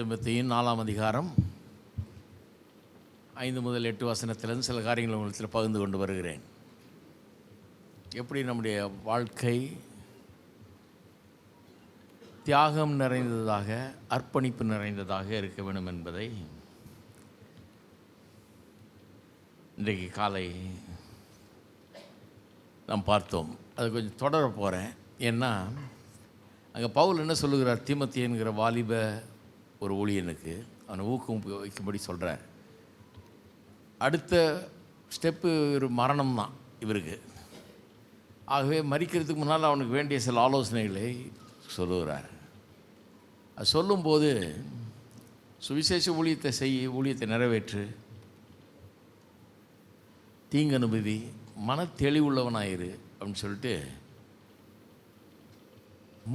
தீமோத்தேயு 4ஆம் அதிகாரம் 5 முதல் 8 வசனத்திலிருந்து சில காரியங்களை உங்களுக்கு பகிர்ந்து கொண்டு வருகிறேன். எப்படி நம்முடைய வாழ்க்கை தியாகம் நிறைந்ததாக, அர்ப்பணிப்பு நிறைந்ததாக இருக்க வேண்டும் என்பதை இன்றைக்கு காலை நாம் பார்த்தோம். அது கொஞ்சம் தொடர போகிறேன். ஏன்னா அங்கே பவுல் என்ன சொல்லுகிறார், தீமோத்தேயுங்கிற வாலிப ஒரு ஊழியனுக்கு அவனை ஊக்கம் வைக்கும்படி சொல்கிறார். அடுத்த ஸ்டெப்பு ஒரு மரணம் தான் இவருக்கு. ஆகவே மரிக்கிறதுக்கு முன்னால் அவனுக்கு வேண்டிய சில ஆலோசனைகளை சொல்லுகிறார். அது சொல்லும்போது சுவிசேஷ ஊழியத்தை நிறைவேற்று, தீங்கு அனுபவி, மன தெளிவுள்ளவனாயிரு அப்படின்னு சொல்லிட்டு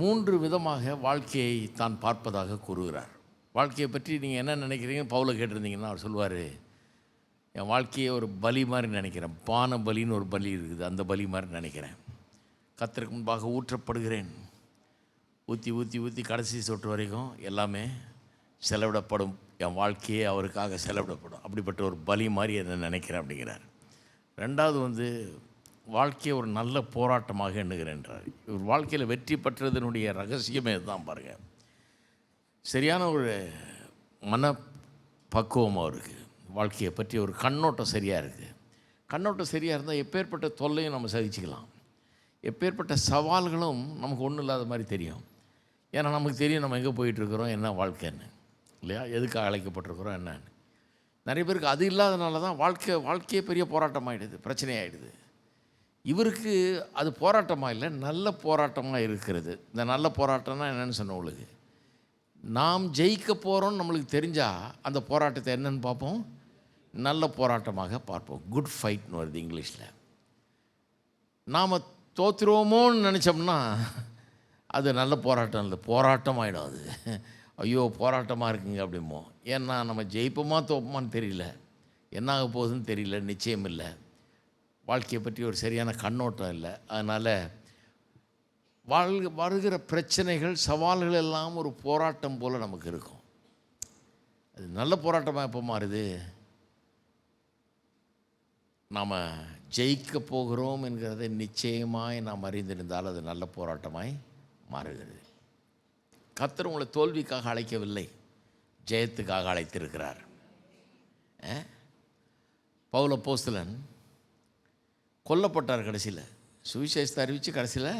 3 விதமாக வாழ்க்கையை தான் பார்ப்பதாக கூறுகிறார். வாழ்க்கையை பற்றி நீங்கள் என்ன நினைக்கிறீங்கன்னு பவுலை கேட்டிருந்தீங்கன்னா அவர் சொல்லுவார், என் வாழ்க்கையை ஒரு பலி மாதிரி நினைக்கிறேன். பான பலின்னு ஒரு பலி இருக்குது, அந்த பலி மாதிரி நினைக்கிறேன். கர்த்தருக்கு முன்பாக ஊற்றப்படுகிறேன். ஊற்றி ஊற்றி ஊற்றி கடைசி சொட்டு வரைக்கும் எல்லாமே செலவிடப்படும். என் வாழ்க்கையே அவருக்காக செலவிடப்படும். அப்படிப்பட்ட ஒரு பலி மாதிரி என்ன நினைக்கிறேன் அப்படிங்கிறார். 2வது வாழ்க்கையை ஒரு நல்ல போராட்டமாக எண்ணுகிறேன்றார். இவர் வாழ்க்கையில் வெற்றி பெற்றதனுடைய ரகசியமே தான் பாருங்கள். சரியான ஒரு மன பக்குவம் அவருக்கு, வாழ்க்கையை பற்றி ஒரு கண்ணோட்டம் சரியாக இருக்குது. கண்ணோட்டம் சரியாக இருந்தால் எப்பேற்பட்ட தொல்லையும் நம்ம சகிச்சுக்கலாம், எப்பேற்பட்ட சவால்களும் நமக்கு ஒன்றும் இல்லாத மாதிரி தெரியும். ஏன்னா நமக்கு தெரியும் நம்ம எங்கே போயிட்டுருக்குறோம், என்ன வாழ்க்கைன்னு, இல்லையா, எதுக்காக அழைக்கப்பட்டிருக்கிறோம் என்னன்னு. நிறைய பேருக்கு அது இல்லாதனால தான் வாழ்க்கையே பெரிய போராட்டமாகிடுது, பிரச்சனையாகிடுது. இவருக்கு அது போராட்டமாக இல்லை, நல்ல போராட்டமாக இருக்கிறது. இந்த நல்ல போராட்டம்னா என்னென்னு சொன்ன உங்களுக்கு, நாம் ஜெயிக்க போகிறோன்னு நம்மளுக்கு தெரிஞ்சால் அந்த போராட்டத்தை என்னென்னு பார்ப்போம், நல்ல போராட்டமாக பார்ப்போம். குட் ஃபைட்னு வருது இங்கிலீஷில். நாம் தோற்றுருவோமோன்னு நினச்சோம்னா அது நல்ல போராட்டம் இல்லை, போராட்டம் ஆகிடும். அது ஐயோ போராட்டமாக இருக்குங்க அப்படிமோ. ஏன்னா நம்ம ஜெயிப்போமா தோப்போமான்னு தெரியல, என்ன ஆக போகுதுன்னு தெரியல, நிச்சயம் இல்லை. வாழ்க்கையை பற்றி ஒரு சரியான கண்ணோட்டம் இல்லை. அதனால் வருகிற பிரச்சனைகள், சவால்கள் எல்லாம் ஒரு போராட்டம் போல் நமக்கு இருக்கும். அது நல்ல போராட்டமாக எப்போ மாறுது, நாம் ஜெயிக்க போகிறோம் என்கிறதை நிச்சயமாய் நாம் அறிந்திருந்தால் அது நல்ல போராட்டமாய் மாறுகிறது. கர்த்தர் உங்களை தோல்விக்காக அழைக்கவில்லை, ஜெயத்துக்காக அழைத்திருக்கிறார். பவுல் அப்போஸ்தலன் கொல்லப்பட்டார். கடைசியில் சுவிசேஷத்தை அறிவித்து கடைசியில்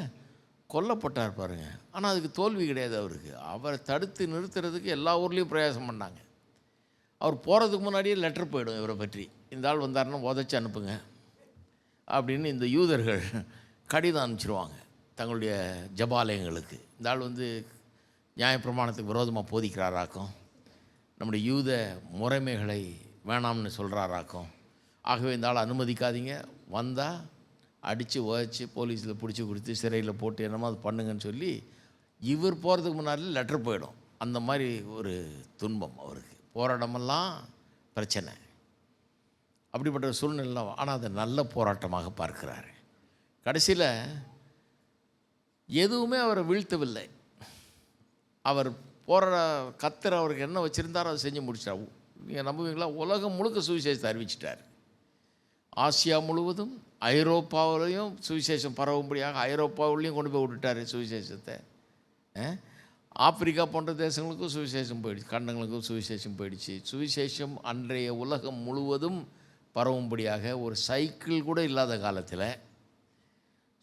கொல்லப்பட்டார் பாருங்கள். ஆனால் அதுக்கு தோல்வி கிடையாது அவருக்கு. அவரை தடுத்து நிறுத்துறதுக்கு எல்லா ஊர்லேயும் பிரயாசம் பண்ணாங்க. அவர் போகிறதுக்கு முன்னாடியே லெட்டர் போயிடும் இவரை பற்றி, இந்த ஆள் வந்தாருன்னா உதச்சி அனுப்புங்க அப்படின்னு இந்த யூதர்கள் கடிதம் அனுப்பிச்சிருவாங்க தங்களுடைய ஜபாலயங்களுக்கு. இந்த ஆள் நியாயப்பிரமாணத்துக்கு விரோதமாக போதிக்கிறாராக்கும், நம்முடைய யூத முறைமைகளை வேணாம்னு சொல்கிறாராக்கும். ஆகவே இந்த ஆள் அனுமதிக்காதீங்க, வந்தால் அடித்து உதச்சி போலீஸில் பிடிச்சி கொடுத்து சிறையில் போட்டு என்னமோ அது பண்ணுங்கன்னு சொல்லி இவர் போகிறதுக்கு முன்னாடி லெட்டர் போயிடும். அந்த மாதிரி ஒரு துன்பம் அவருக்கு, போராட்டமெல்லாம் பிரச்சனை, அப்படிப்பட்ட ஒரு சூழ்நிலை. ஆனால் அதை நல்ல போராட்டமாக பார்க்கிறார். கடைசியில் எதுவுமே அவரை வீழ்த்தவில்லை. அவர் கர்த்தர் அவருக்கு என்ன வச்சுருந்தாரோ அதை செஞ்சு முடிச்சிட்டார். நீங்கள் நம்புவீங்களா, உலகம் முழுக்க சுவிசேஷத்தை அறிவிச்சிட்டார். ஆசியா முழுவதும், ஐரோப்பாவிலையும் சுவிசேஷம் பரவும்படியாக ஐரோப்பாவிலையும் கொண்டு போய் விட்டுட்டார் சுவிசேஷத்தை. ஆப்பிரிக்கா போன்ற தேசங்களுக்கும் சுவிசேஷம் போயிடுச்சு, கண்டங்களுக்கும் சுவிசேஷம் போயிடுச்சு. சுவிசேஷம் அன்றைய உலகம் முழுவதும் பரவும்படியாக ஒரு சைக்கிள் கூட இல்லாத காலத்தில்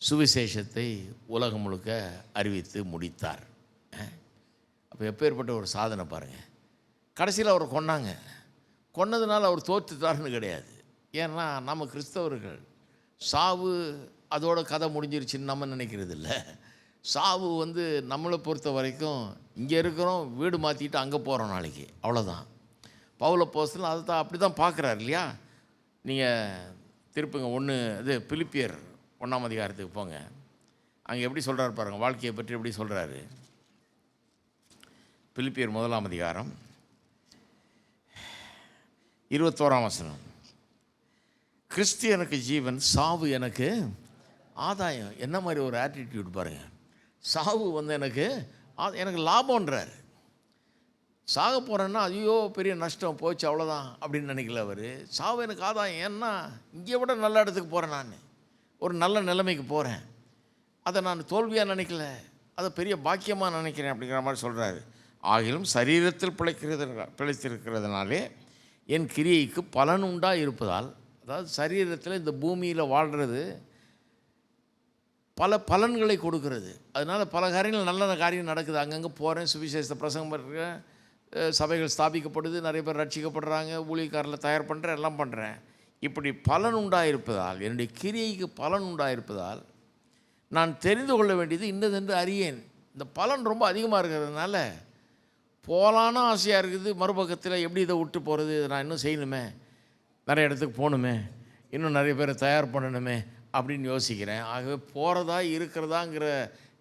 சுவிசேஷத்தை உலகம் முழுக்க அறிவித்து முடித்தார். அப்போ எப்பேற்பட்ட ஒரு சாதனை பாருங்கள். கடைசியில் அவரை கொன்னதுனால அவர் தோற்றுத்தார்னு கிடையாது. ஏன்னா நம்ம கிறிஸ்தவர்கள் சாவு அதோட கதை முடிஞ்சிருச்சுன்னு நம்ம நினைக்கிறது இல்லை. சாவு நம்மளை பொறுத்த வரைக்கும் இங்கே இருக்கிறோம், வீடு மாற்றிட்டு அங்கே போகிறோம் நாளைக்கு, அவ்வளோதான். பவுல் அப்போஸ்தலன் அதை தான் அப்படி தான் பார்க்குறாரு இல்லையா. நீங்கள் திருப்புங்க பிலிப்பியர் 1ஆம் அதிகாரத்துக்கு போங்க. அங்கே எப்படி சொல்கிறார் பாருங்கள், வாழ்க்கையை பற்றி எப்படி சொல்கிறாரு. பிலிப்பியர் 1ஆம் அதிகாரம் 21ஆம் வசனம். கிறிஸ்து எனக்கு ஜீவன், சாவு எனக்கு ஆதாயம். என்ன மாதிரி ஒரு ஆட்டிடியூட் பாருங்கள். சாவு எனக்கு லாபம்ன்றார். சாக போகிறேன்னா ஐயோ பெரிய நஷ்டம் போச்சு அவ்வளோதான் அப்படின்னு நினைக்கல அவர். சாவு எனக்கு ஆதாயம், ஏன்னா இங்கே விட நல்ல இடத்துக்கு போகிறேன், நான் ஒரு நல்ல நிலைமைக்கு போகிறேன், அதை நான் தோல்வியாக நினைக்கல, அதை பெரிய பாக்கியமாக நினைக்கிறேன் அப்படிங்கிற மாதிரி சொல்கிறாரு. ஆகிலும் சரீரத்தில் பிழைத்திருக்கிறதுனாலே என் கிரியைக்கு பலன் உண்டாக இருப்பதால், அதாவது சரீரத்தில் இந்த பூமியில் வாழ்கிறது பல பலன்களை கொடுக்கிறது. அதனால் பல காரியங்கள் நல்ல காரியம் நடக்குது. அங்கங்கே போகிறேன், சுவிசேஷத்தை பிரசங்கம் பண்ணுறேன், சபைகள் ஸ்தாபிக்கப்படுது, நிறைய பேர் ரட்சிக்கப்படுறாங்க, ஊழியக்காரில் தயார் பண்ணுறேன், எல்லாம் பண்ணுறேன். இப்படி பலன் உண்டாயிருப்பதால், என்னுடைய கிரியைக்கு பலன் உண்டாயிருப்பதால் நான் தெரிந்து கொள்ள வேண்டியது இன்னதென்று அறியேன். இந்த பலன் ரொம்ப அதிகமாக இருக்கிறதுனால போகலான்னு ஆசையாக இருக்குது. மறுபக்கத்தில் எப்படி இதை விட்டு போகிறது, இதை நான் இன்னும் செய்யணுமே, நிறைய இடத்துக்கு போகணுமே, இன்னும் நிறைய பேரை தயார் பண்ணணுமே அப்படின்னு யோசிக்கிறேன். ஆகவே போகிறதா இருக்கிறதாங்கிற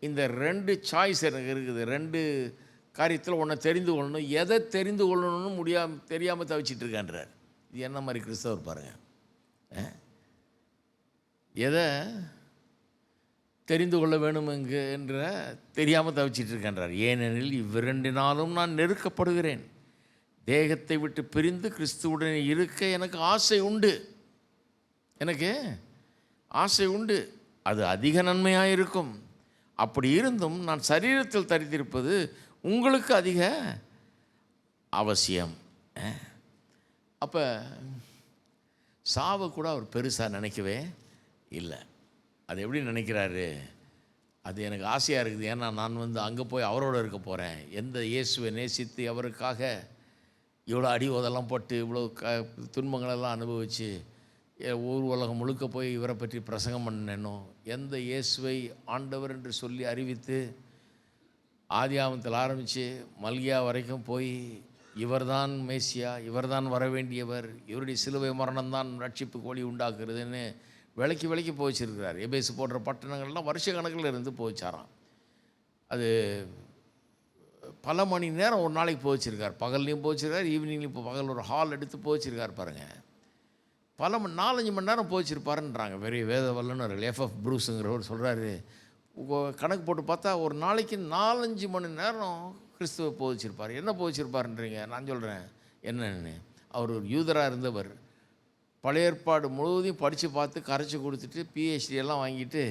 இந்த 2 சாய்ஸ் எனக்கு இருக்குது. 2 காரியத்தில் ஒன்றை தெரிந்து கொள்ளணும், எதை தெரிந்து கொள்ளணும்னு தெரியாமல் தவிச்சிட்டு இருக்கான்றார். இது என்ன மாதிரி கிறிஸ்தவர் பாருங்கள். எதை தெரிந்து கொள்ள வேணும் என்ற தெரியாமல் தவிச்சிட்டு இருக்கின்றார். ஏனெனில் இவ்விரண்டினாலும் நான் நெருக்கப்படுகிறேன். தேகத்தை விட்டு பிரிந்து கிறிஸ்துவுடன் இருக்க எனக்கு ஆசை உண்டு. எனக்கு ஆசை உண்டு, அது அதிக நன்மையாக இருக்கும். அப்படி இருந்தும் நான் சரீரத்தில் தரித்திருப்பது உங்களுக்கு அதிக அவசியம். அப்போ சாவை கூட அவர் பெருசாக நினைக்கவே இல்லை. அது எப்படி நினைக்கிறாரு, அது எனக்கு ஆசையாக இருக்குது, ஏன்னா நான் அங்கே போய் அவரோடு இருக்க போகிறேன். எந்த இயேசுவை நேசித்து அவருக்காக இவ்வளோ அடி உதெல்லாம் போட்டு இவ்வளோ துன்பங்களெல்லாம் அனுபவித்து ஊர் உலகம் முழுக்க போய் இவரை பற்றி பிரசங்கம் பண்ணேனோ, எந்த இயேசுவை ஆண்டவர் என்று சொல்லி அறிவித்து ஆதியாகமத்தில் ஆரம்பித்து மல்கியா வரைக்கும் போய் இவர்தான் மேசியா, இவர்தான் வர வேண்டியவர், இவருடைய சிலுவை மரணம்தான் ரட்சிப்புக்கு வழி உண்டாக்குறதுன்னு விலைக்கு போய்ச்சிருக்கிறார். எபேசு போன்ற பட்டணங்கள்லாம் வருஷ கணக்கில் இருந்து போய்ச்சாராம். அது பல மணி நேரம் ஒரு நாளைக்கு போய்ச்சிருக்கார். பகல்லையும் போய்ச்சிருக்கார், ஈவினிங்லையும் இப்போ பகல் ஒரு ஹால் எடுத்து போய்ச்சிருக்கார் பாருங்கள். 4-5 மணி நேரம் போய்ச்சிருப்பாருன்றாங்க பெரிய வேத வல்லுநர் எஃப்எஃப் ப்ரூஸுங்கிறவர் சொல்கிறாரு. கணக்கு போட்டு பார்த்தா ஒரு நாளைக்கு 4-5 மணி நேரம் கிறிஸ்துவ போதிச்சிருப்பார். என்ன போதிச்சிருப்பாருன்றீங்க? நான் சொல்கிறேன் என்னன்னு. அவர் ஒரு யூதராக இருந்தவர். பழைய ஏற்பாடு முழுவதையும் படித்து பார்த்து கரைச்சி கொடுத்துட்டு PhD எல்லாம் வாங்கிட்டு,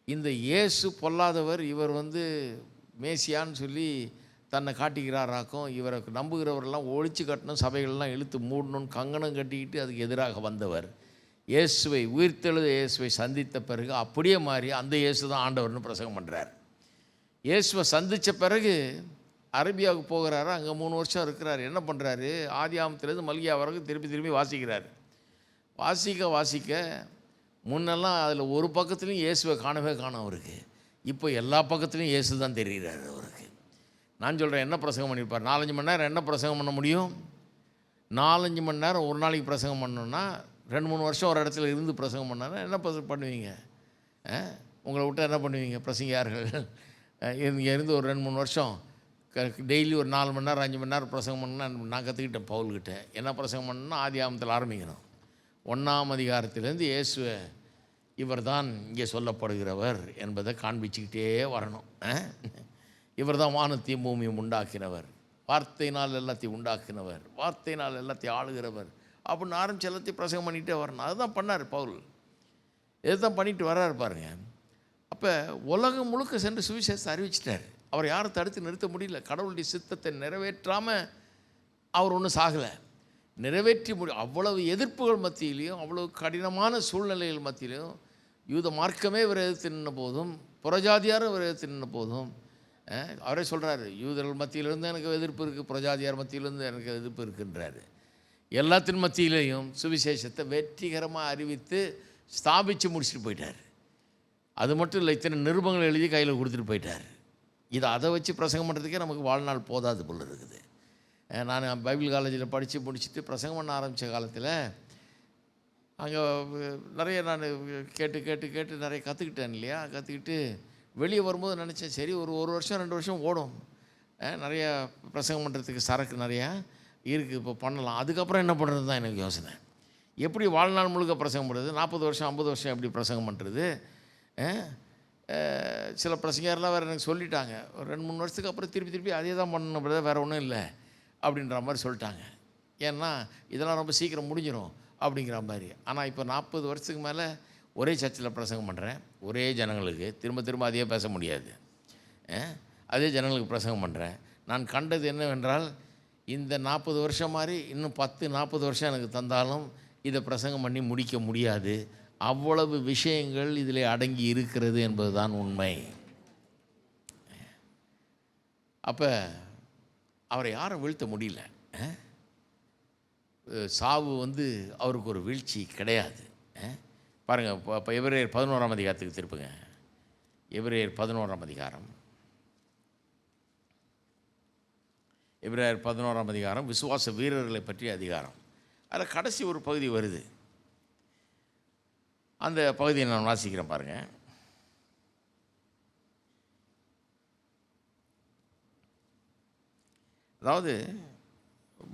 இந்த இயேசு பொல்லாதவர், இவர் மேசியான்னு சொல்லி தன்னை காட்டிக்கிறாராக்கும், இவரை நம்புகிறவரெல்லாம் ஒழிச்சு கட்டணும், சபைகள்லாம் இழுத்து மூடணும்னு கங்கணம் கட்டிக்கிட்டு அதுக்கு எதிராக வந்தவர். இயேசுவை உயிர்த்தெழுத இயேசுவை சந்தித்த பிறகு அப்படியே மாறி அந்த இயேசு தான் ஆண்டவர்னு பிரசங்கம் பண்ணுறார். இயேசுவை சந்தித்த பிறகு அரேபியாவுக்கு போகிறாரு, அங்கே 3 வருஷம் இருக்கிறார். என்ன பண்ணுறாரு, ஆதியாகமத்திலேருந்து மல்கியா வரைக்கும் திருப்பி வாசிக்கிறார். வாசிக்க முன்னெல்லாம் அதில் ஒரு பக்கத்துலையும் இயேசுவை காணவே காணும் அவருக்கு. இப்போ எல்லா பக்கத்துலையும் இயேசு தான் தெரிகிறார் அவருக்கு. நான் சொல்கிறேன், என்ன பிரசங்கம் பண்ணியிருப்பார்? 4-5 மணி நேரம் என்ன பிரசங்கம் பண்ண முடியும்? 4-5 மணி நேரம் ஒரு நாளைக்கு பிரசங்கம் பண்ணணுன்னா 2-3 வருஷம் ஒரு இடத்துல இருந்து பிரசங்கம் பண்ணாங்கன்னா என்ன பண்ணுவீங்க? உங்களை விட்டு என்ன பண்ணுவீங்க பிரசங்கியார்கள்? இங்கே இருந்து ஒரு 2-3 வருஷம் டெய்லி ஒரு 4 மணி நேரம் 5 மணி நேரம் பிரசங்கம் பண்ணணுன்னா நான் கற்றுக்கிட்டேன் பவுல்கிட்ட. என்ன பிரசங்கம் பண்ணணுன்னா ஆதியாகமத்தில் ஆரம்பிக்கணும். 1ஆம் அதிகாரத்திலேருந்து இயேசுவை இவர் தான் இங்கே சொல்லப்படுகிறவர் என்பதை காண்பிச்சுக்கிட்டே வரணும். இவர் தான் வானத்தையும் பூமியும் உண்டாக்கினவர், வார்த்தையினால் எல்லாத்தையும் உண்டாக்கினவர், வார்த்தையினால் எல்லாத்தையும் ஆளுகிறவர் அப்படின்னு ஆரம்பித்து எல்லாத்தையும் பிரசங்கம் பண்ணிகிட்டே வரணும். அதுதான் பண்ணார் பவுல். இதுதான் பண்ணிட்டு வர்றாரு பாருங்க. அப்போ உலகம் முழுக்க சென்று சுவிசேஷத்தை அறிவிச்சிட்டார். அவர் யாரும் தடுத்து நிறுத்த முடியல. கடவுளுடைய சித்தத்தை நிறைவேற்றாமல் அவர் ஒன்றும் சாகலை, நிறைவேற்றி அவ்வளவு எதிர்ப்புகள் மத்தியிலையும், அவ்வளவு கடினமான சூழ்நிலைகள் மத்தியிலையும், யூத மார்க்கமே இவர் எதிர்த்து நின்ற போதும், புறஜாதியாரும் இவர் எதிர்த்து நின்ற போதும், அவரே சொல்கிறாரு, யூதர்கள் மத்தியிலிருந்து எனக்கு எதிர்ப்பு இருக்குது, புறஜாதியார் மத்தியிலிருந்து எனக்கு எதிர்ப்பு இருக்குன்றாரு. எல்லாத்தின் மத்தியிலையும் சுவிசேஷத்தை வெற்றிகரமாக அறிவித்து ஸ்தாபித்து முடிச்சுட்டு போயிட்டார். அது மட்டும் இல்லை, இத்தனை நிருபங்கள் எழுதி கையில் கொடுத்துட்டு போயிட்டார். அதை வச்சு பிரசங்கம் பண்ணுறதுக்கே நமக்கு வாழ்நாள் போதாது போல் இருக்குது. நான் பைபிள் காலேஜில் படித்து முடிச்சுட்டு பிரசங்கம் பண்ண ஆரம்பித்த காலத்தில் அங்கே நிறைய நான் கேட்டு நிறைய கற்றுக்கிட்டேன் இல்லையா. கற்றுக்கிட்டு வெளியே வரும்போது நினச்சேன், சரி ஒரு வருஷம் 2 வருஷம் ஓடும், நிறையா பிரசங்கம் பண்ணுறதுக்கு சரக்கு நிறையா இருக்குது, இப்போ பண்ணலாம். அதுக்கப்புறம் என்ன பண்ணுறது தான் எனக்கு யோசனை. எப்படி வாழ்நாள் முழுக்க பிரசங்கம் பண்ணுறது? 40 வருஷம் 50 வருஷம் எப்படி பிரசங்கம் பண்ணுறது? சில பிரசங்கர்லாம் வேறு எனக்கு சொல்லிட்டாங்க, ஒரு 2-3 வருஷத்துக்கு அப்புறம் திருப்பி அதே தான் பண்ணணும், வேறு ஒன்றும் இல்லை, அப்படின்ற மாதிரி சொல்லிட்டாங்க. ஏன்னா இதெல்லாம் ரொம்ப சீக்கிரம் முடிஞ்சிடும் அப்படிங்கிற மாதிரி. ஆனால் இப்போ 40 வருஷத்துக்கு மேலே ஒரே சர்ச்சில் பிரசங்கம் பண்ணுறேன், ஒரே ஜனங்களுக்கு திரும்ப திரும்ப அதையே பேச முடியாது. அதே ஜனங்களுக்கு பிரசங்கம் பண்ணுறேன். நான் கண்டது என்னவென்றால், இந்த 40 வருஷம் மாதிரி இன்னும் 10-40 வருஷம் எனக்கு தந்தாலும் இதை பிரசங்கம் பண்ணி முடிக்க முடியாது. அவ்வளவு விஷயங்கள் இதில் அடங்கி இருக்கிறது என்பது தான் உண்மை. அப்போ அவரை யாரும் வீழ்த்த முடியல. சாவு அவருக்கு ஒரு வீழ்ச்சி கிடையாது. பாருங்கள், இப்போ எபிரேயர் 11ஆம் அதிகாரத்துக்கு திருப்புங்க. எபிரேயர் 11ஆம் அதிகாரம். எபிரேயர் 11ஆம் அதிகாரம் விசுவாச வீரர்களை பற்றிய அதிகாரம். அதில் கடைசி ஒரு பகுதி வருது. அந்த பகுதியை நான் வாசிக்கிறேன் பாருங்கள். அதாவது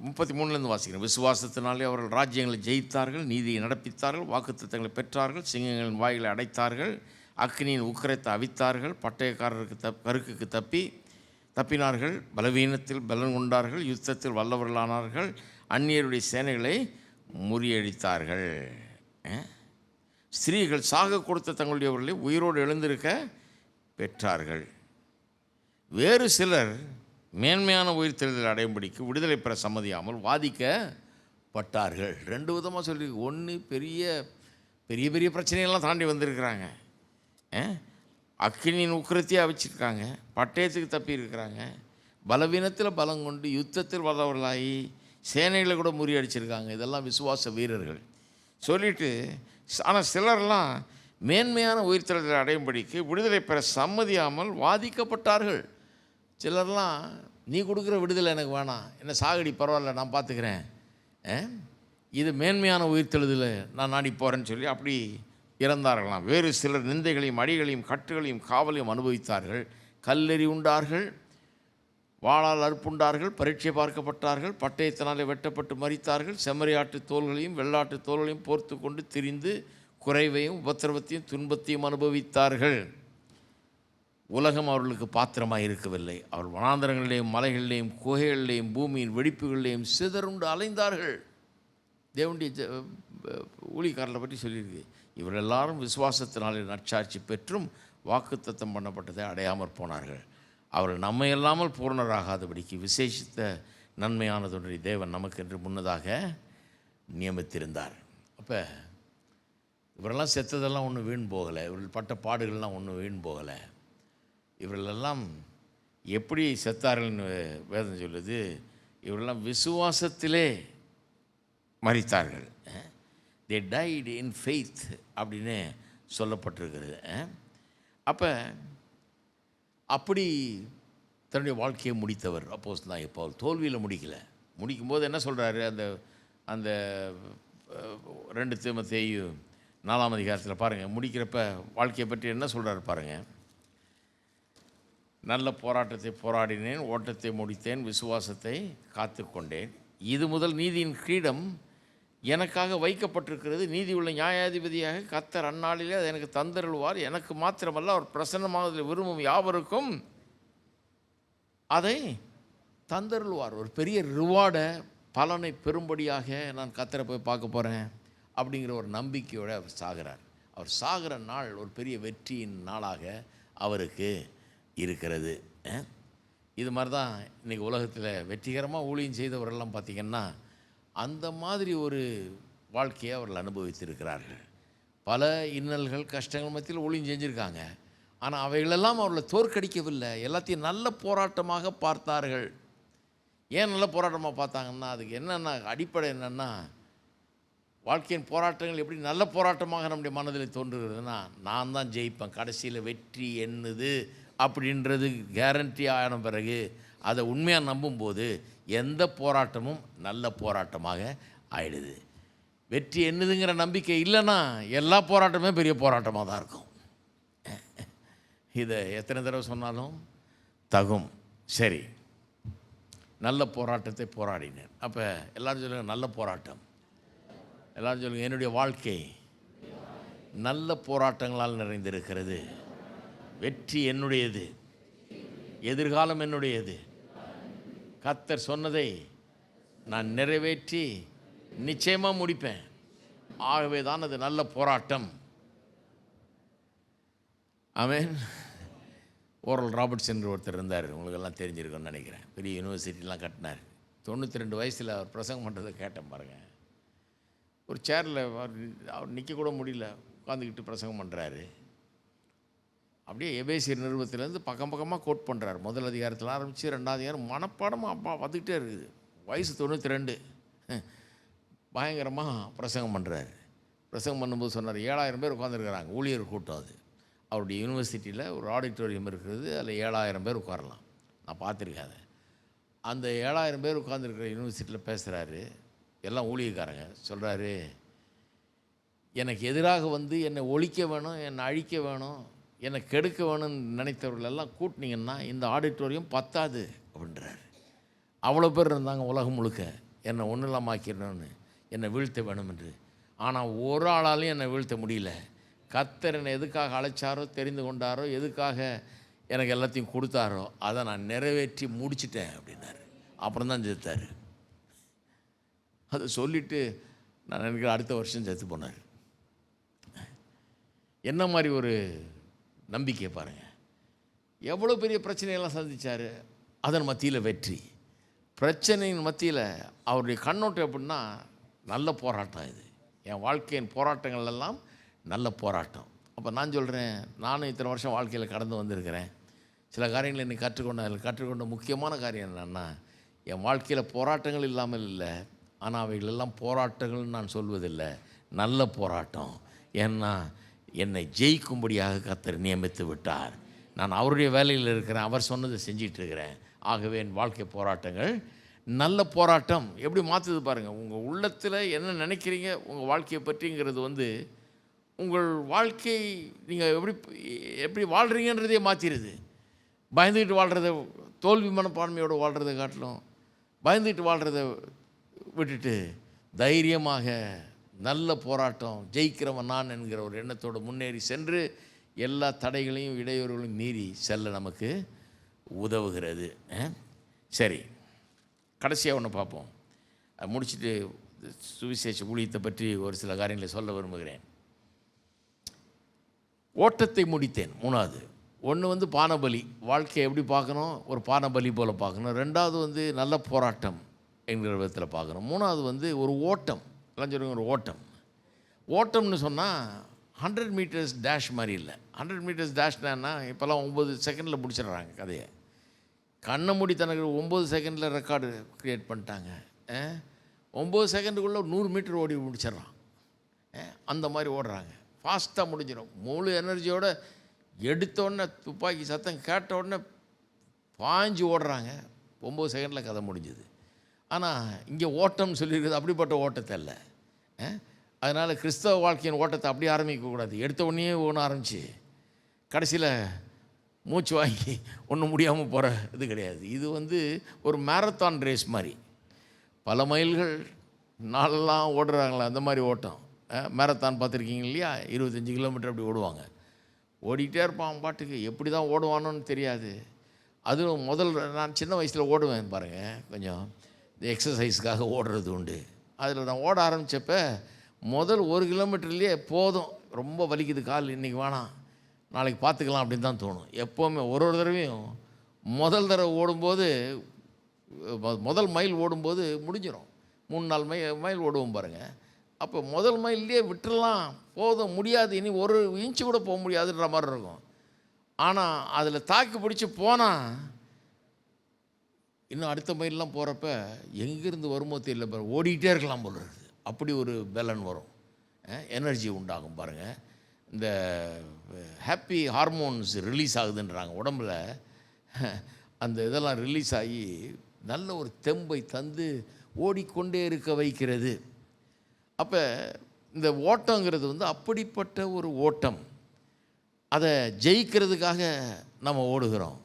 33லேருந்து வாசிக்கிறேன். விசுவாசத்தினாலே அவர்கள் ராஜ்யங்களை ஜெயித்தார்கள், நீதியை நடப்பித்தார்கள், வாக்குத்தத்தங்களை பெற்றார்கள், சிங்கங்களின் வாய்களை அடைத்தார்கள், அக்னியின் உக்கிரத்தை அவித்தார்கள், பட்டயக்காரருக்கு கருக்குக்கு தப்பினார்கள், பலவீனத்தில் பலன் கொண்டார்கள், யுத்தத்தில் வல்லவர்களானார்கள், அந்நியருடைய சேனைகளை முறியடித்தார்கள். ஸ்திரீகள் சாக கொடுத்த தங்களுடையவர்களை உயிரோடு எழுந்திருக்க பெற்றார்கள். வேறு சிலர் மேன்மையான உயிர்த்தெழுதல் அடையும்படிக்கு விடுதலை பெற சம்மதியாமல் வாதிக்கப்பட்டார்கள். 2 விதமாக சொல்லி, ஒன்று பெரிய பெரிய பெரிய பிரச்சனையெல்லாம் தாண்டி வந்திருக்கிறாங்க, அக்கினியின் உக்கிரத்தையே அவிச்சிருக்காங்க, பட்டயத்துக்கு தப்பி இருக்கிறாங்க, பலவீனத்தில் பலம் கொண்டு யுத்தத்தில் வல்லவர்களாகி சேனைகளை கூட முறியடிச்சிருக்காங்க. இதெல்லாம் விசுவாச வீரர்கள் சொல்லிட்டு, ஆனால் சிலர்லாம் மேன்மையான உயிர்த்தெழுதலை அடையும்படிக்கு விடுதலை பெற சம்மதியாமல் வாதிக்கப்பட்டார்கள். சிலர்லாம், நீ கொடுக்குற விடுதலை எனக்கு வேணாம், என்ன சாகடி பரவாயில்ல, நான் பார்த்துக்கிறேன், இது மேன்மையான உயிர்த்தெழுதலை நான் நாடி போகிறேன்னு சொல்லி அப்படி இறந்தார்களாம். வேறு சிலர் நிந்தைகளையும் அடிகளையும் கட்டுகளையும் காவலையும் அனுபவித்தார்கள், கல்லெறி உண்டார்கள், வாளால் அறுப்புண்டார்கள், பரீட்சை பார்க்கப்பட்டார்கள், பட்டயத்தினாலே வெட்டப்பட்டு மரித்தார்கள், செம்மறியாட்டு தோள்களையும் வெள்ளாட்டு தோள்களையும் போர்த்து கொண்டு திரிந்து குறைவையும் உபத்திரவத்தையும் துன்பத்தையும் அனுபவித்தார்கள். உலகம் அவர்களுக்கு பாத்திரமாக இருக்கவில்லை. அவர் வனாந்தரங்களிலேயும் மலைகளிலேயும் குகைகளிலேயும் பூமியின் வெடிப்புகளிலேயும் சிதறுண்டு அலைந்தார்கள். தேவனுடைய ஊழியக்காரர்களை பற்றி சொல்லியிருக்கு. இவர்கள் எல்லாரும் விசுவாசத்தினாலே நற்சாட்சி பெற்றும் வாக்குத்தத்தம் பண்ணப்பட்டதை அடையாமற் போனார்கள். அவர்கள் நம்மை இல்லாமல் பூர்ணராகாதபடிக்கு விசேஷித்த நன்மையானதொன்றை தேவன் நமக்கென்று முன்னதாக நியமித்திருந்தார். அப்போ இவரெல்லாம் செத்ததெல்லாம் ஒன்றும் வீண் போகலை, இவர்கள் பட்ட பாடுகள்லாம் ஒன்றும் வீண் போகலை. இவர்களெல்லாம் எப்படி செத்தார்கள்னு வேதம் சொல்லுது, இவரெல்லாம் விசுவாசத்திலே மரித்தார்கள். they died in faith அப்படின்னு சொல்லப்பட்டிருக்கிறது. அப்போ அப்படி தன்னுடைய வாழ்க்கையை முடித்தவர் அப்போஸ்தலனாகிய பவுல். தோல்வியில் முடிக்கும்போது என்ன சொல்கிறாரு, அந்த 2 தீமோத்தேயு 4ஆம் அதிகாரத்தில் பாருங்கள், முடிக்கிறப்ப வாழ்க்கையை பற்றி என்ன சொல்கிறாரு பாருங்கள். நல்ல போராட்டத்தை போராடினேன், ஓட்டத்தை முடித்தேன், விசுவாசத்தை காத்து கொண்டேன். இது முதல் நீதியின் கிரீடம் எனக்காக வைக்கப்பட்டிருக்கிறது. நீதி உள்ள நியாயாதிபதியாக கர்த்தர் அந்நாளிலே அது எனக்கு தந்தருள்வார். எனக்கு மாத்திரமல்ல, அவர் பிரசன்னமாவதில் விரும்பும் யாவருக்கும் அதை தந்தருள்வார். ஒரு பெரிய ரிவார்டை, பலனை பெறும்படியாக நான் கர்த்தரை போய் பார்க்க போகிறேன் அப்படிங்கிற ஒரு நம்பிக்கையோடு அவர் சாகிறார். அவர் சாகிற நாள் ஒரு பெரிய வெற்றியின் நாளாக அவருக்கு இருக்கிறது. இது மாதிரி தான் இன்றைக்கி உலகத்தில் வெற்றிகரமாக ஊழியம் செய்தவரெல்லாம் பார்த்திங்கன்னா அந்த மாதிரி ஒரு வாழ்க்கையை அவர்கள் அனுபவித்திருக்கிறார்கள். பல இன்னல்கள் கஷ்டங்கள் மத்தியில் ஊழியம் செஞ்சுருக்காங்க. ஆனால் அவைகளெல்லாம் அவர்களை தோற்கடிக்கவில்லை. எல்லாத்தையும் நல்ல போராட்டமாக பார்த்தார்கள். ஏன் நல்ல போராட்டமாக பார்த்தாங்கன்னா, அதுக்கு என்னென்னா அடிப்படை என்னென்னா, வாழ்க்கையின் போராட்டங்கள் எப்படி நல்ல போராட்டமாக நம்முடைய மனதில் தோன்றுகிறதுனா, நான் தான் ஜெயிப்பேன், கடைசியில் வெற்றி என்னது அப்படின்றது கேரண்டி ஆன பிறகு அதை உண்மையாக நம்பும்போது எந்த போராட்டமும் நல்ல போராட்டமாக ஆயிடுது. வெற்றி என்னதுங்கிற நம்பிக்கை இல்லைன்னா எல்லா போராட்டமே பெரிய போராட்டமாக தான் இருக்கும். இதை எத்தனை தடவை சொன்னாலும் தகும். சரி, நல்ல போராட்டத்தை போராடினேன். அப்போ எல்லோரும் சொல்லுங்கள், நல்ல போராட்டம். எல்லோரும் சொல்லுங்கள், என்னுடைய வாழ்க்கை நல்ல போராட்டங்களால் நிறைந்திருக்கிறது. வெற்றி என்னுடையது, எதிர்காலம் என்னுடையது. கர்த்தர் சொன்னதை நான் நிறைவேற்றி நிச்சயமாக முடிப்பேன். ஆகவே தான் அது நல்ல போராட்டம். ஆமென். ஓரல் ராபர்ட்ஸ் என்று ஒருத்தர் இருந்தார், உங்களுக்கெல்லாம் தெரிஞ்சிருக்குன்னு நினைக்கிறேன். பெரிய யூனிவர்சிட்டிலாம் கட்டினார். 92 வயசில் அவர் பிரசங்கம் பண்ணுறதை கேட்டேன் பாருங்கள். ஒரு சேரில் அவர் நிற்க கூட முடியல, உட்காந்துக்கிட்டு பிரசங்கம் பண்ணுறாரு. அப்படியே எபேசியர் நிருபத்திலேருந்து பக்கம் பக்கமாக கோட் பண்ணுறாரு. முதல் அதிகாரத்தில் ஆரம்பித்து 2ஆம் அதிகாரம் மனப்பாடமாக அப்பா வந்துக்கிட்டே இருக்குது. வயசு 92, பயங்கரமாக பிரசங்கம் பண்ணுறாரு. பிரசங்கம் பண்ணும்போது சொன்னார், 7000 பேர் உட்காந்துருக்கிறாங்க, ஊழியர் கூட்டம். அது அவருடைய யூனிவர்சிட்டியில் ஒரு ஆடிட்டோரியம் இருக்கிறது, அதில் 7000 பேர் உட்காரலாம். நான் பார்த்துருக்கேன் அதை. அந்த 7000 பேர் உட்காந்துருக்கிற யூனிவர்சிட்டியில் பேசுகிறாரு. எல்லாம் ஊழியக்காரங்க. சொல்கிறாரு, எனக்கு எதிராக வந்து என்னை ஒழிக்க வேணும், என்னை அழிக்க வேணும், என்னை கெடுக்க வேணும்னு நினைத்தவர்களெல்லாம் கூட்டினீங்கன்னா இந்த ஆடிட்டோரியம் பத்தாது அப்படின்றார். அவ்வளோ பேர் இருந்தாங்க உலகம் முழுக்க, என்னை ஒன்றும் இல்லாமல் ஆக்கிடணும்னு, என்னை வீழ்த்த வேணும் என்று. ஆனால் ஒரு ஆளாலையும் என்னை வீழ்த்த முடியல. கர்த்தர் என்னை எதுக்காக அழைச்சாரோ, தெரிந்து கொண்டாரோ, எதுக்காக எனக்கு எல்லாத்தையும் கொடுத்தாரோ அதை நான் நிறைவேற்றி முடிச்சிட்டேன் அப்படின்னாரு. அப்புறம் தான் செத்தார். அதை சொல்லிவிட்டு நான் நினைக்கிறேன் அடுத்த வருஷம் செத்து போனார். என்ன மாதிரி ஒரு நம்பிக்கை பாருங்கள். எவ்வளோ பெரிய பிரச்சனையெல்லாம் சந்தித்தார், அதன் மத்தியில் வெற்றி. பிரச்சனையின் மத்தியில் அவருடைய கண்ணோட்டம் எப்படின்னா, நல்ல போராட்டம் இது, என் வாழ்க்கையின் போராட்டங்கள் எல்லாம் நல்ல போராட்டம். அப்போ நான் சொல்கிறேன், நானும் இத்தனை வருஷம் வாழ்க்கையில் கடந்து வந்திருக்கிறேன். சில காரியங்களை இன்னைக்கு கற்றுக்கொண்ட முக்கியமான காரியம் என்னென்னா, என் வாழ்க்கையில் போராட்டங்கள் இல்லாமல் இல்லை, ஆனால் அவைகள் எல்லாம் போராட்டங்கள்னு நான் சொல்வதில்லை, நல்ல போராட்டம். ஏன்னா என்னை ஜெயிக்கும்படியாக கர்த்தர் நியமித்து விட்டார். நான் அவருடைய வேலையில் இருக்கிறேன், அவர் சொன்னதை செஞ்சிட்ருக்கிறேன். ஆகவே என் வாழ்க்கை போராட்டங்கள் நல்ல போராட்டம். எப்படி மாற்றுது பாருங்கள். உங்கள் உள்ளத்தில் என்ன நினைக்கிறீங்க உங்கள் வாழ்க்கையை பற்றிங்கிறது வந்து உங்கள் வாழ்க்கை நீங்கள் எப்படி வாழ்கிறீங்கன்றதே மாற்றிடுது. பயந்துக்கிட்டு வாழ்கிறத, தோல்வி மனப்பான்மையோடு வாழ்கிறத காட்டிலும் பயந்துக்கிட்டு வாழ்கிறத விட்டுட்டு தைரியமாக நல்ல போராட்டம், ஜெயிக்கிறவன் நான் என்கிற ஒரு எண்ணத்தோடு முன்னேறி சென்று எல்லா தடைகளையும் இடையூறுகளையும் மீறி செல்ல நமக்கு உதவுகிறது. சரி, கடைசியாக ஒன்று பார்ப்போம். முடிச்சுட்டு சுவிசேஷ ஊழியத்தை பற்றி ஒரு சில காரியங்களை சொல்ல விரும்புகிறேன். ஓட்டத்தை முடித்தேன். 3வது ஒன்று வந்து பானபலி, வாழ்க்கையை எப்படி பார்க்கணும், ஒரு பானபலி போல் பார்க்கணும். 2வது வந்து நல்ல போராட்டம் என்கிற விதத்தில் பார்க்கணும். 3வது வந்து ஒரு ஓட்டம். எல்லாம் சொல்லுங்க, ஒரு ஓட்டம். ஓட்டம்னு சொன்னால் 100 மீட்டர்ஸ் டேஷ் மாதிரி இல்லை. 100 மீட்டர்ஸ் டேஷ்னா இப்போல்லாம் 9 செகண்டில் முடிச்சிடுறாங்க கதையை. கண்ணை மூடி தனக்கு 9 செகண்டில் ரெக்கார்டு க்ரியேட் பண்ணிட்டாங்க. 9 செகண்டுக்குள்ளே 100 மீட்டர் ஓடி முடிச்சிடுறான். அந்த மாதிரி ஓடுறாங்க, ஃபாஸ்ட்டாக முடிஞ்சிடும். முழு எனர்ஜியோடு எடுத்தோடனே துப்பாக்கி சத்தம் கேட்ட உடனே பாஞ்சு ஓடுறாங்க. 9 செகண்டில் கதை முடிஞ்சுது. ஆனால் இங்கே ஓட்டம்னு சொல்லியிருக்குது, அப்படிப்பட்ட ஓட்டத்தை இல்லை. அதனால் கிறிஸ்தவ வாழ்க்கையின் ஓட்டத்தை அப்படியே ஆரம்பிக்கக்கூடாது. எடுத்த உடனே ஒன்று ஆரம்பித்து கடைசியில் மூச்சு வாங்கி ஒன்றும் முடியாமல் போகிற இது கிடையாது. இது வந்து ஒரு மேரத்தான் ரேஸ் மாதிரி, பல மைல்கள் நாளெல்லாம் ஓடுறாங்களே அந்த மாதிரி ஓட்டம். மேரத்தான் பார்த்துருக்கீங்க இல்லையா? 25 கிலோமீட்டர் அப்படி ஓடுவாங்க. ஓடிக்கிட்டே இருப்பான் பாட்டுக்கு, எப்படி தான் ஓடுவானோன்னு தெரியாது. அதுவும் நான் சின்ன வயசில் ஓடுவேன் பாருங்கள், கொஞ்சம் இந்த எக்ஸசைஸுக்காக ஓடுறது உண்டு. அதில் நான் ஓட ஆரம்பித்தப்போ முதல் 1 கிலோமீட்டர்லேயே போதும், ரொம்ப வலிக்குது கால், இன்றைக்கி வேணாம், நாளைக்கு பார்த்துக்கலாம் அப்படின்னு தான் தோணும். எப்போவுமே ஒரு தடவையும் முதல் தடவை ஓடும்போது, முதல் மைல் ஓடும்போது முடிஞ்சிடும். 3-4 மைல் ஓடுவோம் பாருங்கள். அப்போ முதல் மைல்லையே விட்டுடலாம், போதும், முடியாது, இனி 1 இன்ச்சு கூட போக முடியாதுன்ற மாதிரி இருக்கும். ஆனால் அதில் தாக்கி பிடிச்சி போனால் இன்னும் அடுத்த மைல்லாம் போகிறப்ப எங்கேருந்து வருமோ தெரியல பாரு, ஓடிக்கிட்டே இருக்கலாம் போல இருக்குது. அப்படி ஒரு பலன் வரும், எனர்ஜி உண்டாகும் பாருங்கள். இந்த ஹாப்பி ஹார்மோன்ஸ் ரிலீஸ் ஆகுதுன்றாங்க உடம்புல. அந்த இதெல்லாம் ரிலீஸ் ஆகி நல்ல ஒரு தெம்பை தந்து ஓடிக்கொண்டே இருக்க வைக்கிறது. அப்போ இந்த ஓட்டங்கிறது வந்து அப்படிப்பட்ட ஒரு ஓட்டம். அதை ஜெயிக்கிறதுக்காக நம்ம ஓடுகிறோம்,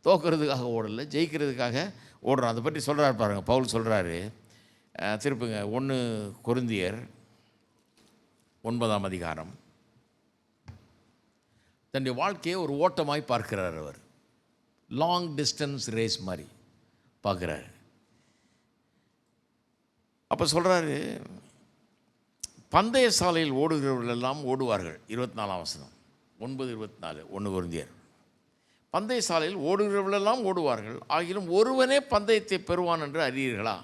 தோக்கிறதுக்காக ஓடலை, ஜெயிக்கிறதுக்காக ஓடுறோம். அதை பற்றி சொல்கிறாரு பாருங்கள், பவுல் சொல்கிறாரு. திருப்புங்க 1 கொரிந்தியர் 9ஆம் அதிகாரம். தன்னுடைய வாழ்க்கையை ஒரு ஓட்டமாய் பார்க்கிறார் அவர். லாங் டிஸ்டன்ஸ் ரேஸ் மாதிரி பார்க்குறாரு. அப்போ சொல்கிறாரு, பந்தய சாலையில் ஓடுகிறவர்கள் எல்லாம் ஓடுவார்கள். 24ஆம் வசனம், 9:24, 1 கொரிந்தியர். பந்தய சாலையில் ஓடுகிறவர்களெல்லாம் ஓடுவார்கள், ஆகிலும் ஒருவனே பந்தயத்தை பெறுவான் என்று அறியீர்களா?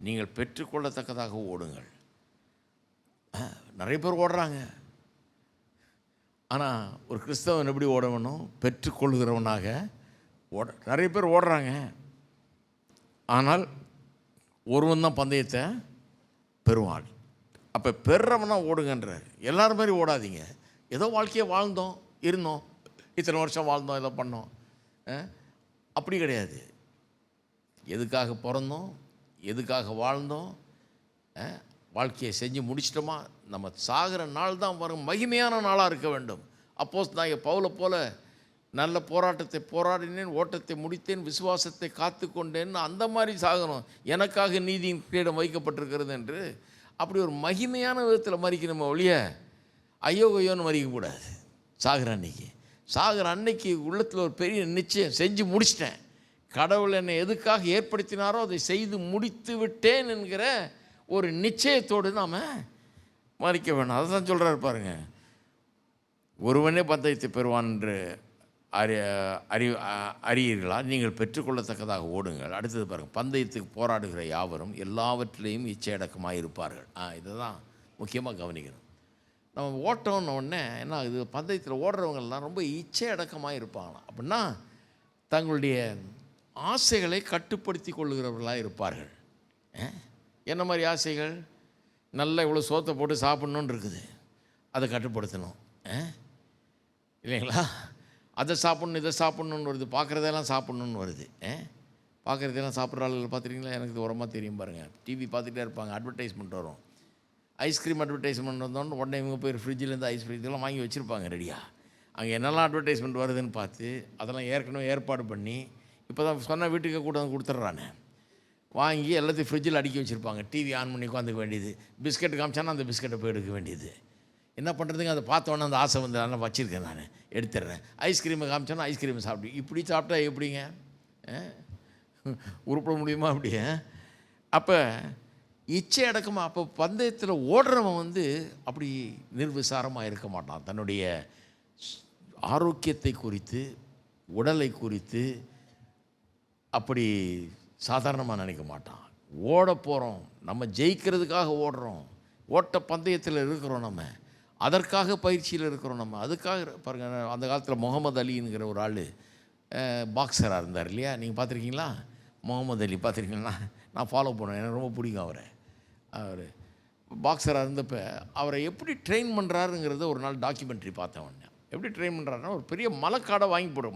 நீங்கள் பெற்றுக்கொள்ளத்தக்கதாக ஓடுங்கள். நிறைய பேர் ஓடுறாங்க. ஆனால் ஒரு கிறிஸ்தவன் எப்படி ஓட வேணும்? பெற்றுக்கொள்கிறவனாக ஓட. நிறைய பேர் ஓடுறாங்க, ஆனால் ஒருவன் தான் பந்தயத்தை பெறுவான். அப்போ பெறுறவனா ஓடுங்கன்றார். எல்லோரும் மாதிரி ஓடாதீங்க. ஏதோ வாழ்க்கையை வாழ்ந்தோம், இருந்தோம், இத்தனை வருஷம் வாழ்ந்தோம், இதை பண்ணோம், அப்படி கிடையாது. எதுக்காக பிறந்தோம், எதுக்காக வாழ்ந்தோம், வாழ்க்கையை செஞ்சு முடிச்சிட்டோமா, நம்ம சாகிற நாள் தான் வரும் மகிமையான நாளாக இருக்க வேண்டும். அப்போஸ் நான் பவுலை போல நல்ல போராட்டத்தை போராடினேன், ஓட்டத்தை முடித்தேன், விசுவாசத்தை காத்து கொண்டேன்னு அந்த மாதிரி சாகணும். எனக்காக நீதியின் கிரீடம் வைக்கப்பட்டிருக்கிறது என்று அப்படி ஒரு மகிமையான விதத்தில் மறிக்கணும் ஒழிய ஐயோ ஐயோன்னு மறிக்கக்கூடாது. சாகிற அன்னைக்கு உள்ளத்தில் ஒரு பெரிய நிச்சயம், செஞ்சு முடிச்சிட்டேன், கடவுள் என்னை எதுக்காக ஏற்படுத்தினாரோ அதை செய்து முடித்து விட்டேன் என்கிற ஒரு நிச்சயத்தோடு நாம் மறிக்க வேணும். அதை தான் சொல்கிறார் பாருங்க, ஒருவனே பந்தயத்தை பெறுவான் என்று அறியீர்களா? நீங்கள் பெற்றுக்கொள்ளத்தக்கதாக ஓடுங்கள். அடுத்தது பாருங்கள், பந்தயத்துக்கு போராடுகிற யாவரும் எல்லாவற்றிலையும் இச்சையடக்கமாக இருப்பார்கள். இதை தான் முக்கியமாக கவனிக்கணும். நம்ம ஓட்டோன்னு உடனே என்ன, இது பந்தயத்தில் ஓடுறவங்கெல்லாம் ரொம்ப இச்சையடக்கமாக இருப்பாங்களாம். அப்படின்னா தங்களுடைய ஆசைகளை கட்டுப்படுத்தி கொள்ளுகிறவர்களாக இருப்பார்கள். என்ன மாதிரி ஆசைகள்? நல்லா இவ்வளோ சோத்தை போட்டு சாப்பிட்ணுன்னு இருக்குது, அதை கட்டுப்படுத்தணும் இல்லைங்களா? அதை சாப்பிட்ணும், இதை சாப்பிட்ணுன்னு வருது, பார்க்குறதெல்லாம் சாப்பிட்ணுன்னு வருது. பார்க்குறதெல்லாம் சாப்பிட்ற ஆளுகள் பார்த்துருக்கீங்களா? எனக்கு இது உரமாக தெரியும் பாருங்கள். டிவி பார்த்துட்டே இருப்பாங்க, அட்வர்டைஸ்மெண்ட் வரும், ஐஸ்கிரீம் அட்வர்டைஸ்மெண்ட் வந்தோன்னு உடனே இவங்க போய் ஃப்ரிட்ஜிலேருந்து இதெல்லாம் வாங்கி வச்சுருப்பாங்க ரெடியாக. அங்கே என்னெல்லாம் அட்வர்டைஸ்மெண்ட் வருதுன்னு பார்த்து அதெல்லாம் ஏற்கனவே ஏற்பாடு பண்ணி இப்போ தான் சொன்னால் வீட்டுக்கு கூட வந்து கொடுத்துட்றானே, வாங்கி எல்லாத்தையும் ஃப்ரிட்ஜில் அடுக்கி வச்சுருப்பாங்க. டிவி ஆன் பண்ணி உட்காந்துக்க வேண்டியது, பிஸ்கெட் காமிச்சானா அந்த பிஸ்கெட்டை போய் எடுக்க வேண்டியது. என்ன பண்ணுறதுங்க, அதை பார்த்தோன்னே அந்த ஆசை வந்து நல்லா வச்சுருக்கேன், நான் எடுத்துடுறேன். ஐஸ்கிரீமை காமிச்சோன்னா ஐஸ்கிரீமை சாப்பிடு. இப்படி சாப்பிட்டா எப்படிங்க உருப்பிட முடியுமா? அப்படியே அப்போ இச்சை அடக்கமாக. அப்போ பந்தயத்தில் ஓடுறவன் வந்து அப்படி நிர்விசாரமாக இருக்க மாட்டான். தன்னுடைய ஆரோக்கியத்தை குறித்து, உடலை குறித்து அப்படி சாதாரணமாக நினைக்க மாட்டான். ஓட போகிறோம், நம்ம ஜெயிக்கிறதுக்காக ஓடுறோம், ஓட்ட பந்தயத்தில் இருக்கிறோம், நம்ம அதற்காக பயிற்சியில் இருக்கிறோம். நம்ம அதுக்காக பாருங்கள், அந்த காலத்தில் முகமது அலிங்கிற ஒரு ஆள் பாக்ஸராக இருந்தார் இல்லையா? நீங்கள் பார்த்துருக்கீங்களா? முகமது அலி பார்த்துருக்கீங்களா? நான் ஃபாலோ பண்ணுவேன், எனக்கு ரொம்ப பிடிக்கும் அவரை. அவர் பாக்ஸராக இருந்தப்போ அவரை எப்படி ட்ரெயின் பண்ணுறாருங்கிறத ஒரு நாள் டாக்குமெண்ட்ரி பார்த்தேன். உடனே எப்படி ட்ரெயின் பண்ணுறாருன்னா, ஒரு பெரிய மலைக்காடை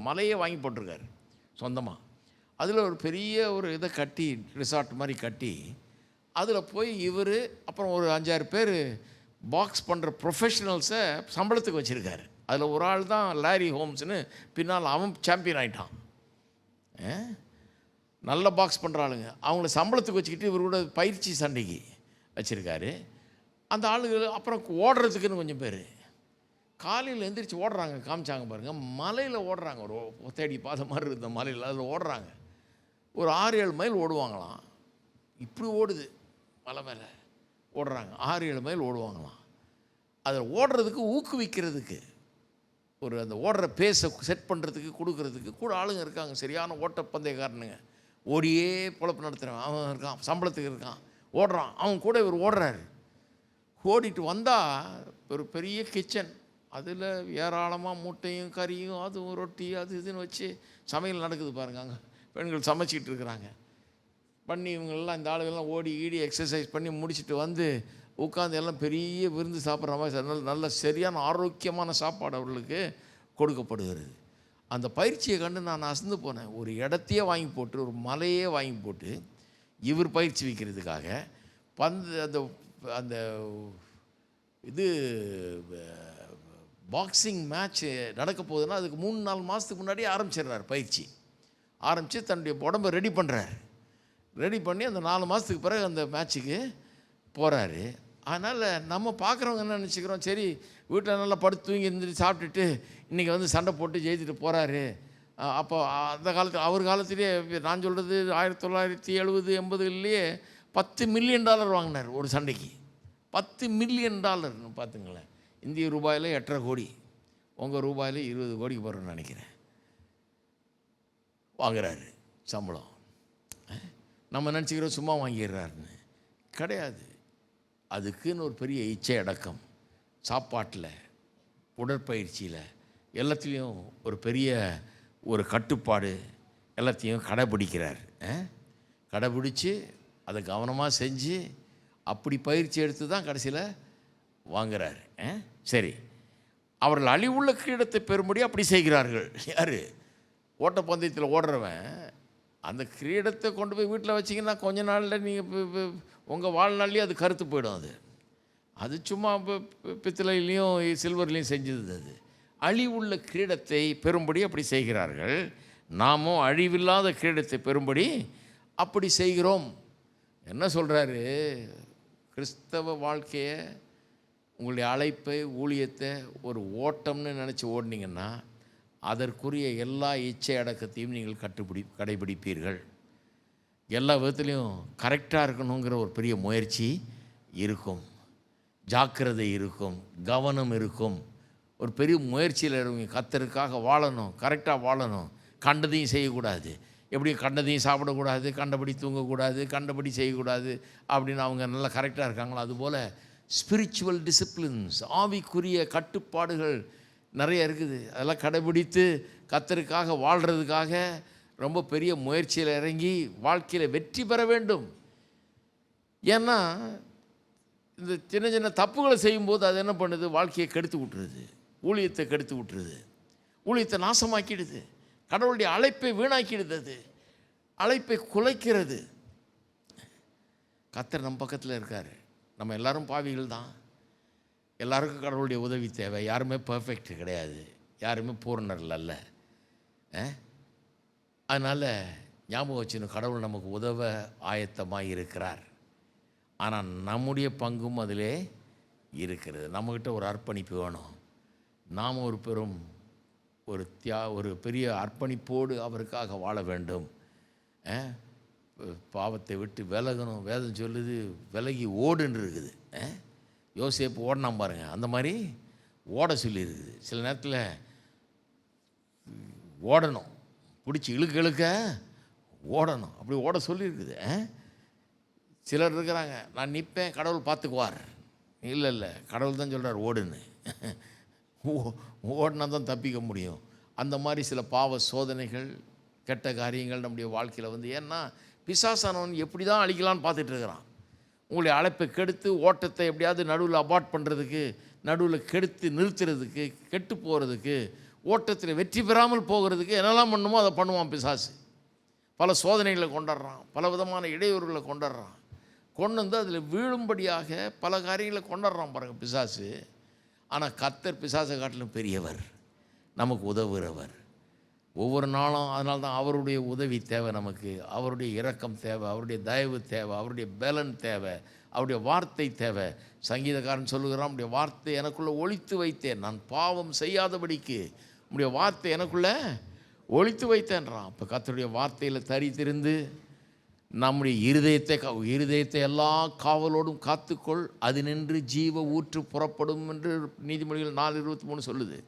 மலையே வாங்கி போட்டிருக்காரு சொந்தமாக. அதில் ஒரு பெரிய ஒரு இதை கட்டி, ரிசார்ட் மாதிரி கட்டி, அதில் போய் இவர் அப்புறம் ஒரு 5-6 பேர் பாக்ஸ் பண்ணுற ப்ரொஃபஷனல்ஸை சம்பளத்துக்கு வச்சுருக்காரு. அதில் ஒரு ஆள் தான் லாரி ஹோம்ஸ்னு, பின்னால் அவன் சாம்பியன் ஆகிட்டான். நல்ல பாக்ஸ் பண்ணுற ஆளுங்க, அவங்கள சம்பளத்துக்கு வச்சுக்கிட்டு இவரோட பயிற்சி சண்டைக்கு வச்சுருக்காரு. அந்த ஆளுகள் அப்புறம் ஓடுறதுக்குன்னு கொஞ்சம் பேர் காலையில் எழுந்திரிச்சு ஓடுறாங்க, காமிச்சாங்க பாருங்கள். மலையில் ஓடுறாங்க, ஒரு ஒத்தடி பாதை மாதிரி இருந்த மலையில் அதில் ஓடுறாங்க. ஒரு 6-7 மைல் ஓடுவாங்களாம். இப்படி ஓடுது, மலை மேலே ஓடுறாங்க, 6-7 மைல் ஓடுவாங்களாம். அதில் ஓடுறதுக்கு ஊக்குவிக்கிறதுக்கு, ஒரு அந்த ஓடுற பேஸை செட் பண்ணுறதுக்கு கொடுக்கறதுக்கு கூட ஆளுங்க இருக்காங்க. சரியான ஓட்டப்பந்தயக்காரனுங்க, ஓடியே பொழப்பு நடத்துகிறவன் அவன் இருக்கான், சம்பளத்துக்கு இருக்கான், ஓடுறான். அவன் கூட இவர் ஓடுறாரு. ஓடிட்டு வந்தால் ஒரு பெரிய கிச்சன், அதில் ஏராளமாக முட்டையும் கறியும் அதுவும் ரொட்டி அது இதுன்னு வச்சு சமையல் நடக்குது பாருங்க. அங்கே பெண்கள் சமைச்சிக்கிட்டு இருக்கிறாங்க. பண்ணி இவங்கெல்லாம் இந்த ஆளுகள்லாம் ஓடி ஈடி எக்ஸசைஸ் பண்ணி முடிச்சுட்டு வந்து உட்காந்து எல்லாம் பெரிய விருந்து சாப்பிட்ற மாதிரி நல்ல சரியான ஆரோக்கியமான சாப்பாடு அவர்களுக்கு கொடுக்கப்படுகிறது. அந்த பயிற்சியை கண்டு நான் அசந்து போனேன். ஒரு இடத்தையே வாங்கி போட்டு, ஒரு மலையே வாங்கி போட்டு இவர் பயிற்சி வைக்கிறதுக்காக அந்த அந்த இது பாக்ஸிங் மேட்ச்சு நடக்க போகுதுன்னா அதுக்கு 3-4 மாதத்துக்கு முன்னாடியே ஆரம்பிச்சிடுறார். பயிற்சி ஆரம்பித்து தன்னுடைய உடம்பை ரெடி பண்ணுறாரு. ரெடி பண்ணி அந்த 4 மாதத்துக்கு பிறகு அந்த மேட்ச்சுக்கு போகிறாரு. அதனால் நம்ம பார்க்குறவங்க என்ன நினச்சிக்கிறோம், சரி வீட்டில் நல்லா படுத்து தூங்கி இருந்துட்டு சாப்பிட்டுட்டு இன்றைக்கி வந்து சண்டை போட்டு ஜெயிச்சுட்டு போகிறாரு. அப்போ அந்த காலத்தில் அவர் காலத்திலே நான் சொல்கிறது 1970-80லேயே $10 மில்லியன் வாங்கினார் ஒரு சண்டைக்கு. $10 மில்லியன் பார்த்துங்களேன். இந்திய ரூபாயில் 8.5 கோடி, உங்கள் ரூபாயில் 20 கோடிக்கு போகிறோன்னு நினைக்கிறேன் வாங்குறாரு சம்பளம். நம்ம நினச்சிக்கிறோம் சும்மா வாங்கிடுறாருன்னு. கிடையாது. அதுக்குன்னு ஒரு பெரிய இச்சை அடக்கம், சாப்பாட்டில், உடற்பயிற்சியில், எல்லாத்துலேயும் ஒரு பெரிய ஒரு கட்டுப்பாடு, எல்லாத்தையும் கடைப்பிடிக்கிறார். கடைப்பிடிச்சு அதை கவனமாக செஞ்சு அப்படி பயிற்சி எடுத்து தான் கடைசியில் வாங்குறார். சரி, அவர்கள் அழிவுள்ள கிரீடத்தை பெறும்படி அப்படி செய்கிறார்கள். யார்? ஓட்டப்பந்தயத்தில் ஓடுறவன் அந்த கிரீடத்தை கொண்டு போய் வீட்டில் வச்சிங்கன்னா கொஞ்ச நாளில் நீங்கள் உங்கள் வாழ்நாள்லேயே அது கருத்து போயிடும். அது சும்மா பித்தளையிலையும் சில்வர்லேயும் செஞ்சது. அது அழிவுள்ள கிரீடத்தை பெறும்படி அப்படி செய்கிறார்கள். நாமும் அழிவில்லாத கிரீடத்தை பெறும்படி அப்படி செய்கிறோம். என்ன சொல்கிறாரு? கிறிஸ்தவ வாழ்க்கையை, உங்களுடைய அழைப்பை, ஊழியத்தை ஒரு ஓட்டம்னு நினச்சி ஓடினீங்கன்னா அதற்குரிய எல்லா இச்சை அடக்கத்தையும் நீங்கள் கடைபிடிப்பீர்கள். எல்லா விதத்துலேயும் கரெக்டாக இருக்கணுங்கிற ஒரு பெரிய முயற்சி இருக்கும், ஜாக்கிரதை இருக்கும், கவனம் இருக்கும். ஒரு பெரிய முயற்சியில் இருவங்க. கர்த்தருக்காக வாழணும், கரெக்டாக வாழணும், கண்டதையும் செய்யக்கூடாது. எப்படியும் கண்டதையும் சாப்பிடக்கூடாது, கண்டபடி தூங்கக்கூடாது, கண்டபடி செய்யக்கூடாது அப்படின்னு அவங்க நல்லா கரெக்டாக இருக்காங்களோ அதுபோல் ஸ்பிரிச்சுவல் டிசிப்ளின்ஸ், ஆவிக்குரிய கட்டுப்பாடுகள் நிறைய இருக்குது. அதெல்லாம் கடைபிடித்து கர்த்தருக்காக வாழ்கிறதுக்காக ரொம்ப பெரிய முயற்சியில் இறங்கி வாழ்க்கையில் வெற்றி பெற வேண்டும். ஏன்னா இந்த சின்ன சின்ன தப்புகளை செய்யும்போது அது என்ன பண்ணுது? வாழ்க்கையை கெடுத்து விட்டுருது, ஊழியத்தை கெடுத்து விட்டுருது, ஊழியத்தை நாசமாக்கிடுது, கடவுளுடைய அழைப்பை வீணாக்கிடுது, அது அழைப்பை குலைக்கிறது. கர்த்தர் நம்ம பக்கத்தில் இருக்கார். நம்ம எல்லாரும் பாவிகள் தான். எல்லாருக்கும் கடவுளுடைய உதவி தேவை. யாருமே பர்ஃபெக்ட் கிடையாது, யாருமே பூரணர்கள் அல்ல. அதனால் ஞாபகம் வச்சுன்னு கடவுள் நமக்கு உதவ ஆயத்தமாக இருக்கிறார். ஆனால் நம்முடைய பங்கும் அதிலே இருக்கிறது. நம்மக்கிட்ட ஒரு அர்ப்பணிப்பு வேணும். நாம் ஒரு பெரும் ஒரு பெரிய அர்ப்பணிப்போடு அவருக்காக வாழ வேண்டும். பாவத்தை விட்டு விலகணும். வேதம் சொல்லுது விலகி ஓடுன்னு இருக்குது. யோசேப்பு ஓடினான் பாருங்கள், அந்த மாதிரி ஓட சொல்லியிருக்குது. சில நேரத்தில் ஓடணும், பிடிச்சி இழுக்க ஓடணும், அப்படி ஓட சொல்லியிருக்குது. சிலர் இருக்கிறாங்க, நான் நிற்பேன் கடவுள் பார்த்துக்குவார். இல்லை கடவுள் தான் சொல்கிறார் ஓடுன்னு. ஓடினா தான் தப்பிக்க முடியும். அந்த மாதிரி சில பாவ சோதனைகள், கெட்ட காரியங்கள் நம்முடைய வாழ்க்கையில் வந்து, ஏன்னா பிசாசானவன் எப்படி தான் அழிக்கலான்னு பார்த்துட்டு இருக்கிறான். உங்களுடைய அழைப்பை கெடுத்து ஓட்டத்தை எப்படியாவது நடுவில் அபார்ட் பண்ணுறதுக்கு, நடுவில் கெடுத்து நிறுத்துறதுக்கு, கெட்டு போகிறதுக்கு, ஓட்டத்தில் வெற்றி பெறாமல் போகிறதுக்கு என்னெல்லாம் பண்ணுமோ அதை பண்ணுவான் பிசாசு. பல சோதனைகளை கொண்டாடுறான், பல விதமான இடையூறுகளை கொண்டாடுறான், கொண்டு வந்து அதில் வீழும்படியாக பல காரியங்களை கொண்டாடுறான் பாருங்கள் பிசாசு. ஆனால் கர்த்தர் பிசாசை காட்டிலும் பெரியவர், நமக்கு உதவுகிறவர் ஒவ்வொரு நாளும். அதனால தான் அவருடைய உதவி தேவை நமக்கு, அவருடைய இரக்கம் தேவை, அவருடைய தயவு தேவை, அவருடைய பலன் தேவை, அவருடைய வார்த்தை தேவை. சங்கீதக்காரன் சொல்லுகிறான், உடைய வார்த்தை எனக்குள்ளே ஒளித்து வைத்தேன், நான் பாவம் செய்யாதபடிக்கு உடைய வார்த்தை எனக்குள்ளே ஒளித்து வைத்தேன்றான். அப்போ கர்த்தருடைய வார்த்தையில் தரித்திருந்து நம்முடைய இருதயத்தை எல்லா காவலோடும் காத்துக்கொள், அது நின்று ஜீவ ஊற்று புறப்படும் என்று நீதிமொழிகள் 4:23 சொல்லுது.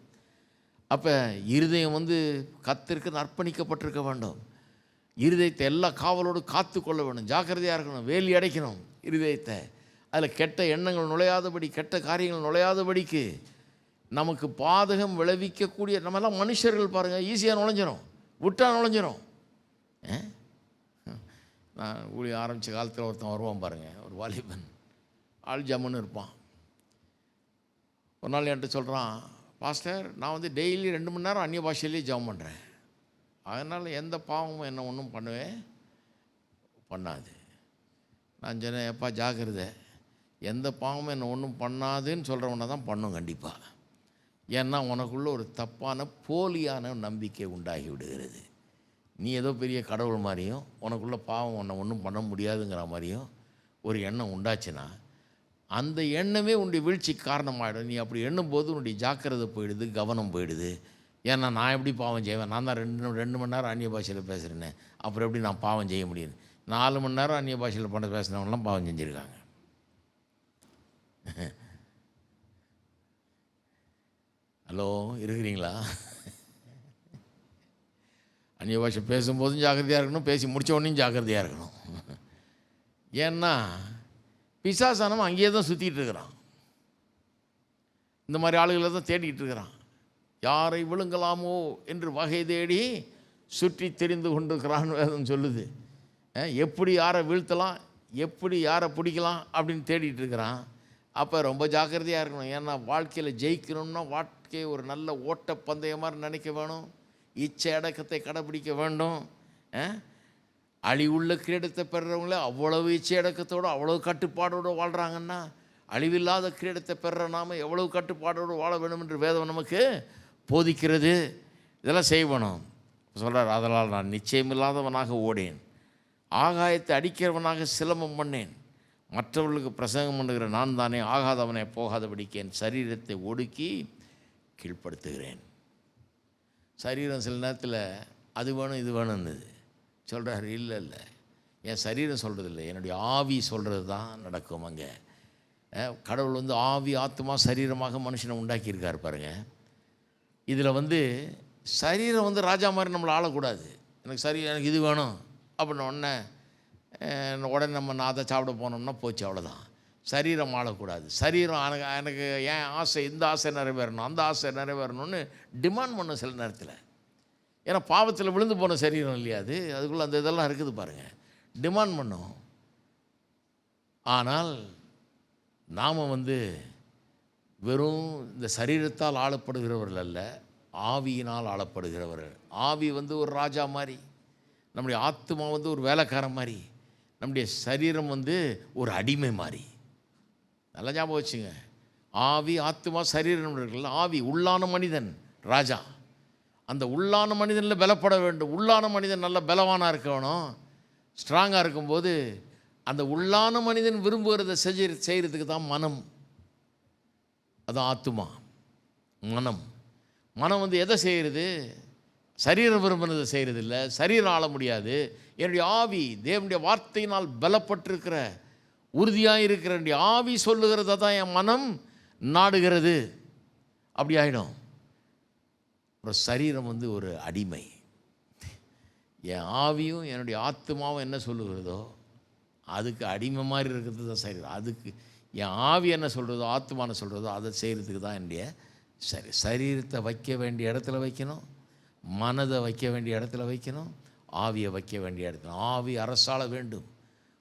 அப்போ இருதயம் வந்து கர்த்தருக்கு அர்ப்பணிக்கப்பட்டிருக்க வேண்டும். இருதயத்தை எல்லா காவலோடு காத்து கொள்ள வேண்டும், ஜாக்கிரதையாக இருக்கணும், வேலி அடைக்கணும் இருதயத்தை. அதில் கெட்ட எண்ணங்கள் நுழையாதபடி, கெட்ட காரியங்கள் நுழையாதபடிக்கு, நமக்கு பாதகம் விளைவிக்கக்கூடிய, நம்மெல்லாம் மனுஷர்கள் பாருங்கள், ஈஸியாக நுழைஞ்சிரும், விட்டால் நுழைஞ்சிரும். நான் ஊழிய ஆரம்பித்த காலத்தில் ஒருத்தன் வருவான் பாருங்கள், ஒரு வாலிபன், ஆள் ஜம்முன்னு இருப்பான். ஒரு நாள் என்கிட்ட சொல்கிறான், பாஸ்டர் நான் வந்து டெய்லி 2 மணி நேரம் அந்நிய பாஷையிலேயே ஜெபம் பண்ணுறேன், அதனால் எந்த பாவமும் என்ன ஒன்றும் பண்ணாது. நான் சொன்னேன், எப்பா ஜாக்கிரதை, எந்த பாவமும் என்ன ஒன்றும் பண்ணாதுன்னு சொல்கிறவனை தான் பண்ணும் கண்டிப்பாக. ஏன்னா உனக்குள்ளே ஒரு தப்பான போலியான நம்பிக்கை உண்டாகி விடுகிறது. நீ ஏதோ பெரிய கடவுள் மாதிரியும், உனக்குள்ளே பாவம் உன்னை ஒன்றும் பண்ண முடியாதுங்கிற மாதிரியும் ஒரு எண்ணம் உண்டாச்சுன்னா அந்த எண்ணமே உன்னுடைய வீழ்ச்சிக்கு காரணமாகிடும். நீ அப்படி எண்ணும்போது உன்னுடைய ஜாக்கிரதை போயிடுது, கவனம் போயிடுது. ஏன்னா நான் எப்படி பாவம் செய்வேன், நான் தான் 2 மணி நேரம் அந்நிய பாஷையில் பேசுகிறேன்னு, அப்புறம் எப்படி நான் பாவம் செய்ய முடியும்? 4 மணி நேரம் அந்நிய பாஷையில் பேசினவங்களாம் பாவம் செஞ்சுருக்காங்க. ஹலோ, இருக்கிறீங்களா? அந்நிய பாஷை பேசும்போதும் ஜாக்கிரதையாக இருக்கணும், பேசி முடித்த உடனேயும் ஜாக்கிரதையாக இருக்கணும். ஏன்னா பிசாசானவன் அங்கேயே தான் சுற்றிட்டு இருக்கிறான். இந்த மாதிரி ஆளுகளை தான் தேடிக்கிட்டு இருக்கிறான். யாரை விழுங்கலாமோ என்று வகை தேடி சுற்றி தெரிந்து கொண்டிருக்கிறான்னு வேதம் சொல்லுது. எப்படி யாரை வீழ்த்தலாம், எப்படி யாரை பிடிக்கலாம் அப்படின்னு தேடிட்டு இருக்கிறான். அப்போ ரொம்ப ஜாக்கிரதையாக இருக்கணும். ஏன்னா வாழ்க்கையில் ஜெயிக்கணும்னா வாழ்க்கையை ஒரு நல்ல ஓட்ட பந்தயம் மாதிரி நினைக்க வேணும். இச்சை அடக்கத்தை கடைப்பிடிக்க வேண்டும். அழிவுள்ள கிரீடத்தை பெறுறவங்களே அவ்வளவு இச்சை அடக்கத்தோடு அவ்வளவு கட்டுப்பாடோடு வாழ்கிறாங்கன்னா, அழிவில்லாத கிரீடத்தை பெறுற நாம எவ்வளவு கட்டுப்பாடோடு வாழ வேண்டும் என்று வேதம் நமக்கு போதிக்கிறது. இதெல்லாம் செய்யணும். சொல்கிறார், அதனால் நான் நிச்சயமில்லாதவனாக ஓடேன், ஆகாயத்தை அடிக்கிறவனாக சிலம்பம் பண்ணேன், மற்றவர்களுக்கு பிரசங்கம் பண்ணுகிற நான் தானே ஆகாதவனை போகாதபடிக்கு என் சரீரத்தை ஒடுக்கி கீழ்ப்படுத்துகிறேன். சரீரம் சில நேரத்தில் அது வேணும் இது வேணும்னுது சொல்கிறார். இல்லை இல்லை, என் சரீரம் சொல்கிறது இல்லை, என்னுடைய ஆவி சொல்கிறது தான் நடக்கும். அங்கே கடவுள் ஆவி ஆத்மா சரீரமாக மனுஷனை உண்டாக்கியிருக்கார் பாருங்கள். இதில் சரீரம் ராஜா மாதிரி நம்மளை ஆளக்கூடாது. எனக்கு இது வேணும் அப்படின்ன உடனே நம்ம அதை சாப்பிட போனோம்னா போச்சு, அவ்வளோதான். சரீரம் ஆளக்கூடாது. சரீரம் எனக்கு ஏன் ஆசை, இந்த ஆசை நிறைவேறணும், அந்த ஆசை நிறைவேறணும்னு டிமாண்ட் பண்ணும் சில நேரத்தில். ஏன்னா பாவத்தில் விழுந்து போன சரீரம் இல்லையா அது, அதுக்குள்ளே அந்த இதெல்லாம் இருக்குது பாருங்கள், டிமாண்ட் பண்ணும். ஆனால் நாம் வெறும் இந்த சரீரத்தால் ஆளப்படுகிறவர்கள் அல்ல, ஆவியினால் ஆளப்படுகிறவர்கள். ஆவி ஒரு ராஜா மாதிரி, நம்முடைய ஆத்மா ஒரு வேலைக்காரன் மாதிரி, நம்முடைய சரீரம் ஒரு அடிமை மாதிரி. நல்லா ஞாபகம் வச்சுங்க. ஆவி ஆத்மா சரீரம் இருக்குல்ல, ஆவி உள்ளான மனிதன் ராஜா. அந்த உள்ளான மனிதனில் பலப்பட வேண்டும். உள்ளான மனிதன் நல்ல பலவானாக இருக்கணும், ஸ்ட்ராங்காக இருக்கும்போது அந்த உள்ளான மனிதன் விரும்புகிறத செய்கிறதுக்கு தான் மனம். அதுதான் ஆத்மா. மனம் எதை செய்கிறது? சரீரம் விரும்பினதை செய்கிறது இல்லை, சரீரம் ஆள முடியாது. என்னுடைய ஆவி தேவனுடைய வார்த்தையினால் பலப்பட்டிருக்கிற உறுதியாக இருக்கிற என்னுடைய ஆவி சொல்லுகிறத தான் என் மனம் நாடுகிறது. அப்படி ஆகிடும். அப்புறம் சரீரம் ஒரு அடிமை. என் ஆவியும் என்னுடைய ஆத்மாவும் என்ன சொல்லுகிறதோ அதுக்கு அடிமை மாதிரி இருக்கிறது தான் சரீரம். அதுக்கு என் ஆவி என்ன சொல்கிறதோ ஆத்மா என்ன சொல்கிறதோ அதை செய்கிறதுக்கு தான் என்னுடைய சரீரத்தை வைக்க வேண்டிய இடத்துல வைக்கணும், மனதை வைக்க வேண்டிய இடத்துல வைக்கணும், ஆவியை வைக்க வேண்டிய இடத்துல. ஆவி அரசாள வேண்டும்.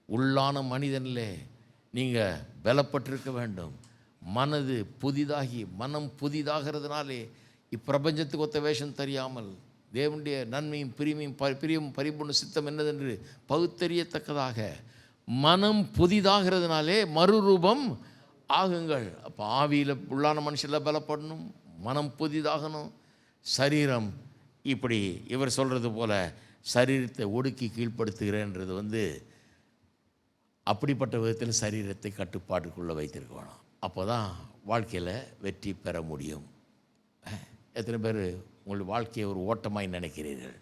உள்ளான மனிதனில் நீங்கள் பலப்பட்டிருக்க வேண்டும். மனது புதிதாகி, மனம் புதிதாகிறதுனாலே இப்பிரபஞ்சத்துக்கு ஒத்த வேஷம் தெரியாமல் தேவனுடைய நன்மையும் பிரியும் பரிபூர்ண சித்தம் என்னதென்று பகுத்தறியத்தக்கதாக மனம் புதிதாகிறதுனாலே மறுரூபம் ஆகுங்கள். அப்போ ஆவியில் உள்ளான மனுஷனில் பலப்படணும், மனம் புதிதாகணும். சரீரம் இப்படி இவர் சொல்கிறது போல் சரீரத்தை ஒடுக்கி கீழ்ப்படுத்துகிறேன்றது அப்படிப்பட்ட விதத்தில் சரீரத்தை கட்டுப்பாட்டுக்குள்ளே வைத்திருக்க வேணும். அப்போ தான் வாழ்க்கையில் வெற்றி பெற முடியும். எத்தனை பேர் உங்களுடைய வாழ்க்கையை ஒரு ஓட்டமாக நினைக்கிறீர்கள்?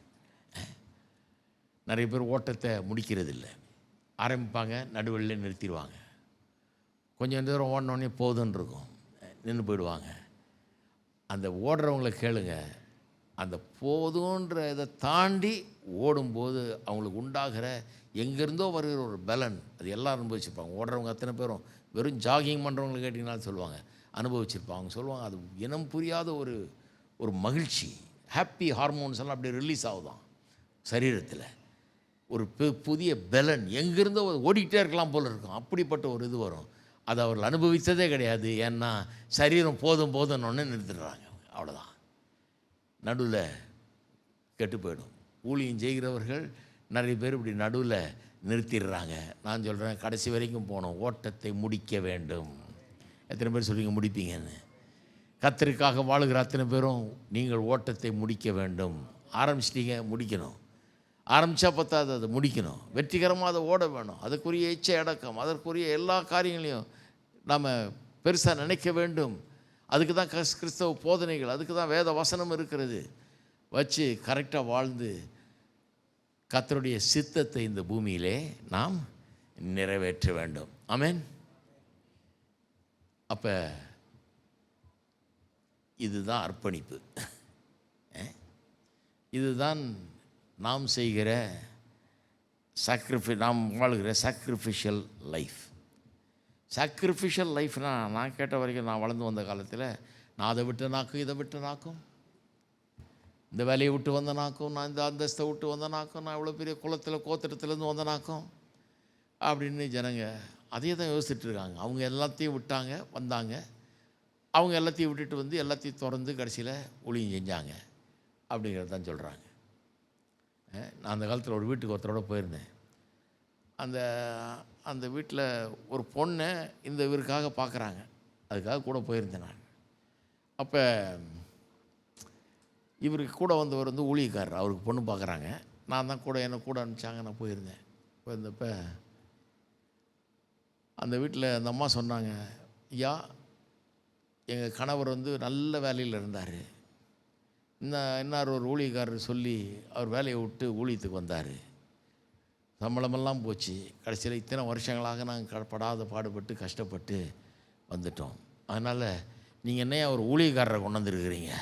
நிறைய பேர் ஓட்டத்தை முடிக்கிறதில்லை. ஆரம்பிப்பாங்க, நடுவழியில் நிறுத்திடுவாங்க. கொஞ்சம் தூரம் ஓடினோடனே போதுன்னு இருக்கும், நின்று போயிடுவாங்க. அந்த ஓடுறவங்களை கேளுங்க, அந்த போதுன்ற இதை தாண்டி ஓடும்போது அவங்களுக்கு உண்டாகிற எங்கேருந்தோ வருகிற ஒரு பலன் அது எல்லாம் அனுபவிச்சிருப்பாங்க. ஓடுறவங்க அத்தனை பேரும் வெறும் ஜாகிங் பண்ணுறவங்களை கேட்டிங்கனாலும் சொல்லுவாங்க, அனுபவிச்சிருப்பாங்க. அவங்க சொல்லுவாங்க, அது இனம் புரியாத ஒரு மகிழ்ச்சி, ஹாப்பி ஹார்மோன்ஸ் எல்லாம் அப்படியே ரிலீஸ் ஆகுதான் சரீரத்தில். ஒரு புதிய பலன் எங்கேருந்தோ ஓடிக்கிட்டே இருக்கலாம் போல் இருக்கும், அப்படிப்பட்ட ஒரு இது வரும். அதை அவர்கள் அனுபவித்ததே கிடையாது. ஏன்னா சரீரம் போதும் போதும்னு நிறுத்திடுறாங்க, அவ்வளோதான். நடுவில் கெட்டு போயிடும். ஊழியம் செய்கிறவர்கள் நிறைய பேர் இப்படி நடுவில் நிறுத்திடுறாங்க. நான் சொல்கிறேன், கடைசி வரைக்கும் போகணும், ஓட்டத்தை முடிக்க வேண்டும். எத்தனை பேர் சொல்லுவீங்க முடிப்பீங்கன்னு? கர்த்தருக்காக வாழுகிற அத்தனை பேரும் நீங்கள் ஓட்டத்தை முடிக்க வேண்டும். ஆரம்பிச்சிட்டிங்க, முடிக்கணும். ஆரம்பித்தா பத்தாது, அதை முடிக்கணும். வெற்றிகரமாக அதை ஓட வேணும். அதுக்குரிய இச்சை அடக்கம், அதற்குரிய எல்லா காரியங்களையும் நாம் பெருசாக நினைக்க வேண்டும். அதுக்கு தான் கிறிஸ்தவ போதனைகள், அதுக்கு தான் வேத வசனம் இருக்கிறது. வச்சு கரெக்டாக வாழ்ந்து கர்த்தருடைய சித்தத்தை இந்த பூமியிலே நாம் நிறைவேற்ற வேண்டும். ஆமென். அப்போ இதுதான் அர்ப்பணிப்பு. இதுதான் நாம் செய்கிற நாம் வாழ்கிற சாக்ரிஃபிஷியல் லைஃப். சாக்ரிஃபிஷியல் லைஃப்னால் நான் கேட்ட வரைக்கும், நான் வளர்ந்து வந்த காலத்தில், நான் அதை விட்டு நாக்கும், இதை விட்டு நாக்கும், இந்த வேலையை விட்டு வந்த நாக்கும், நான் இந்த அந்தஸ்தை விட்டு வந்த நாக்கும், நான் இவ்வளோ பெரிய குளத்தில் கோத்திரத்துலேருந்து வந்த நாக்கும் அப்படின்னு ஜனங்க அதே தான் யோசிச்சுட்டு இருக்காங்க. அவங்க எல்லாத்தையும் விட்டாங்க, வந்தாங்க, அவங்க எல்லாத்தையும் விட்டுட்டு வந்து எல்லாத்தையும் திறந்து கடைசியில் ஊழியம் செஞ்சாங்க அப்படிங்கிறது தான் சொல்கிறாங்க. நான் அந்த காலத்தில் ஒரு வீட்டுக்கு ஒருத்தரோட போயிருந்தேன். அந்த வீட்டில் ஒரு பொண்ணை இந்த இவருக்காக பார்க்குறாங்க, அதுக்காக கூட போயிருந்தேன் நான். அப்போ இவருக்கு கூட வந்தவர் வந்து ஊழியக்காரர், அவருக்கு பொண்ணு பார்க்குறாங்க. நான் தான் கூட என்னை கூட அனுப்பிச்சாங்க, நான் போயிருந்தேன். போயிருந்தப்போ அந்த வீட்டில் அந்த அம்மா சொன்னாங்க, ஐயா எங்கள் கணவர் வந்து நல்ல வேலையில் இருந்தார், இன்னார் ஒரு ஊழியக்காரர் சொல்லி அவர் வேலையை விட்டு ஊழியத்துக்கு வந்தார், சம்பளமெல்லாம் போச்சு, கடைசியில் இத்தனை வருஷங்களாக நாங்கள் படாத பாடுபட்டு கஷ்டப்பட்டு வந்துட்டோம், அதனால் நீங்கள் என்னையா ஒரு ஊழியக்காரரை கொண்டு வந்துருக்கிறீங்க,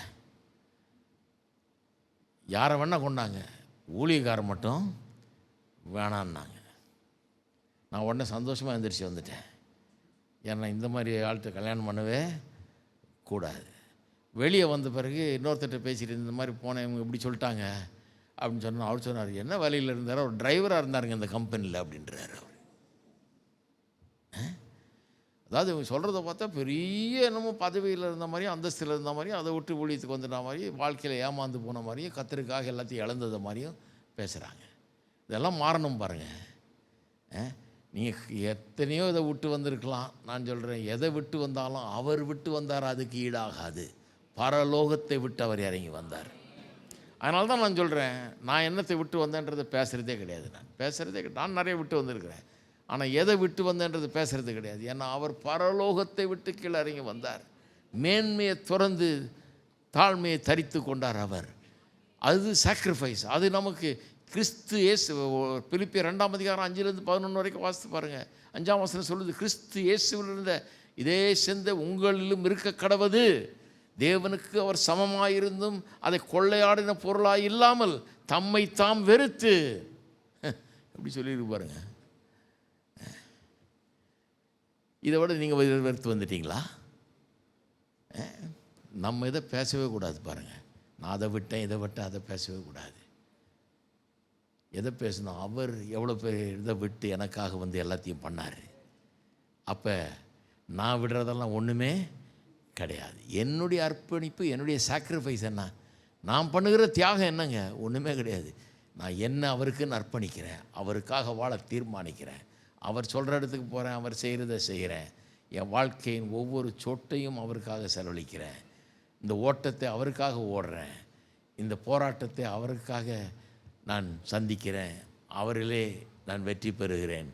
யாரை வேணால் கொண்டாங்க, ஊழியக்காரர் மட்டும் வேணான்னாங்க. நான் உடனே சந்தோஷமாக எழுந்திரிச்சு வந்துட்டேன். ஏன்னா இந்த மாதிரி ஆள்கிட்ட கல்யாணம் பண்ணவே கூடாது. வெளியே வந்த பிறகு இன்னொருத்தர்கிட்ட பேசிட்டு இந்த மாதிரி போனேன், இவங்க இப்படி சொல்லிட்டாங்க அப்படின்னு சொன்னால் அவர் சொன்னார், என்ன வேலையில் இருந்தார், அவர் டிரைவராக இருந்தாருங்க இந்த கம்பெனியில் அப்படின்றார் அவர். அதாவது இவங்க சொல்கிறத பார்த்தா பெரிய என்னமோ பதவியில் இருந்த மாதிரியும் அந்தஸ்தில் இருந்த மாதிரியும் அதை விட்டு ஊழியத்துக்கு வந்துட்ட மாதிரியும் வாழ்க்கையில் ஏமாந்து போன மாதிரியும் கத்தருக்காக எல்லாத்தையும் இழந்தது மாதிரியும் பேசுகிறாங்க. இதெல்லாம் மாறணும் பாருங்கள். நீங்கள் எத்தனையோ இதை விட்டு வந்திருக்கலாம். நான் சொல்கிறேன், எதை விட்டு வந்தாலும் அவர் விட்டு வந்தார் அதுக்கு ஈடாகாது. பரலோகத்தை விட்டு அவர் இறங்கி வந்தார். அதனால தான் நான் சொல்கிறேன், நான் என்னத்தை விட்டு வந்தேன்றதை பேசுகிறதே கிடையாது. நான் நிறைய விட்டு வந்திருக்கிறேன், ஆனால் எதை விட்டு வந்தேன்றது பேசுகிறது கிடையாது. ஏன்னா அவர் பரலோகத்தை விட்டு கீழே இறங்கி வந்தார், மேன்மையை துறந்து தாழ்மையை தரித்து கொண்டார் அவர். அது சாக்ரிஃபைஸ். அது நமக்கு கிறிஸ்து இயேசு, பிலிப்பியர் 2ஆம் அதிகாரம் 5-11 வரைக்கும் வாசித்து பாருங்கள். 5ஆம் வசனம் சொல்லுது, கிறிஸ்து இயேசுவில் இருந்த இதே சிந்தை உங்களிலும் இருக்க கடவது, தேவனுக்கு அவர் சமமாயிருந்தும் அதை கொள்ளையாடின பொருளாக இல்லாமல் தம்மை தாம் வெறுத்து, எப்படி சொல்லியிருக்கு பாருங்க. இதை விட நீங்கள் வெறுத்து வந்துட்டீங்களா? நம்ம இதை பேசவே கூடாது பாருங்கள். நான் அதை விட்டேன், இதை விட்டேன், அதை பேசவே கூடாது. எதை பேசணும்? அவர் எவ்வளோ பேர் இதை விட்டு எனக்காக வந்து எல்லாத்தையும் பண்ணார். அப்போ நான் விடுறதெல்லாம் ஒன்றுமே கிடையாது. என்னுடைய அர்ப்பணிப்பு, என்னுடைய சாக்ரிஃபைஸ் என்ன? நான் பண்ணுகிற தியாகம் என்னங்க? ஒன்றுமே கிடையாது. நான் என்ன அவருக்குன்னு அர்ப்பணிக்கிறேன், அவருக்காக வாழ தீர்மானிக்கிறேன், அவர் சொல்கிற இடத்துக்கு போகிறேன், அவர் செய்கிறத செய்கிறேன், என் வாழ்க்கையின் ஒவ்வொரு சொட்டையும் அவருக்காக செலவழிக்கிறேன், இந்த ஓட்டத்தை அவருக்காக ஓடுறேன், இந்த போராட்டத்தை அவருக்காக நான் சந்திக்கிறேன், அவரிலே நான் வெற்றி பெறுகிறேன்.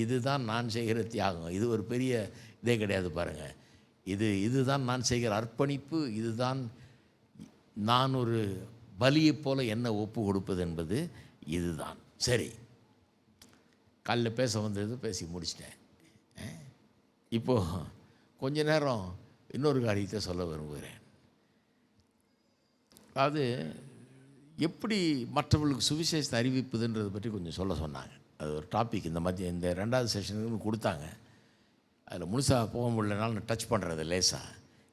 இதுதான் நான் செய்கிற தியாகம். இது ஒரு பெரிய இதே கிடையாது பாருங்கள். இதுதான் நான் செய்கிற அர்ப்பணிப்பு. இதுதான் நான் ஒரு பலியைப் போல என்ன ஒப்பு கொடுப்பது என்பது இதுதான். சரி, காலைல பேச வந்தது பேசி முடிச்சிட்டேன். இப்போது கொஞ்ச நேரம் இன்னொரு காரியத்தை சொல்ல விரும்புகிறேன். அதாவது எப்படி மற்றவர்களுக்கு சுவிசேஷத்தை அறிவிப்பதுன்றதை பற்றி கொஞ்சம் சொல்ல சொன்னாங்க. அது ஒரு டாபிக் இந்த 2வது செஷனுக்கு கொடுத்தாங்க. அதில் முழுசாக போக முடியலனாலும் நான் டச் பண்ணுறது லேசாக,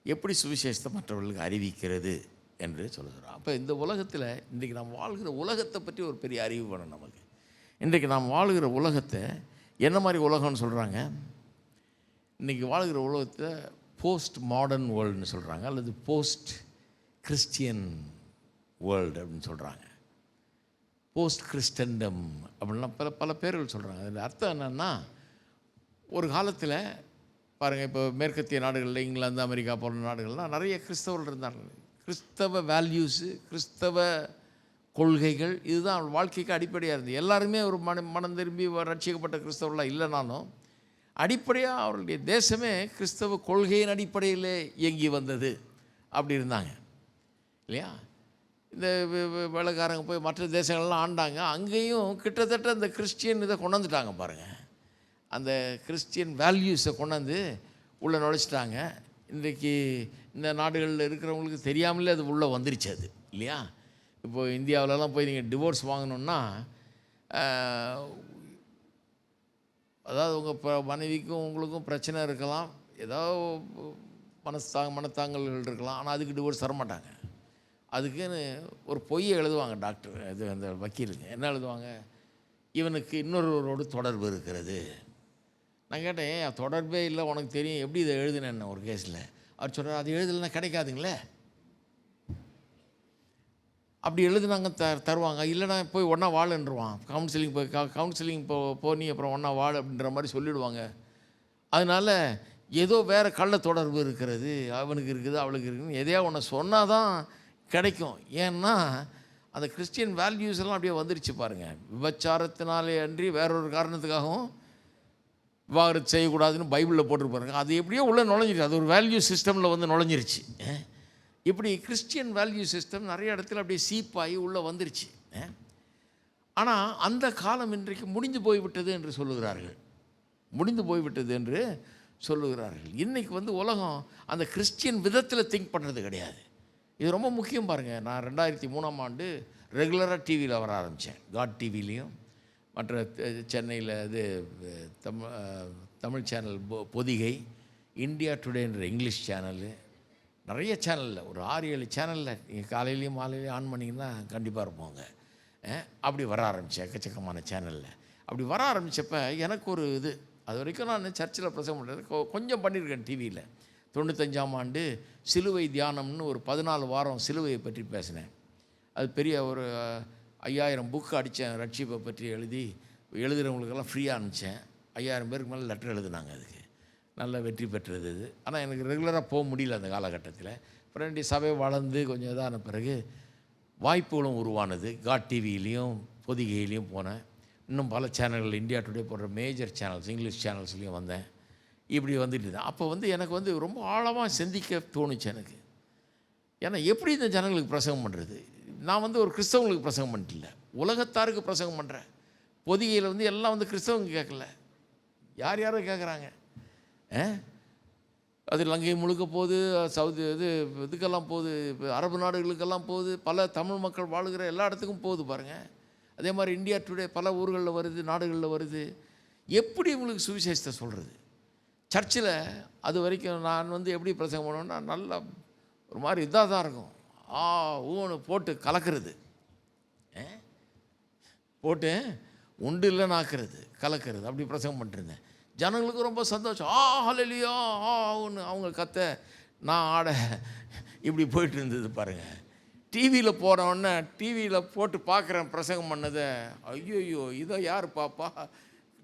எப்படி சுவிசேஷத்தை மற்றவர்களுக்கு அறிவிக்கிறது என்று சொல்ல சொல்கிறோம். அப்போ இந்த உலகத்தில் இன்றைக்கி நாம் வாழ்கிற உலகத்தை பற்றி ஒரு பெரிய அறிவு வேணும் நமக்கு. இன்றைக்கு நாம் வாழ்கிற உலகத்தை என்ன மாதிரி உலகம்னு சொல்கிறாங்க? இன்றைக்கி வாழ்கிற உலகத்தை போஸ்ட் மாடர்ன் வேர்ல்டுன்னு சொல்கிறாங்க, அல்லது போஸ்ட் கிறிஸ்டியன் வேர்ல்டு அப்படின்னு சொல்கிறாங்க. போஸ்ட் கிறிஸ்டன்டம் அப்படின்லாம் பல பேர்கள் சொல்கிறாங்க. அதில் அர்த்தம் என்னென்னா, ஒரு காலத்தில் பாருங்கள், இப்போ மேற்கத்திய நாடுகளில் இங்கிலாந்து, அமெரிக்கா போன்ற நாடுகள்லாம் நிறைய கிறிஸ்தவர்கள் இருந்தாங்க. கிறிஸ்தவ வேல்யூஸு, கிறிஸ்தவ கொள்கைகள், இதுதான் வாழ்க்கைக்கு அடிப்படையாக இருந்தது. எல்லாருமே ஒரு மனம் திரும்பி ரட்சிக்கப்பட்ட கிறிஸ்தவர்களாக இல்லைனாலும் அடிப்படையாக அவருடைய தேசமே கிறிஸ்தவ கொள்கையின் அடிப்படையில் இயங்கி வந்தது. அப்படி இருந்தாங்க இல்லையா? இந்த வெள்ளைக்காரங்க போய் மற்ற தேசங்கள்லாம் ஆண்டாங்க. அங்கேயும் கிட்டத்தட்ட இந்த கிறிஸ்டியன் இதை கொண்டாந்துட்டாங்க பாருங்கள். அந்த கிறிஸ்டியன் வேல்யூஸை கொண்டாந்து உள்ளே நுழைச்சிட்டாங்க. இன்றைக்கி இந்த நாடுகளில் இருக்கிறவங்களுக்கு தெரியாமலே அது உள்ளே வந்துருச்சு அது இல்லையா? இப்போது இந்தியாவிலலாம் போய் நீங்கள் டிவோர்ஸ் வாங்கணுன்னா, அதாவது உங்கள் மனைவிக்கும் உங்களுக்கும் பிரச்சனை இருக்கலாம், ஏதோ மனத்தாங்கல்கள் இருக்கலாம், ஆனால் அதுக்கு டிவோர்ஸ் தரமாட்டாங்க. அதுக்குன்னு ஒரு பொய்யை எழுதுவாங்க டாக்டர், இது அந்த வக்கீலுங்க என்ன எழுதுவாங்க, இவனுக்கு இன்னொருவரோடு தொடர்பு இருக்கிறது. நான் கேட்டேன், ஏன் தொடர்பே இல்லை உனக்கு தெரியும், எப்படி இதை எழுதுனேன்னு ஒரு கேஸில். அவர் சொல்கிறார், அது எழுதலைன்னா கிடைக்காதுங்களே. அப்படி எழுதுனாங்க தருவாங்க, இல்லைனா போய் ஒன்றா வாழுன்றுவான். கவுன்சிலிங் போனி அப்புறம் ஒன்றா வாழ் அப்படின்ற மாதிரி சொல்லிவிடுவாங்க. அதனால் ஏதோ வேறு கள்ள தொடர்பு இருக்கிறது, அவனுக்கு இருக்குது அவளுக்கு இருக்குதுன்னு எதையா ஒன்று சொன்னால் தான் கிடைக்கும். ஏன்னா அந்த கிறிஸ்டியன் வேல்யூஸ் எல்லாம் அப்படியே வந்துருச்சு பாருங்கள். விபச்சாரத்தினாலே அன்றி வேறொரு காரணத்துக்காகவும் விவாகரத்து செய்யக்கூடாதுன்னு பைபிளில் போட்டிருப்பாருங்க. அது எப்படியோ உள்ளே நுழைஞ்சிருச்சு, அது ஒரு வேல்யூ சிஸ்டமில் வந்து நுழைஞ்சிருச்சு. இப்படி கிறிஸ்டியன் வேல்யூ சிஸ்டம் நிறைய இடத்துல அப்படியே சீப்பாகி உள்ளே வந்துருச்சு. ஆனால் அந்த காலம் இன்றைக்கு முடிந்து போய்விட்டது என்று சொல்லுகிறார்கள். முடிந்து போய்விட்டது என்று சொல்லுகிறார்கள். இன்றைக்கி வந்து உலகம் அந்த கிறிஸ்டியன் விதத்தில் திங்க் பண்ணுறது கிடையாது. இது ரொம்ப முக்கியம் பாருங்கள். நான் 2003ஆம் ஆண்டு ரெகுலராக டிவியில் வர ஆரம்பித்தேன். காட் டிவிலையும் மற்ற சென்னையில் இது தமிழ் சேனல் பொதிகை, இந்தியா டுடேன்ற இங்கிலீஷ் சேனலு, நிறைய சேனலில் ஒரு 6-7 சேனலில் நீங்கள் காலையிலையும் மாலையிலையும் ஆன் பண்ணிங்கன்னா கண்டிப்பாக இருப்போங்க. அப்படி வர ஆரம்பித்தேன், எக்கச்சக்கமான சேனலில். அப்படி வர ஆரம்பித்தப்போ எனக்கு ஒரு இது, அது வரைக்கும் நான் சர்ச்சில் பிரசங்கம் பண்ணுறது கொஞ்சம் பண்ணியிருக்கேன் டிவியில். 95ஆம் ஆண்டு சிலுவை தியானம்னு ஒரு 14 வாரம் சிலுவையை பற்றி பேசினேன். அது பெரிய ஒரு 5000 புக்கு அடித்தேன், ரட்சிப்பை பற்றி எழுதுகிறவங்களுக்கெல்லாம் ஃப்ரீயாக அனுப்பிச்சேன். 5000 பேருக்கு மேலே லெட்டர் எழுதுனாங்க. அதுக்கு நல்ல வெற்றி பெற்றது இது. ஆனால் எனக்கு ரெகுலராக போக முடியல அந்த காலகட்டத்தில். அப்புறம் சபை வளர்ந்து கொஞ்சம் இதான பிறகு வாய்ப்புகளும் உருவானது. காட் டிவிலையும் பொதிகையிலையும் போனேன். இன்னும் பல சேனல்கள், இந்தியா டுடே போன்ற மேஜர் சேனல்ஸ், இங்கிலீஷ் சேனல்ஸ்லேயும் வந்தேன். இப்படி வந்துட்டு இருந்தேன். அப்போ வந்து எனக்கு வந்து ரொம்ப ஆழமாக சிந்திக்க தோணுச்சு எனக்கு. ஏன்னா எப்படி இந்த ஜனங்களுக்கு பிரசங்கம் பண்ணுறது? நான் வந்து ஒரு கிறிஸ்தவங்களுக்கு பிரசங்கம் பண்ணிட்டில்ல, உலகத்தாருக்கு பிரசங்கம் பண்ணுறேன். பொதிகையில் வந்து எல்லாம் வந்து கிறிஸ்தவங்க கேட்கல, யார் யாரோ கேட்குறாங்க. அது லங்கை முழுக்க போகுது, இதுக்கெல்லாம் போகுது, அரபு நாடுகளுக்கெல்லாம் போகுது, பல தமிழ் மக்கள் வாழுகிற எல்லா இடத்துக்கும் போகுது பாருங்கள். அதே மாதிரி இந்தியா டுடே பல ஊர்களில் வருது, நாடுகளில் வருது. எப்படி உங்களுக்கு சுவிசேஷத்தை சொல்கிறது? சர்ச்சில் அது வரைக்கும் நான் வந்து எப்படி பிரசங்கம் பண்ணுவேன்னா, நல்லா ஒரு மாதிரி இதாக தான் இருக்கும். ஊன்னு போட்டு கலக்கிறது, போட்டு உண்டு இல்லைன்னு ஆக்குறது, கலக்கிறது, அப்படி பிரசங்கம் பண்ணிட்டுருந்தேன். ஜனங்களுக்கு ரொம்ப சந்தோஷம். ஹல்லேலூயா ஒன்று அவங்க கத்த, நான் ஆட, இப்படி போயிட்டு இருந்தது பாருங்கள். டிவியில் போனோடனே டிவியில் போட்டு பார்க்குறேன் பிரசங்கம் பண்ணதை. ஐயோ இதை யார் பாப்பா?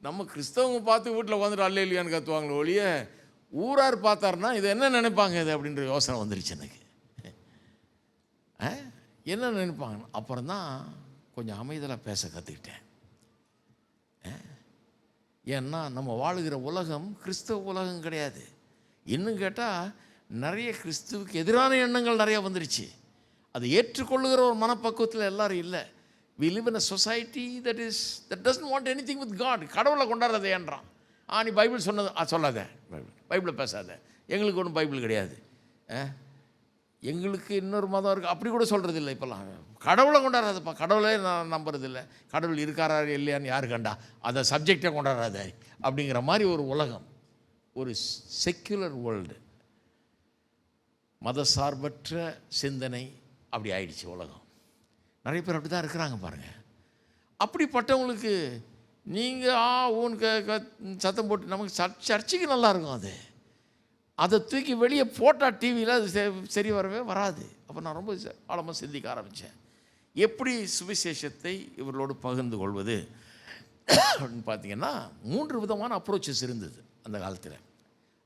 நம்ம கிறிஸ்தவங்க பார்த்து வீட்டில் வந்துட்டு அல்லேலூயான்னு கத்துவாங்களே ஒழிய, ஊரார் பார்த்தாருன்னா இதை என்ன நினைப்பாங்க இது அப்படின்ற யோசனை வந்துருச்சு எனக்கு. என்ன நினைப்பாங்க? அப்புறம் தான் கொஞ்சம் அமைதலாக பேச கற்றுக்கிட்டேன். ஏன்னா நம்ம வாழுகிற உலகம் கிறிஸ்தவ உலகம் கிடையாது. இன்னும் கேட்டால் நிறைய கிறிஸ்துவுக்கு எதிரான எண்ணங்கள் நிறையா வந்துருச்சு. அதை ஏற்றுக்கொள்ளுகிற ஒரு மனப்பக்குவத்தில் எல்லோரும் இல்லை. We live in a society that doesn't want anything with God. கடவுளை கொண்டாடுறதை ஏன்றான். நீ பைபிள் சொன்னது சொல்லாத, பைபிளை பேசாத, எங்களுக்கு ஒன்றும் பைபிள் கிடையாது, எங்களுக்கு இன்னொரு மதம் இருக்குது, அப்படி கூட சொல்கிறது இல்லை இப்போல்லாம். கடவுளை கொண்டாடுறதுப்பா, கடவுளே நான் நம்புறதில்லை, கடவுள் இருக்காரா இல்லையான்னு யாரு கண்டா, அதை சப்ஜெக்டை கொண்டாடுறாத அப்படிங்கிற மாதிரி ஒரு உலகம், ஒரு செக்குலர் வேர்ல்டு, மதசார்பற்ற சிந்தனை அப்படி ஆயிடுச்சு உலகம். நிறைய பேர் அப்படி தான் இருக்கிறாங்க பாருங்கள். அப்படிப்பட்டவங்களுக்கு நீங்கள் ஊன் சத்தம் போட்டு, நமக்கு சர்ச்சுக்கு நல்லாயிருக்கும், அதை தூக்கி வெளியே போட்டால் டிவியில் அது சரி வரவே வராது. அப்போ நான் ரொம்ப ஆழமாக சிந்திக்க ஆரம்பித்தேன், எப்படி சுவிசேஷத்தை இவர்களோடு பகிர்ந்து கொள்வது அப்படின்னு பார்த்தீங்கன்னா 3 விதமான அப்ரோச்சஸ் இருந்தது அந்த காலத்தில்.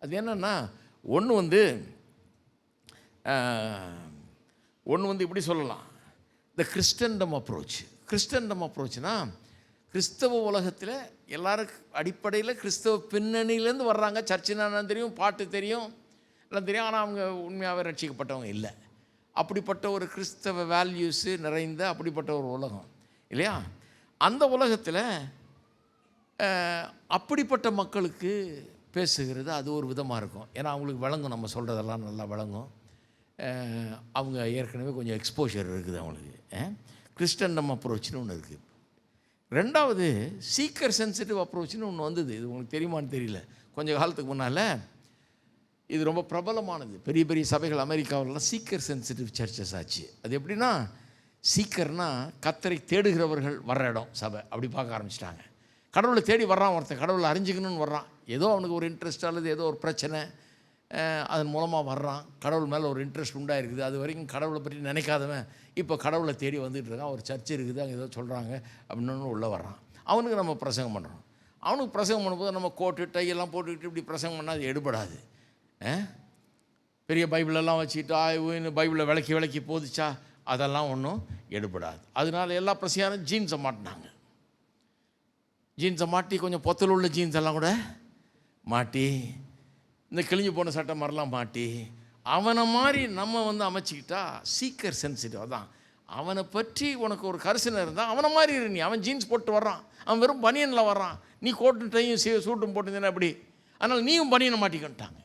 அது என்னென்னா, ஒன்று வந்து இப்படி சொல்லலாம், த கிறிஸ்டன்டம் அப்ரோச். கிறிஸ்டன்டம் அப்ரோச்னா, கிறிஸ்தவ உலகத்தில் எல்லாருக்கும் அடிப்படையில் கிறிஸ்தவ பின்னணியிலேருந்து வர்றாங்க. சர்ச்சுனா தெரியும், பாட்டு தெரியும், எல்லாம் தெரியும், ஆனால் அவங்க உண்மையாகவே ரட்சிக்கப்பட்டவங்க இல்லை. அப்படிப்பட்ட ஒரு கிறிஸ்தவ வேல்யூஸு நிறைந்த அப்படிப்பட்ட ஒரு உலகம் இல்லையா? அந்த உலகத்தில் அப்படிப்பட்ட மக்களுக்கு பேசுகிறது அது ஒரு விதமாக இருக்கும். ஏன்னா அவங்களுக்கு விளங்கும், நம்ம சொல்கிறதெல்லாம் நல்லா விளங்கும். அவங்க ஏற்கனவே கொஞ்சம் எக்ஸ்போஷர் இருக்குது அவங்களுக்கு. கிறிஸ்டன்டம் அப்ரோச்னு ஒன்று இருக்குது. ரெண்டாவது சீக்கர் சென்சிட்டிவ் அப்ரோச்னு ஒன்று வந்தது. இது உங்களுக்கு தெரியுமான்னு தெரியல. கொஞ்சம் காலத்துக்கு முன்னால் இது ரொம்ப பிரபலமானது. பெரிய பெரிய சபைகள் அமெரிக்காவிலலாம் சீக்கர் சென்சிட்டிவ் சர்ச்சஸ் ஆச்சு. அது எப்படின்னா, சீக்கர்னால் கர்த்தரை தேடுகிறவர்கள் வர்ற இடம் சபை, அப்படி பார்க்க ஆரம்பிச்சிட்டாங்க. கடவுளை தேடி வர்றான் ஒருத்தன், கடவுளை அறிஞ்சிக்கணும்னு வர்றான், ஏதோ அவனுக்கு ஒரு இன்ட்ரெஸ்ட் அல்லது ஏதோ ஒரு பிரச்சனை, அதன் மூலமாக வர்றான். கடவுள் மேலே ஒரு இன்ட்ரெஸ்ட் உண்டாயிருக்குது. அது வரைக்கும் கடவுளை பற்றி நினைக்காதவன் இப்போ கடவுளை தேடி வந்துட்டு இருக்கான். ஒரு சர்ச் இருக்குது, அங்கே ஏதோ சொல்கிறாங்க அப்படின்னு உள்ளே வர்றான். அவனுக்கு நம்ம பிரசங்கம் பண்ணுறோம். அவனுக்கு பிரசங்கம் பண்ணும்போது நம்ம கோட்டு டையெல்லாம் போட்டுக்கிட்டு இப்படி பிரசங்கம் பண்ணால் அது எடுபடாது. பெரிய பைபிளெல்லாம் வச்சுக்கிட்டு ஆய்வுன்னு பைபிளை விளக்கி போதிச்சா அதெல்லாம் ஒன்றும் எடுபடாது. அதனால எல்லா பிரசையாரும் ஜீன்ஸை மாட்டினாங்க. ஜீன்ஸை மாட்டி கொஞ்சம் பொத்தல் உள்ள ஜீன்ஸ் எல்லாம் கூட மாட்டி, இந்த கிழிஞ்சு போன சட்டை மாதிரிலாம் மாட்டி, அவனை மாதிரி நம்ம அமைச்சிக்கிட்டா சீக்கர் சென்சிட்டிவ். அதான் அவனை பற்றி உனக்கு ஒரு கரிசனை இருந்தால் அவனை மாதிரி இரு. நீ அவன் ஜீன்ஸ் போட்டு வர்றான், அவன் வெறும் பனியனில் வர்றான், நீ கோட்டு டையும் சூட்டும் போட்டுருந்தேன்னா அப்படி. அதனால் நீயும் பனியனை மாட்டிக்கிட்டாங்க.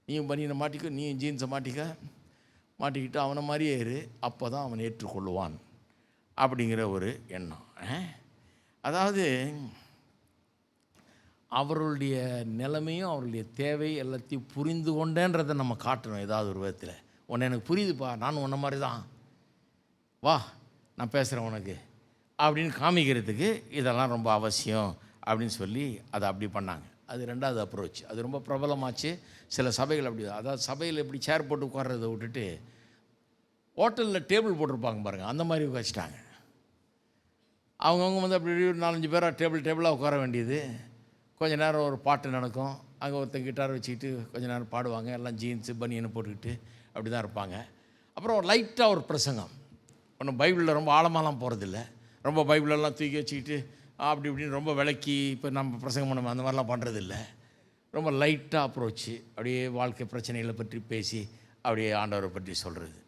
நீயும் பனியனை மாட்டிக்க, நீயும் ஜீன்ஸை மாட்டிக்கிட்டு அவனை மாதிரியே இரு, அப்போ தான் அவன் ஏற்றுக்கொள்ளுவான் அப்படிங்கிற ஒரு எண்ணம். அதாவது அவர்களுடைய நிலைமையும் அவர்களுடைய தேவை எல்லாத்தையும் புரிந்து கொண்டேன்றதை நம்ம காட்டணும். ஏதாவது ஒரு விதத்தில் உன்னை எனக்கு புரியுதுப்பா, நானும் உன்ன மாதிரி தான், வா நான் பேசுகிறேன் உனக்கு அப்படின்னு காமிக்கிறதுக்கு இதெல்லாம் ரொம்ப அவசியம் அப்படின்னு சொல்லி அதை அப்படி பண்ணாங்க. அது ரெண்டாவது அப்ரோச். அது ரொம்ப பிரபலமாச்சு. சில சபைகள் அப்படி, அதாவது சபையில் எப்படி சேர் போட்டு உட்கார்றதை விட்டுட்டு ஹோட்டலில் டேபிள் போட்டிருப்பாங்க பாருங்கள், அந்த மாதிரி வச்சுட்டாங்க. அவங்கவுங்க அப்படி 4-5 பேராக டேபிளாக உட்கார வேண்டியது. கொஞ்சம் நேரம் ஒரு பாட்டு நடக்கும், அங்கே ஒருத்தன் கிட்டார் வச்சுக்கிட்டு கொஞ்சம் நேரம் பாடுவாங்க. எல்லாம் ஜீன்ஸு பனியனை போட்டுக்கிட்டு அப்படி தான் இருப்பாங்க. அப்புறம் லைட்டாக ஒரு பிரசங்கம். ஒன்றும் பைபிளில் ரொம்ப ஆழமாலாம் போகிறதில்ல, ரொம்ப பைபிளெல்லாம் தூக்கி வச்சுக்கிட்டு அப்படி இப்படின்னு ரொம்ப விளக்கி இப்போ நம்ம பிரசங்கம் பண்ண அந்த மாதிரிலாம் பண்ணுறதில்ல. ரொம்ப லைட்டாக அப்ரோச்சு, அப்படியே வாழ்க்கை பிரச்சனைகளை பற்றி பேசி அப்படியே ஆண்டவரை பற்றி சொல்கிறது.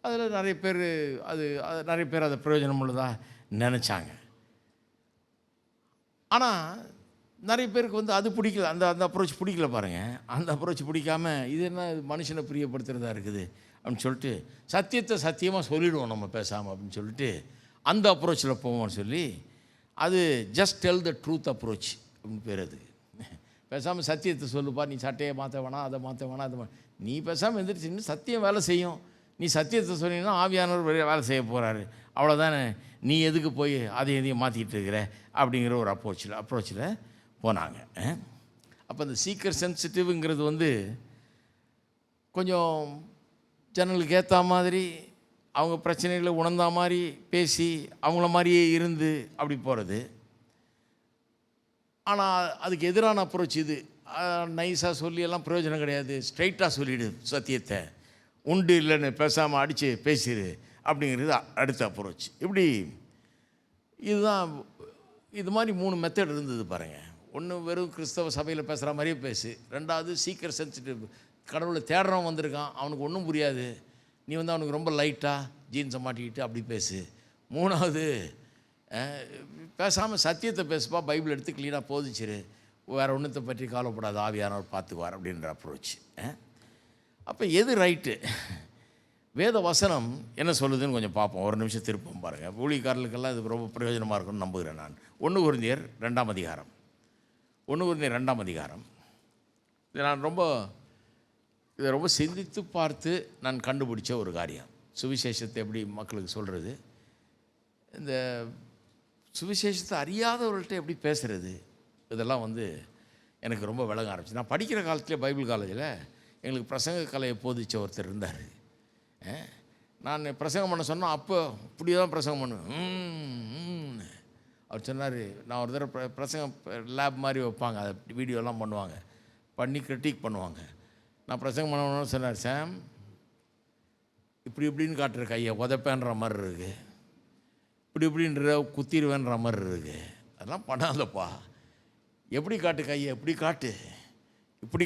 அதில் நிறைய பேர் அதை பிரயோஜனம் உள்ளதாக நினச்சாங்க. ஆனால் நிறைய பேருக்கு அது பிடிக்கல, அந்த அப்ரோச் பிடிக்கல பாருங்கள். அந்த அப்ரோச் பிடிக்காமல் இது என்ன மனுஷனை பிரியப்படுத்துகிறதா இருக்குது அப்படின்னு சொல்லிட்டு சத்தியமாக சொல்லிவிடுவோம் நம்ம பேசாமல் அப்படின்னு சொல்லிட்டு அந்த அப்ரோச்சில் போவோம்னு சொல்லி, அது just tell the truth approach அப்படின்னு பேர். அதுக்கு பேசாமல் சத்தியத்தை சொல்லுப்பா, நீ சட்டையை மாற்ற வேணாம், அதை மாற்ற வேணாம், நீ பேசாமல் எந்திரிச்சின்னு சத்தியம் வேலை செய்யும். நீ சத்தியத்தை சொன்னீங்கன்னா ஆவியானவர் வேலை செய்ய போகிறாரு, அவ்வளோதானே. நீ எதுக்கு போய் அதையும் மாற்றிக்கிட்டு இருக்கிற அப்படிங்கிற ஒரு அப்ரோச்சில் போனாங்க. அப்போ இந்த சீக்கர் சென்சிட்டிவ்ங்கிறது கொஞ்சம் ஜனங்களுக்கு ஏற்ற மாதிரி, அவங்க பிரச்சனைகளை உணர்ந்த மாதிரி பேசி அவங்கள மாதிரியே இருந்து அப்படி போகிறது. ஆனால் அதுக்கு எதிரான அப்ரோச் இது. நைஸாக சொல்லி எல்லாம் பிரயோஜனம் கிடையாது, ஸ்ட்ரைட்டாக சொல்லிவிடு சத்தியத்தை, உண்டு இல்லைன்னு பேசாமல் அடித்து பேசிடு அப்படிங்கிறது அடுத்த அப்ரோச். இப்படி இதுதான். இது மாதிரி 3 மெத்தட் இருந்தது பாருங்கள். ஒன்று வெறும் கிறிஸ்தவ சபையில் பேசுகிற மாதிரியே பேசு. ரெண்டாவது சீக்கர் சென்சிட்டிவ், கடவுளை தேடுறவன் வந்திருக்கான், அவனுக்கு ஒன்றும் புரியாது, நீ அவனுக்கு ரொம்ப லைட்டாக ஜீன்ஸை மாட்டிக்கிட்டு அப்படி பேசு. மூணாவது பேசாமல் சத்தியத்தை பேசுப்பா, பைபிள் எடுத்து க்ளீனாக போதிச்சிரு, வேறு ஒன்றத்தை பற்றி கவலைப்படாத, ஆவியானவர் பார்த்துக்குவார் அப்படின்ற அப்ரோச். அப்போ எது ரைட்டு? வேத வசனம் என்ன சொல்லுதுன்னு கொஞ்சம் பார்ப்போம். ஒரு நிமிஷம் திருப்பம் பாருங்கள். ஊழியக்காரர்களுக்கெல்லாம் இது ரொம்ப பிரயோஜனமாக இருக்கும்னு நம்புகிறேன் நான். 1 கொரிந்தியர் 2ஆம் அதிகாரம். 1 கொரிந்தியர் 2ஆம் அதிகாரம். இதை ரொம்ப சிந்தித்து பார்த்து நான் கண்டுபிடிச்ச ஒரு காரியம். சுவிசேஷத்தை எப்படி மக்களுக்கு சொல்கிறது, இந்த சுவிசேஷத்தை அறியாதவர்கள்ட்ட எப்படி பேசுகிறது, இதெல்லாம் எனக்கு ரொம்ப விளங்க ஆரம்பிச்சு. நான் படிக்கிற காலத்திலே பைபிள் காலேஜில் எங்களுக்கு பிரசங்க கலையை போதிச்ச ஒருத்தர் இருந்தார். நான் பிரசங்கம் பண்ண சொன்னால் அப்போ இப்படி தான் பிரசங்கம் பண்ணுவேன். அவர் சொன்னார், நான் ஒரு தடவை பிரசங்கம் லேப் மாதிரி வைப்பாங்க, அதை வீடியோலாம் பண்ணுவாங்க, பண்ணி கிரிட்டிக் பண்ணுவாங்க. நான் பிரசங்கம் பண்ணணும்னு சொன்னார், சாம் இப்படின்னு காட்டுற கையை உதப்பேன்ற மாதிரி இருக்குது, இப்படின்ற குத்திடுவேன்ற மாதிரி இருக்குது, அதெல்லாம் பண்ணாதப்பா, எப்படி காட்டு கையை, இப்படி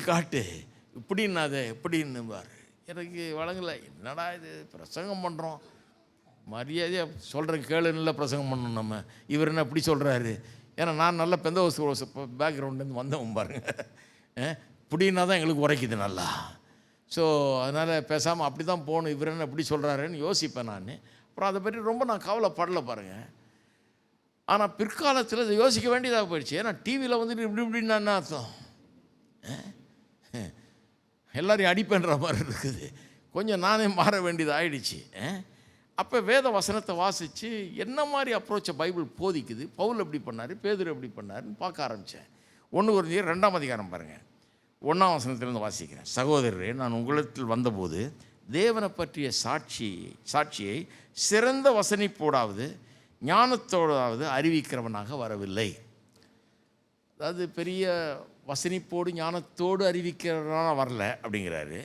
காட்டு, இப்படின்னு அதை எப்படின்னு பாரு, எனக்கு வழங்கலை. என்னடா இது, பிரசங்கம் பண்ணுறோம், மரியாதையாக சொல்கிறேன் கேளுன்னு பிரசங்கம் பண்ணணும் நம்ம, இவர் என்ன இப்படி சொல்கிறாரு. ஏன்னா நான் நல்ல பெந்தகோஸ்து பேக்ரவுண்ட்லேருந்து வந்தவன் பாருங்கள், இப்படின்னா தான் எங்களுக்கு உரைக்குது நல்லா. ஸோ அதனால் பேசாமல் அப்படி தான் போகணும், இவர் என்ன இப்படி சொல்கிறாருன்னு யோசிப்பேன் நான். அப்புறம் அதை பற்றி ரொம்ப நான் கவலைப்படலை பாருங்கள். ஆனால் பிற்காலத்தில் இதை யோசிக்க வேண்டியதாக போயிடுச்சு. ஏன்னா டிவியில் வந்துட்டு இப்படி இப்படின்னா என்ன அர்த்தம், எல்லாரையும் அடிப்பேன்ற மாதிரி இருக்குது. கொஞ்சம் நானே மாற வேண்டியது ஆயிடுச்சு. அப்போ வேத வசனத்தை வாசித்து என்ன மாதிரி அப்ரோச்சை பைபிள் போதிக்குது, பவுல் எப்படி பண்ணார், பேதுரு எப்படி பண்ணாருன்னு பார்க்க ஆரம்பித்தேன். 1 கொரிந்தியர் 2ஆம் அதிகாரம் பாருங்கள், 1ஆம் வசனத்திலிருந்து வாசிக்கிறேன். சகோதரரே, நான் உங்களிடத்தில் வந்தபோது தேவனை பற்றிய சாட்சியை சிறந்த வசனிப்போடாவது ஞானத்தோடாவது அறிவிக்கிறவனாக வரவில்லை. அதாவது பெரிய வசனிப்போடு ஞானத்தோடு அறிவிக்கிறவனாக வரல அப்படிங்கிறாரு.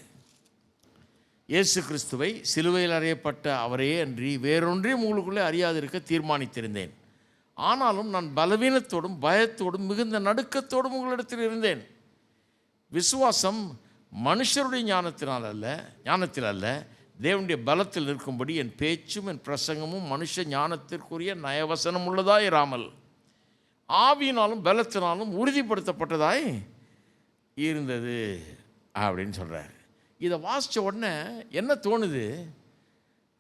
இயேசு கிறிஸ்துவை சிலுவையில் அறையப்பட்ட அவரையே அன்றி வேறொன்றையும் உங்களுக்குள்ளே அறியாதிருக்க தீர்மானித்திருந்தேன். ஆனாலும் நான் பலவீனத்தோடும் பயத்தோடும் மிகுந்த நடுக்கத்தோடும் உங்களிடத்தில் இருந்தேன். விசுவாசம் மனுஷருடைய ஞானத்தில் அல்ல தேவனுடைய பலத்தில் இருக்கும்படி என் பேச்சும் என் பிரசங்கமும் மனுஷ ஞானத்திற்குரிய நயவசனம் உள்ளதாய் இராமல் ஆவியினாலும் பலத்தினாலும் உறுதிப்படுத்தப்பட்டதாய் இருந்தது அப்படின்னு சொல்கிறார். இதை வாசித்த உடனே என்ன தோணுது,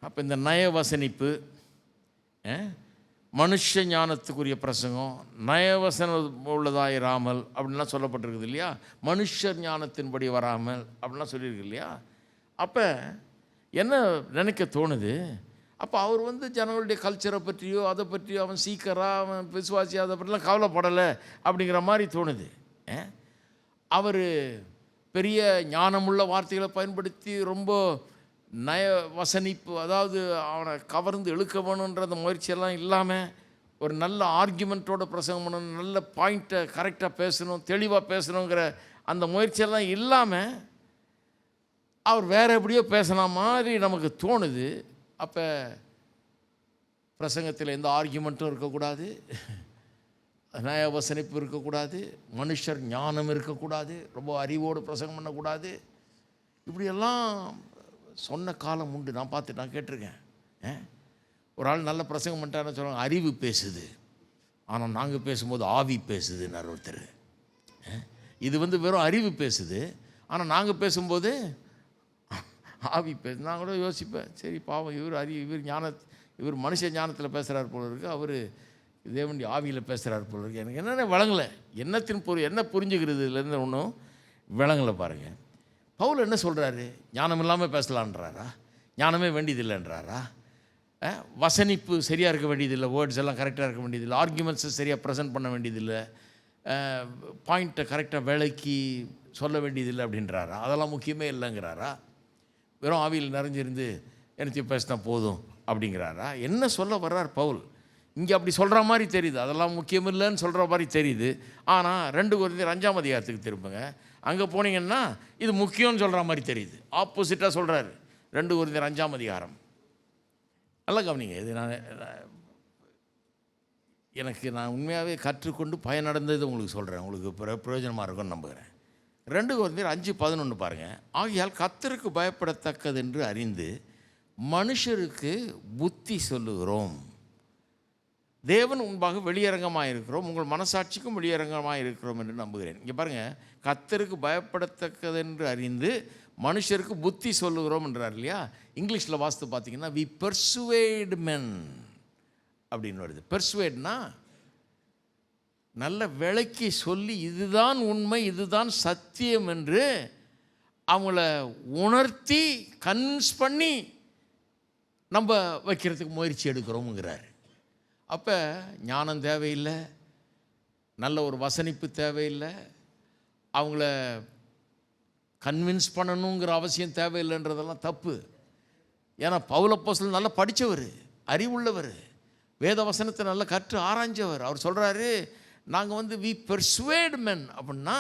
அப்போ இந்த நயவசனிப்பு, மனுஷ ஞானத்துக்குரிய பிரசங்கம், நயவசனம் உள்ளதாக இராமல் அப்படின்லாம் சொல்லப்பட்டிருக்குது இல்லையா, மனுஷர் ஞானத்தின்படி வராமல் அப்படின்லாம் சொல்லியிருக்கு இல்லையா. அப்போ என்ன நினைக்க தோணுது, அப்போ அவர் ஜனங்களுடைய கல்ச்சரை பற்றியோ அதை பற்றியோ அவன் சீக்கராக அவன் விசுவாசி அதை பற்றிலாம் கவலைப்படலை அப்படிங்கிற மாதிரி தோணுது. அவர் பெரிய ஞானமுள்ள வார்த்தைகளை பயன்படுத்தி ரொம்ப வசனிப்பு, அதாவது அவனை கவர்ந்து இழுக்க வேணுன்ற அந்த முயற்சியெல்லாம் இல்லாமல் ஒரு நல்ல ஆர்கியூமெண்ட்டோட பிரசங்கம் பண்ணணும், நல்ல பாயிண்ட்டை கரெக்டாக பேசணும், தெளிவாக பேசணுங்கிற அந்த முயற்சியெல்லாம் இல்லாமல் அவர் வேறு எப்படியோ பேசின மாதிரி நமக்கு தோணுது. அப்போ பிரசங்கத்தில் எந்த ஆர்கியூமெண்ட்டும் இருக்கக்கூடாது, நயவசனிப்பு இருக்கக்கூடாது, மனுஷர் ஞானம் இருக்கக்கூடாது, ரொம்ப அறிவோடு பிரசங்கம் பண்ணக்கூடாது, இப்படியெல்லாம் சொன்ன காலம் உண்டு. நான் கேட்டிருக்கேன். ஒரு ஆள் நல்ல பிரசங்கம் பண்ணிட்டாருன்னு சொல்லுவாங்க, அறிவு பேசுது, ஆனால் நாங்கள் பேசும்போது ஆவி பேசுதுன்னு ஒருத்தர். இது வெறும் அறிவு பேசுது, ஆனால் நாங்கள் பேசும்போது ஆவி பேசு. நான் கூட யோசிப்பேன், சரி பாவம் இவர் மனுஷ ஞானத்தில் பேசுகிறார் போல இருக்குது, அவர் தேவனுடைய ஆவியில் பேசுகிறார் போல இருக்குது. எனக்கு என்னென்ன விளங்கலை, என்ன புரிஞ்சுக்கிறது இதுலேருந்து ஒன்றும் விளங்கலை பாருங்கள். பவுல் என்ன சொல்கிறாரு, ஞானம் இல்லாமல் பேசலான்றாரா, ஞானமே வேண்டியதில்லைன்றாரா, வசனிப்பு சரியாக இருக்க வேண்டியதில்லை, வேர்ட்ஸ் எல்லாம் கரெக்டாக இருக்க வேண்டியதில்லை, ஆர்கியூமெண்ட்ஸை சரியாக ப்ரெசென்ட் பண்ண வேண்டியதில்லை, பாயிண்ட்டை கரெக்டாக வேலைக்கு சொல்ல வேண்டியதில்லை அப்படின்றாரா, அதெல்லாம் முக்கியமே இல்லைங்கிறாரா, வெறும் ஆவியில் நிறைஞ்சிருந்து எனக்கு பேசினா போதும் அப்படிங்கிறாரா, என்ன சொல்ல வர்றார் பவுல்? இங்கே அப்படி சொல்கிற மாதிரி தெரியுது, அதெல்லாம் முக்கியம் இல்லைன்னு சொல்கிற மாதிரி தெரியுது. ஆனால் 2 கொரிந்தியர் 5ஆம் அதிகாரத்துக்கு திரும்புங்க, அங்கே போனீங்கன்னா இது முக்கியம்னு சொல்கிற மாதிரி தெரியுது. ஆப்போசிட்டாக சொல்கிறாரு. 2 கொரிந்தியர் 5ஆம் அதிகாரம் நல்லா கவனிங்க. இது நான் உண்மையாகவே கற்றுக்கொண்டு பயனடைந்தது உங்களுக்கு சொல்கிறேன், உங்களுக்கு பிரயோஜனமாக இருக்கும்னு நம்புகிறேன். 2 கொரிந்தியர் 5:11 பாருங்கள். ஆகையால் கர்த்தருக்கு பயப்படத்தக்கது என்று அறிந்து மனுஷருக்கு புத்தி சொல்லுகிறோம், தேவன் முன்பாக வெளியரங்கமாக இருக்கிறோம், உங்கள் மனசாட்சிக்கும் வெளியரங்கமாக இருக்கிறோம் என்று நம்புகிறேன். இங்கே பாருங்கள், கர்த்தருக்கு பயப்படத்தக்கது என்று அறிந்து மனுஷருக்கு புத்தி சொல்லுகிறோம் என்றார் இல்லையா. இங்கிலீஷில் வாசித்து பார்த்தீங்கன்னா வி பெர்சுவேட் மென் அப்படின்னு வருது. பெர்சுவேட்னா நல்ல விளக்கி சொல்லி இதுதான் உண்மை, இதுதான் சத்தியம் என்று அவங்கள உணர்த்தி கன்வின்ஸ் பண்ணி நம்ம வைக்கிறதுக்கு முயற்சி எடுக்கிறோமுங்கிறார். அப்போ ஞானம் தேவையில்லை, நல்ல ஒரு வசனிப்பு தேவையில்லை, அவங்கள கன்வின்ஸ் பண்ணணுங்கிற அவசியம் தேவையில்லைன்றதெல்லாம் தப்பு. ஏன்னா பவுல் அப்போஸ்தலன் நல்லா படித்தவர், அறிவுள்ளவர், வேத வசனத்தை நல்லா கற்று ஆராய்ஞ்சவர். அவர் சொல்கிறாரு, நாங்கள் வி பெர்சுவேட் மென் அப்படின்னா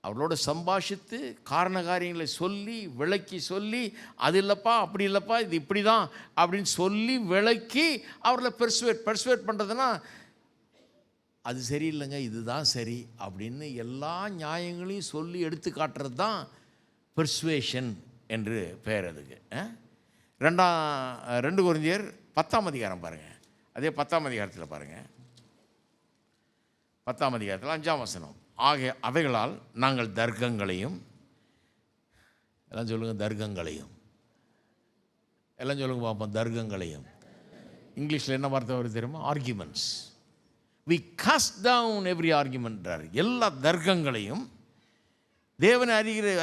அவர்களோட சம்பாஷித்து காரண காரியங்களை சொல்லி விளக்கி சொல்லி, அது இல்லைப்பா அப்படி இல்லைப்பா இது இப்படி தான் அப்படின்னு சொல்லி விளக்கி அவர்களை பெர்சுவேட் பண்ணுறதுன்னா அது சரியில்லைங்க இதுதான் சரி அப்படின்னு எல்லா நியாயங்களையும் சொல்லி எடுத்து காட்டுறது தான் பெர்சுவேஷன் என்று பெயர் அதுக்கு. 2 கொரிந்தியர் 10ஆம் அதிகாரம் பாருங்கள். அதே 10ஆம் அதிகாரத்தில் பாருங்கள். 10ஆம் அதிகாரத்தில் 5ஆம் வசனம். அவைகளால் நாங்கள் தர்க்கங்களையும், எல்லாம் சொல்லுங்கள், தர்க்கங்களையும், எல்லாம் சொல்லுங்க பார்ப்போம், தர்க்கங்களையும். இங்கிலீஷில் என்ன வார்த்தை வருது தெரியுமா? Arguments. We cast down every ஆர்கியூமெண்ட்றார். எல்லா தர்க்கங்களையும், தேவனை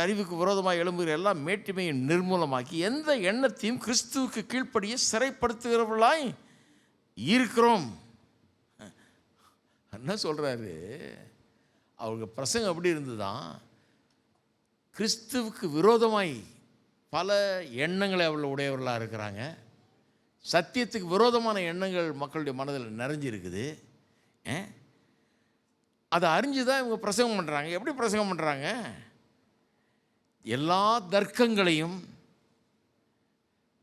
அறிவுக்கு விரோதமாக எழும்புகிற எல்லா மேட்டுமையும் நிர்மூலமாக்கி எந்த எண்ணத்தையும் கிறிஸ்துவுக்கு கீழ்ப்படிய சிறைப்படுத்துகிறவர்களாய் இருக்கிறோம். என்ன சொல்கிறாரு? அவங்க பிரசங்கம் எப்படி இருந்துதான், கிறிஸ்துவுக்கு விரோதமாய் பல எண்ணங்களை அவள் உடையவர்களாக இருக்கிறாங்க. சத்தியத்துக்கு விரோதமான எண்ணங்கள் மக்களுடைய மனதில் நிறைஞ்சிருக்குது. அதை அறிஞ்சு தான் இவங்க பிரசங்கம் பண்ணுறாங்க. எப்படி பிரசங்கம் பண்ணுறாங்க? எல்லா தர்க்கங்களையும்,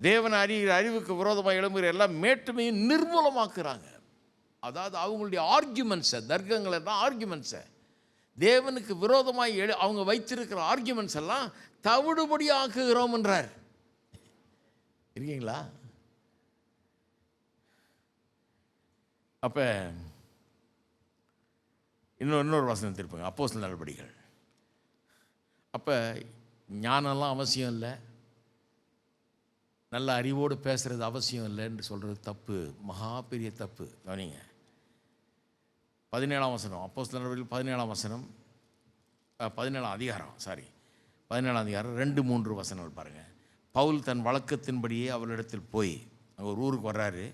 தேவன் அறிவுக்கு விரோதமாக எழும்புகிற எல்லா மேட்டுமையும் நிர்மூலமாக்குறாங்க. அதாவது அவங்களுடைய ஆர்கியூமெண்ட்ஸை, தர்க்கங்களை தான் ஆர்கியூமெண்ட்ஸை, தேவனுக்கு விரோதமாக அவங்க வைத்திருக்கிற ஆர்கியூமெண்ட்ஸ் எல்லாம் தவிடுபடி ஆக்குகிறோம் என்றார். இருக்கீங்களா? அப்போ இன்னொரு வசனம் திருப்புங்க, அப்போஸ்தலர் நடபடிகள். அப்போ ஞானம்லாம் அவசியம் இல்லை, நல்ல அறிவோடு பேசுகிறது அவசியம் இல்லைன்னு சொல்கிறது தப்பு, மகா பெரிய தப்பு. கவனிங்க, 17ஆம் வசனம், அப்போஸ்தலர் நடபடிகள் 17ஆம் வசனம், 17ஆம் அதிகாரம், 17ஆம் அதிகாரம் 2-3 வசனங்கள் பாருங்கள். பவுல் தன் வழக்கத்தின்படியே அவளிடத்தில் போய், அங்கே ஒரு ஊருக்கு வர்றாரு.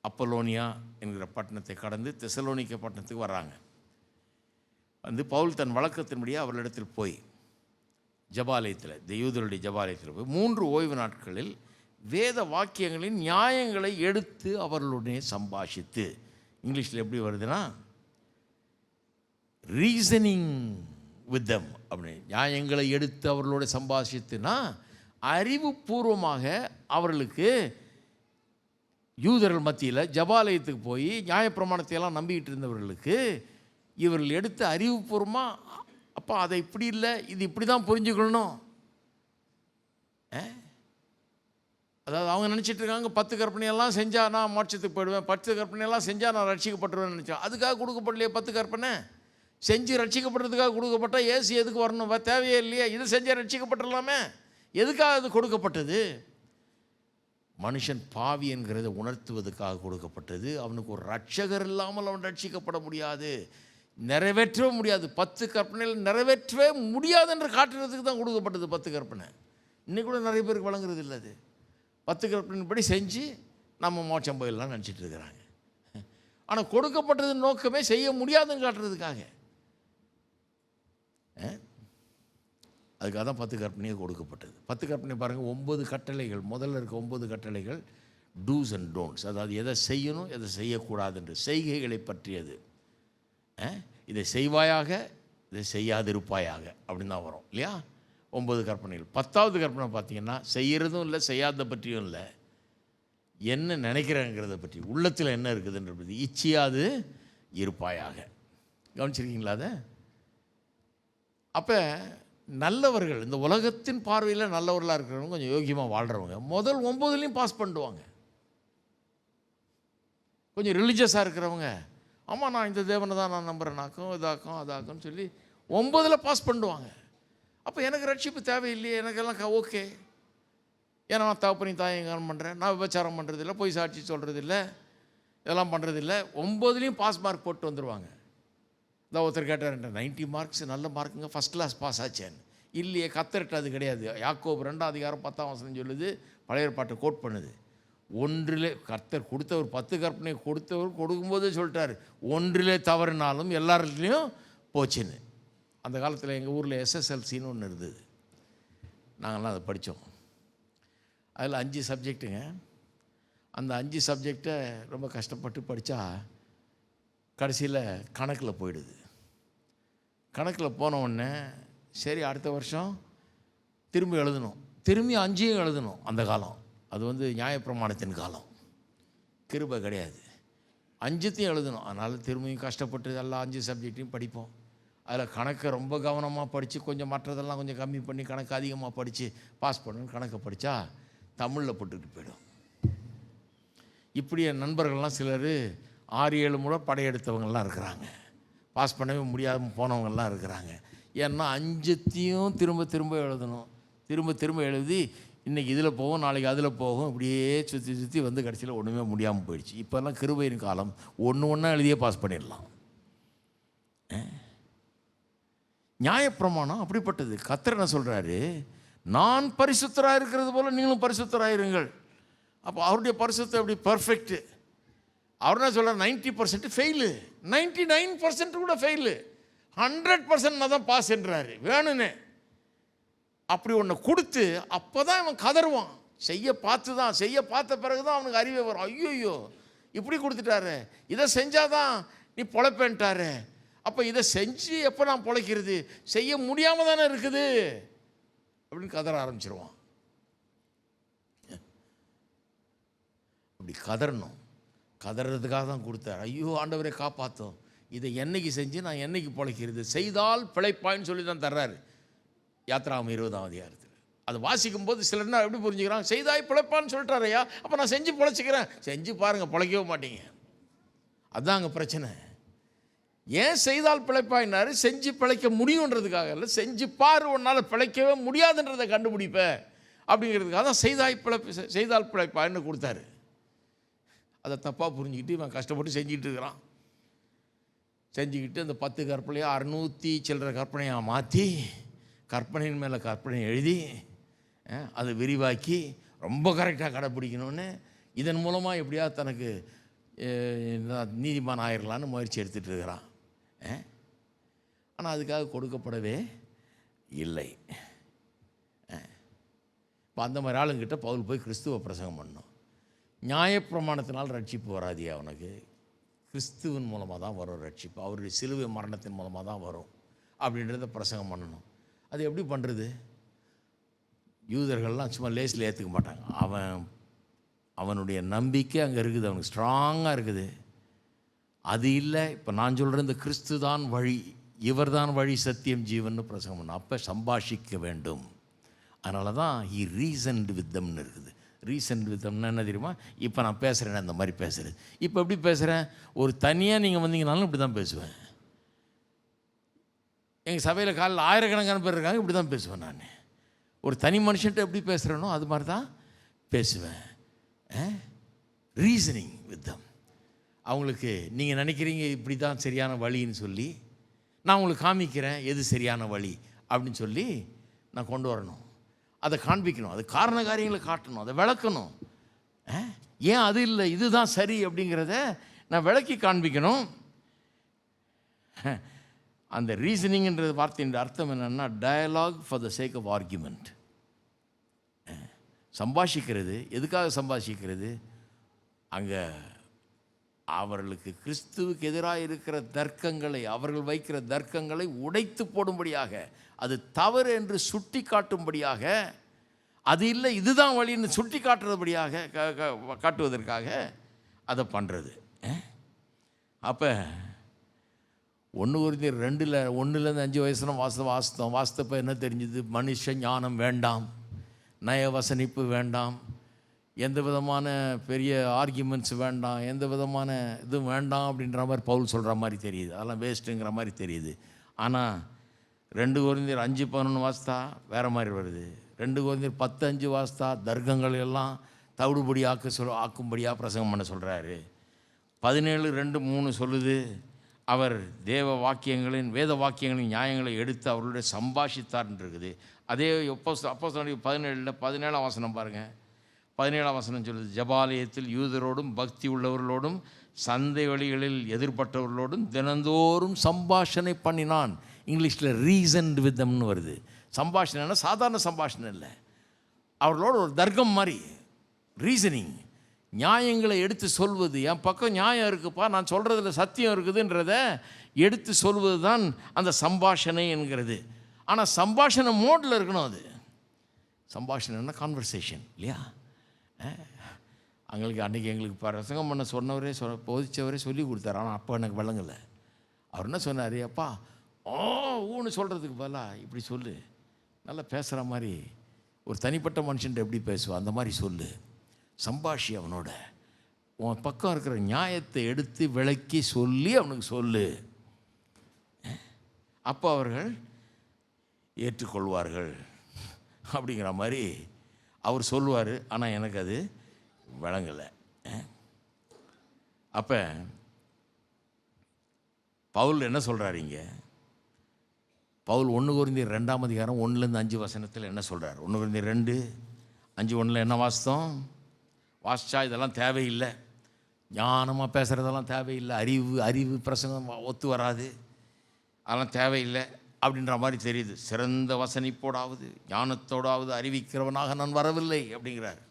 அப்பலோனியா என்கிற பட்டணத்தை கடந்து தெசலோனிக்க பட்டணத்துக்கு வர்றாங்க. வந்து பவுல் தன் வழக்கத்தின்படியே அவர்களிடத்தில் போய் ஜபாலயத்தில், யூதருடைய ஜபாலயத்தில் போய் 3 ஓய்வு நாட்களில் வேத வாக்கியங்களின் நியாயங்களை எடுத்து அவர்களுடனே சம்பாஷித்து, இங்கிலீஷில் எப்படி வருதுன்னா ரீசனிங் வித் தம் அப்படின்னு, நியாயங்களை எடுத்து அவர்களோட சம்பாஷித்துனா அறிவுபூர்வமாக அவர்களுக்கு யூதர்கள் மத்தியில் ஜபாலயத்துக்கு போய் நியாயப்பிரமாணத்தை எல்லாம் நம்பிக்கிட்டு இருந்தவர்களுக்கு இவர்கள் எடுத்து அறிவுபூர்வமாக, அப்போ அதை இப்படி இல்லை, இது இப்படி தான் புரிஞ்சுக்கணும். அதாவது அவங்க நினச்சிட்டு இருக்காங்க 10 கற்பனையெல்லாம் செஞ்சால் நான் மோட்சத்துக்கு போயிடுவேன், 10 கற்பனையெல்லாம் செஞ்சால் நான் ரட்சிக்கப்பட்டுருவேன்னு நினச்சேன். அதுக்காக கொடுக்கப்படலையே 10 கற்பனை. செஞ்சு ரட்சிக்கப்படுறதுக்காக கொடுக்கப்பட்டால் ஏசு எதுக்கு வரணும்? தேவையே இல்லையா? இது செஞ்சால் ரட்சிக்கப்பட்டுடலாமே. எதுக்காக அது கொடுக்கப்பட்டது? மனுஷன் பாவி என்கிறத உணர்த்துவதற்காக கொடுக்கப்பட்டது. அவனுக்கு ஒரு ரட்சகர் இல்லாமல் அவன் ரட்சிக்கப்பட முடியாது, நிறைவேற்றவே முடியாது. 10 கற்பனைகள் நிறைவேற்றவே முடியாது என்று காட்டுறதுக்கு தான் கொடுக்கப்பட்டது 10 கற்பனை. இன்னைக்கு கூட நிறைய பேருக்கு வழங்குறது இல்லை. அது 10 கற்பனைப்படி செஞ்சு நம்ம மோட்சம் போயிடலாம் நினச்சிட்டு இருக்கிறாங்க. ஆனால் கொடுக்கப்பட்டது நோக்கமே செய்ய முடியாதுன்னு காட்டுறதுக்காக. அதுக்காக தான் 10 கற்பனையே கொடுக்கப்பட்டது. 10 கற்பனை பாருங்கள், 9 கட்டளைகள். முதல்ல இருக்க 9 கட்டளைகள் டூஸ் அண்ட் டோன்ட்ஸ், அதாவது எதை செய்யணும் எதை செய்யக்கூடாது என்று செய்கைகளை பற்றியது. இதை செய்வாயாக, இதை செய்யாதிருப்பாயாக அப்படின்னு தான் வரும் இல்லையா? 9 கற்பனைகள். 10ஆவது கற்பனை பார்த்தீங்கன்னா செய்கிறதும் இல்லை, செய்யாத பற்றியும் இல்லை, என்ன நினைக்கிறேங்கிறத பற்றி, உள்ளத்தில் என்ன இருக்குதுன்ற பற்றி, இச்சியாது இருப்பாயாக. கவனிச்சிருக்கீங்களா அதை? அப்போ நல்லவர்கள், இந்த உலகத்தின் பார்வையில் நல்லவர்களாக இருக்கிறவங்க, கொஞ்சம் யோகியமாக வாழ்கிறவங்க முதல் 9லையும் பாஸ் பண்ணுவாங்க. கொஞ்சம் ரிலீஜியஸாக இருக்கிறவங்க, ஆமாம் நான் இந்த தேவனை தான் நான் நம்புகிறேனாக்கும், இதாக்கும் அதாக்கும்னு சொல்லி 9ல் பாஸ் பண்ணுவாங்க. அப்போ எனக்கு ரட்சிப்பு தேவையில்லையே, எனக்கெல்லாம் ஓகே, ஏன்னா நான் தகப்பனையும் தாயையும் கவனம் பண்ணுறேன், நான் விபச்சாரம் பண்ணுறதில்லை, பொய் சாட்சி சொல்கிறதில்ல, இதெல்லாம் பண்ணுறதில்லை, 9லையும் பாஸ் மார்க் போட்டு வந்துடுவாங்க. இதான் ஒருத்தர் கேட்டார், 90 மார்க்ஸ் நல்ல மார்க்குங்க, ஃபஸ்ட் கிளாஸ் பாஸ் ஆச்சேன்னு. இல்லையே, கத்தர்கிட்ட அது கிடையாது. யாக்கோபு 2ஆம் அதிகாரம் 10ஆம் வசனம் சொல்லுது, பழைய ஏற்பாட்டை கோட் பண்ணுது. 1ல் கர்த்தர் கொடுத்தவர் 10 கற்பனை கொடுத்தவர் கொடுக்கும்போதே சொல்லிட்டார், 1ல் தவறுனாலும் எல்லாருலேயும் போச்சுன்னு. அந்த காலத்தில் எங்கள் ஊரில் SSLCன்னு ஒன்று இருந்தது, நாங்கள்லாம் அதை படித்தோம். அதில் 5 சப்ஜெக்ட்டுங்க. அந்த 5 சப்ஜெக்டை ரொம்ப கஷ்டப்பட்டு படித்தா கடைசியில் கணக்கில் போயிடுது. கணக்கில் போன உடனே சரி அடுத்த வருஷம் திரும்பி எழுதணும், திரும்பி 5ஐயும் எழுதணும். அந்த காலம் அது நியாயப்பிரமாணத்தின் காலம், கிருபை கிடையாது. 5த்தையும் எழுதணும். அதனால் திரும்பியும் கஷ்டப்பட்டு எல்லாம் 5 சப்ஜெக்டையும் படிப்போம். அதில் கணக்கை ரொம்ப கவனமாக படித்து கொஞ்சம் மற்றதெல்லாம் கொஞ்சம் கம்மி பண்ணி கணக்கு அதிகமாக படித்து பாஸ் பண்ணணும்னு கணக்கை படித்தா தமிழில் போட்டுக்கிட்டு போயிடும். இப்படி என் நண்பர்கள்லாம் சிலர் 6-7 முறை படையெடுத்தவங்கள்லாம் இருக்கிறாங்க. பாஸ் பண்ணவே முடியாமல் போனவங்கள்லாம் இருக்கிறாங்க. ஏன்னா 5த்தையும் திரும்ப திரும்ப எழுதணும். திரும்ப திரும்ப எழுதி இன்றைக்கி இதில் போகும், நாளைக்கு அதில் போகும், இப்படியே சுற்றி சுற்றி வந்து கடைசியில் ஒன்றுமே முடியாமல் போயிடுச்சு. இப்போல்லாம் கிருபையின் காலம், ஒன்றா எழுதியே பாஸ் பண்ணிடலாம். நியாயப்பிரமாணம் அப்படிப்பட்டது. கர்த்தர் என்ன சொல்கிறாரு, நான் பரிசுத்தராக இருக்கிறது போல் நீங்களும் பரிசுத்தராயிருங்கள். அப்போ அவருடைய பரிசுத்தம் எப்படி பர்ஃபெக்ட்டு. அவர் என்ன சொல்கிறார், 90% ஃபெயிலு, 99% கூட ஃபெயிலு, 100% தான் பாஸ் என்றாரு. வேணும்னு அப்படி ஒன்று கொடுத்து அப்போ தான் அவன் கதறுவான். செய்ய பார்த்த பிறகு தான் அவனுக்கு அறிவே வரும். ஐயோ இப்படி கொடுத்துட்டாரு, இதை செஞ்சாதான் நீ பொழைப்பேன்ட்டாரு. அப்போ இதை செஞ்சு எப்போ நான் பொழைக்கிறது, செய்ய முடியாமல் தானே இருக்குது அப்படின்னு கதற ஆரம்பிச்சிருவான். அப்படி கதறணும். கதறதுக்காக தான் கொடுத்தார். ஐயோ ஆண்டவரை காப்பாற்றும், இதை என்னைக்கு செஞ்சு நான் என்னைக்கு பொழைக்கிறது, செய்தால் பிழைப்பாயின்னு சொல்லி தான் தர்றாரு. யாத்ராகமம் 20ஆம் அதிகாரத்தில் அது வாசிக்கும் போது சிலர் என்ன எப்படி புரிஞ்சுக்கிறாங்க, செய்தாய் பிழைப்பான்னு சொல்லிட்டாரையா, அப்போ நான் செஞ்சு பொழைச்சிக்கிறேன். செஞ்சு பாருங்கள், பிழைக்கவே மாட்டீங்க. அதுதான் அங்கே பிரச்சனை. ஏன் செய்தால் பிழைப்பாயினாரு, செஞ்சு பிழைக்க முடியுன்றதுக்காக இல்லை, செஞ்சு பாரு உன்னால் பிழைக்கவே முடியாதுன்றதை கண்டுபிடிப்ப அப்படிங்கிறதுக்காக தான் செய்தால் பிழைப்பாயின்னு கொடுத்தாரு. அதை தப்பாக புரிஞ்சுக்கிட்டு இவன் கஷ்டப்பட்டு செஞ்சுக்கிட்டு இருக்கிறான். செஞ்சுக்கிட்டு அந்த 10 கற்பனையை 600 சில்லற கற்பனையாக மாற்றி கற்பனையின் மேலே கற்பனை எழுதி அதை விரிவாக்கி ரொம்ப கரெக்டாக கடைப்பிடிக்கணும்னு இதன் மூலமாக எப்படியாவது தனக்கு நீதிமான் ஆயிடலான்னு முயற்சி எடுத்துகிட்டு இருக்கிறான். ஆனால் அதுக்காக கொடுக்கப்படவே இல்லை. இப்போ அந்த மாதிரி ஆளுங்கிட்ட பவுல் போய் கிறிஸ்துவ பிரசங்கம் பண்ணணும். நியாயப்பிரமாணத்தினால் ரட்சிப்பு வராதியா அவனுக்கு, கிறிஸ்துவின் மூலமாக தான் வரும் ரட்சிப்பு, அவருடைய சிலுவை மரணத்தின் மூலமாக தான் வரும் அப்படின்றத பிரசங்கம் பண்ணணும். அது எப்படி பண்ணுறது? யூதர்கள்லாம் சும்மா லேஸில் ஏற்றுக்க மாட்டாங்க. அவனுடைய நம்பிக்கை அங்கே இருக்குது, அவனுக்கு ஸ்ட்ராங்காக இருக்குது. அது இல்லை, இப்போ நான் சொல்கிற இந்த கிறிஸ்து தான் வழி, இவர் தான் வழி, சத்தியம், ஜீவன் பிரசங்கம் பண்ணணும். அப்போ சம்பாஷிக்க வேண்டும். அதனால தான் ஹி ரீசன்டு வித்தம்னு இருக்குது. ரீசன்ட் வித்தம்னா என்ன தெரியுமா? இப்போ நான் பேசுகிறேன் அந்த மாதிரி பேசுகிறது. இப்போ எப்படி பேசுகிறேன், ஒரு தனியாக நீங்கள் வந்தீங்கனாலும் இப்படி தான் பேசுவேன். எங்கள் சபையில் காலையில் ஆயிரக்கணக்கான பேர் இருக்காங்க, இப்படி தான் பேசுவேன் நான். ஒரு தனி மனுஷன்ட்ட எப்படி பேசுகிறேனோ அது மாதிரி தான் பேசுவேன். ரீசனிங் வித்தம். அவங்களுக்கு நீங்கள் நினைக்கிறீங்க இப்படி தான் சரியான வழின்னு சொல்லி நான் உங்களுக்கு காமிக்கிறேன் எது சரியான வழி அப்படின்னு சொல்லி நான் கொண்டு வரணும். அதை காண்பிக்கணும், அது காரண காரியங்களை காட்டணும், அதை விளக்கணும். ஏன் அது இல்லை இதுதான் சரி அப்படிங்கிறத நான் விளக்கி காண்பிக்கணும். அந்த ரீசனிங்ன்ற வார்த்தையின் அர்த்தம் என்னென்னா dialogue for the sake of argument. சம்பாஷிக்கிறது. எதுக்காக சம்பாஷிக்கிறது? அங்கே அவர்களுக்கு கிறிஸ்துவுக்கு எதிராக இருக்கிற தர்க்கங்களை, அவர்கள் வைக்கிற தர்க்கங்களை உடைத்து போடும்படியாக, அது தவறு என்று சுட்டி காட்டும்படியாக, அது இல்லை இதுதான் வழின்னு சுட்டி காட்டுறபடியாக காட்டுவதற்காக அதை பண்ணுறது. அப்போ 1 Corinthians 2 1லேருந்து 5 வயசுல வாஸ்தவப்போ என்ன தெரிஞ்சுது? மனுஷ ஞானம் வேண்டாம், நயவசனிப்பு வேண்டாம், எந்த விதமான பெரிய ஆர்கியூமெண்ட்ஸ் வேண்டாம், எந்த விதமான இதுவும் வேண்டாம் அப்படின்ற மாதிரி பவுல் சொல்கிற மாதிரி தெரியுது. அதெல்லாம் வேஸ்ட்டுங்கிற மாதிரி தெரியுது. ஆனால் 2 Corinthians 5:11 வாஸ்தா வேறு மாதிரி வருது. 2 Corinthians 10:5 வாஸ்தா தர்க்கங்கள் எல்லாம் தவிடுபடி ஆக்கும்படியாக பிரசங்கம் பண்ண சொல்கிறாரு. 17:2-3 சொல்லுது, அவர் வேத வாக்கியங்களின் நியாயங்களை எடுத்து அவர்களுடைய சம்பாஷித்தார்ன்னு இருக்குது. அதே அப்போஸ்தலர் 17 வசனம் பாருங்கள். 17 வசனம் சொல்லுது, ஜபாலயத்தில் யூதரோடும் பக்தி உள்ளவர்களோடும் சந்தை வழிகளில் எதிர்பட்டவர்களோடும் தினந்தோறும் சம்பாஷணை பண்ணினான். இங்கிலீஷில் ரீசன்ட் வித்தம்னு வருது. சம்பாஷணைன்னா சாதாரண சம்பாஷணை இல்லை, அவர்களோட ஒரு தர்க்கம் மாதிரி. ரீசனிங், நியாயங்களை எடுத்து சொல்வது. என் பக்கம் நியாயம் இருக்குப்பா, நான் சொல்கிறதுல சத்தியம் இருக்குதுன்றத எடுத்து சொல்வது தான் அந்த சம்பாஷணை என்கிறது. ஆனால் சம்பாஷணை மோடில் இருக்கணும். அது சம்பாஷணைன்னா கான்வர்சேஷன் இல்லையா? எங்களுக்கு பிரசங்கம் பண்ண சொன்னவரே போதிச்சவரே சொல்லி கொடுத்தாரு. ஆனால் அப்போ எனக்கு விளங்கலை. அவர் என்ன சொன்னார்? அப்பா ஓ ஊன்னு சொல்கிறதுக்கு பதிலாக இப்படி சொல்லு, நல்லா பேசுகிற மாதிரி, ஒரு தனிப்பட்ட மனுஷன்ட்ட எப்படி பேசுவான் அந்த மாதிரி சொல்லு, சம்பாஷி அவனோட, உன் பக்கம் இருக்கிற நியாயத்தை எடுத்து விளக்கி சொல்லி அவனுக்கு சொல்லு. அப்போ அவர்கள் ஏற்றுக்கொள்வார்கள் அப்படிங்கிற மாதிரி அவர் சொல்லுவார். ஆனால் எனக்கு அது விளங்கலை. அப்போ பவுல் என்ன சொல்கிறார் இங்கே? பவுல் 1 கொரிந்தியர் 2ஆம் அதிகாரம் 1-5 என்ன சொல்கிறார்? 1 கொரிந்தியர் 2:5-1 என்ன வாசித்தா இதெல்லாம் தேவையில்லை, ஞானமாக பேசுகிறதெல்லாம் தேவையில்லை, அறிவு பிரசங்கம் ஒத்து வராது, அதெல்லாம் தேவையில்லை அப்படின்ற மாதிரி தெரியுது. சிறந்த வசனிப்போடாவது ஞானத்தோடாவது அறிவிக்கிறவனாக நான் வரவில்லை அப்படிங்கிறார்.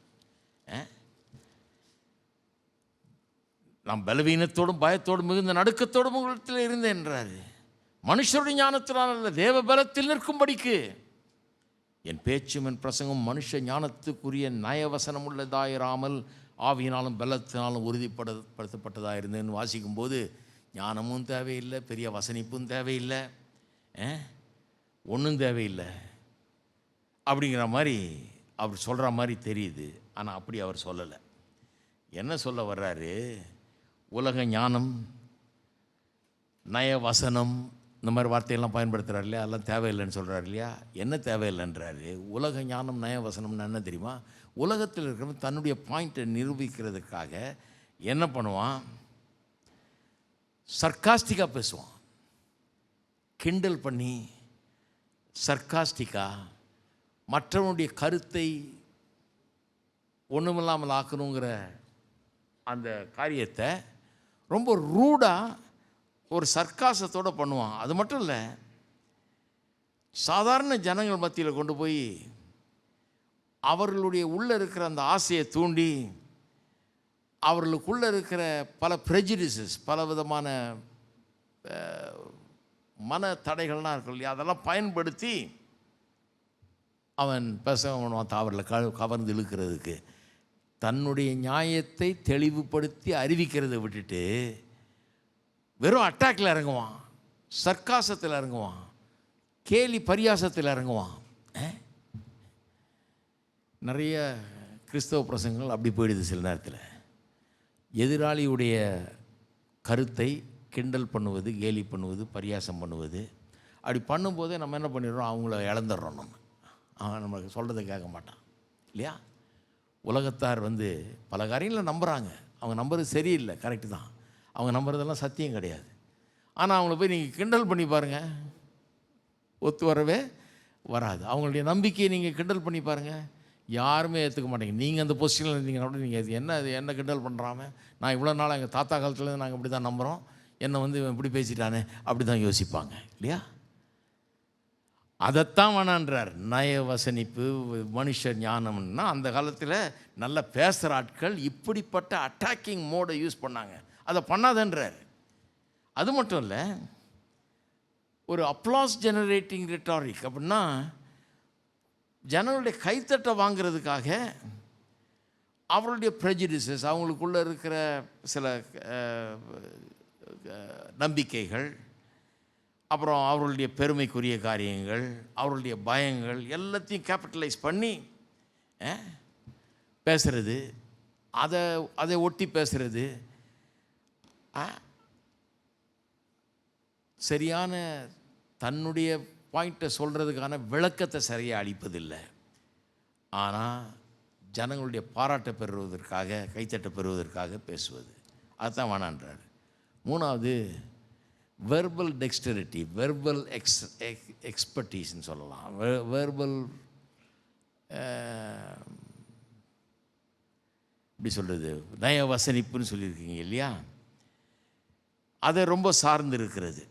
நான் பலவீனத்தோடும் பயத்தோடும் மிகுந்த நடுக்கத்தோடும் உங்களிடத்தில் இருந்தேன் என்றார். மனுஷருடைய ஞானத்தினால் அல்ல, தேவ பலத்தில் நிற்கும்படிக்கு என் பேச்சும் என் பிரசங்கம் மனுஷ ஞானத்துக்குரிய நயவசனம் உள்ளதாயிராமல் ஆவியினாலும் பலத்தினாலும் உறுதிப்படுத்தப்பட்டதாக இருந்தேன்னு வாசிக்கும்போது ஞானமும் தேவையில்லை, பெரிய வசனிப்பும் தேவையில்லை, ஒன்றும் தேவையில்லை அப்படிங்கிற மாதிரி அவர் சொல்கிற மாதிரி தெரியுது. ஆனால் அப்படி அவர் சொல்லலை. என்ன சொல்ல வர்றாரு? உலக ஞானம், நயவசனம், இந்த மாதிரி வார்த்தையெல்லாம் பயன்படுத்துகிறார் இல்லையா, அதெல்லாம் தேவையில்லைன்னு சொல்கிறார் இல்லையா. என்ன தேவையில்லைன்றாரு? உலக ஞானம் நயவசனம்னு என்ன தெரியுமா? உலகத்தில் இருக்கிறவன் தன்னுடைய பாயிண்ட்டை நிரூபிக்கிறதுக்காக என்ன பண்ணுவான்? சர்க்காஸ்டிக்காக பேசுவான், கிண்டல் பண்ணி சர்க்காஸ்டிக்காக மற்றவனுடைய கருத்தை ஒன்றுமில்லாமல் ஆக்கணுங்கிற அந்த காரியத்தை ரொம்ப ரூடாக ஒரு சர்க்காசத்தோடு பண்ணுவான். அது மட்டும் இல்லை, சாதாரண ஜனங்கள் மத்தியில் கொண்டு போய் அவர்களுடைய உள்ளே இருக்கிற அந்த ஆசையை தூண்டி அவர்களுக்குள்ளே இருக்கிற பல ப்ரெஜுடிசஸ், பல விதமான மன தடைகள்லாம் இருக்கும் இல்லையா, அதெல்லாம் பயன்படுத்தி அவன் பேசுவான் தாவரில் கவர்ந்து இழுக்கிறதுக்கு. தன்னுடைய நியாயத்தை தெளிவுபடுத்தி அறிவிக்கிறதை விட்டுட்டு வெறும் அட்டாக்கில் இறங்குவான், சர்க்காசத்தில் இறங்குவான், கேலி பரியாசத்தில் இறங்குவான். நிறைய கிறிஸ்தவ பிரசங்கங்கள் அப்படி போயிடுது. சில நேரத்தில் எதிராளியுடைய கருத்தை கிண்டல் பண்ணுவது, கேலி பண்ணுவது, பரியாசம் பண்ணுவது. அப்படி பண்ணும்போதே நம்ம என்ன பண்ணிடுறோம்? அவங்கள இழந்துடுறோம். அவன் நம்மளுக்கு சொல்கிறத கேட்க மாட்டான் இல்லையா. உலகத்தார் பல காரியங்களை நம்புகிறாங்க. அவங்க நம்புறது சரியில்லை, கரெக்டு தான். அவங்க நம்புறதெல்லாம் சத்தியம் கிடையாது. ஆனால் அவங்கள போய் நீங்கள் கிண்டல் பண்ணி பாருங்கள், ஒத்து வரவே வராது. அவங்களுடைய நம்பிக்கையை நீங்கள் கிண்டல் பண்ணி பாருங்கள், யாருமே ஏற்றுக்க மாட்டேங்க. நீங்கள் அந்த பொசிஷனில் இருந்தீங்கன்னா நீங்கள் என்ன கிண்டல் பண்ணுறாம, நான் இவ்வளோ நாள் எங்கள் தாத்தா காலத்துலேருந்து நாங்கள் இப்படி தான் நம்புகிறோம், என்னை இவன் இப்படி பேசிட்டானே அப்படி தான் யோசிப்பாங்க இல்லையா. அதைத்தான் வேணான்றார். நயவசனிப்பு, மனுஷ ஞானம்னா அந்த காலத்தில் நல்லா பேசுகிற ஆட்கள் இப்படிப்பட்ட அட்டாக்கிங் மோடை யூஸ் பண்ணாங்க. அதை பண்ணாதன்றார். அது மட்டும் இல்லை, ஒரு அப்ளாஸ் ஜெனரேட்டிங் ரெட்டாரிக் அப்படின்னா ஜனங்களுடைய கைத்தட்டை வாங்கிறதுக்காக அவர்களுடைய ப்ரெஜுடிசஸ், அவங்களுக்குள்ளே இருக்கிற சில நம்பிக்கைகள், அப்புறம் அவர்களுடைய பெருமைக்குரிய காரியங்கள், அவர்களுடைய பயங்கள் எல்லாத்தையும் கேபிட்டலைஸ் பண்ணி பேசுகிறது, அதை ஒட்டி பேசுகிறது, சரியான தன்னுடைய பாயிண்ட்டை சொல்கிறதுக்கான விளக்கத்தை சரியாக அளிப்பதில்லை. ஆனால் ஜனங்களுடைய பாராட்டை பெறுவதற்காக, கைத்தட்டை பெறுவதற்காக பேசுவது, அதுதான் வேணான்றார். மூணாவது வெர்பல் டெக்ஸ்டரிட்டி, வெர்பல் எக்ஸ்பர்டீஸ்ன்னு சொல்லலாம். வெர்பல் இப்படி சொல்கிறது, நயவசனிப்புன்னு சொல்லியிருக்கீங்க இல்லையா, அதை ரொம்ப சார்ந்து இருக்கிறது.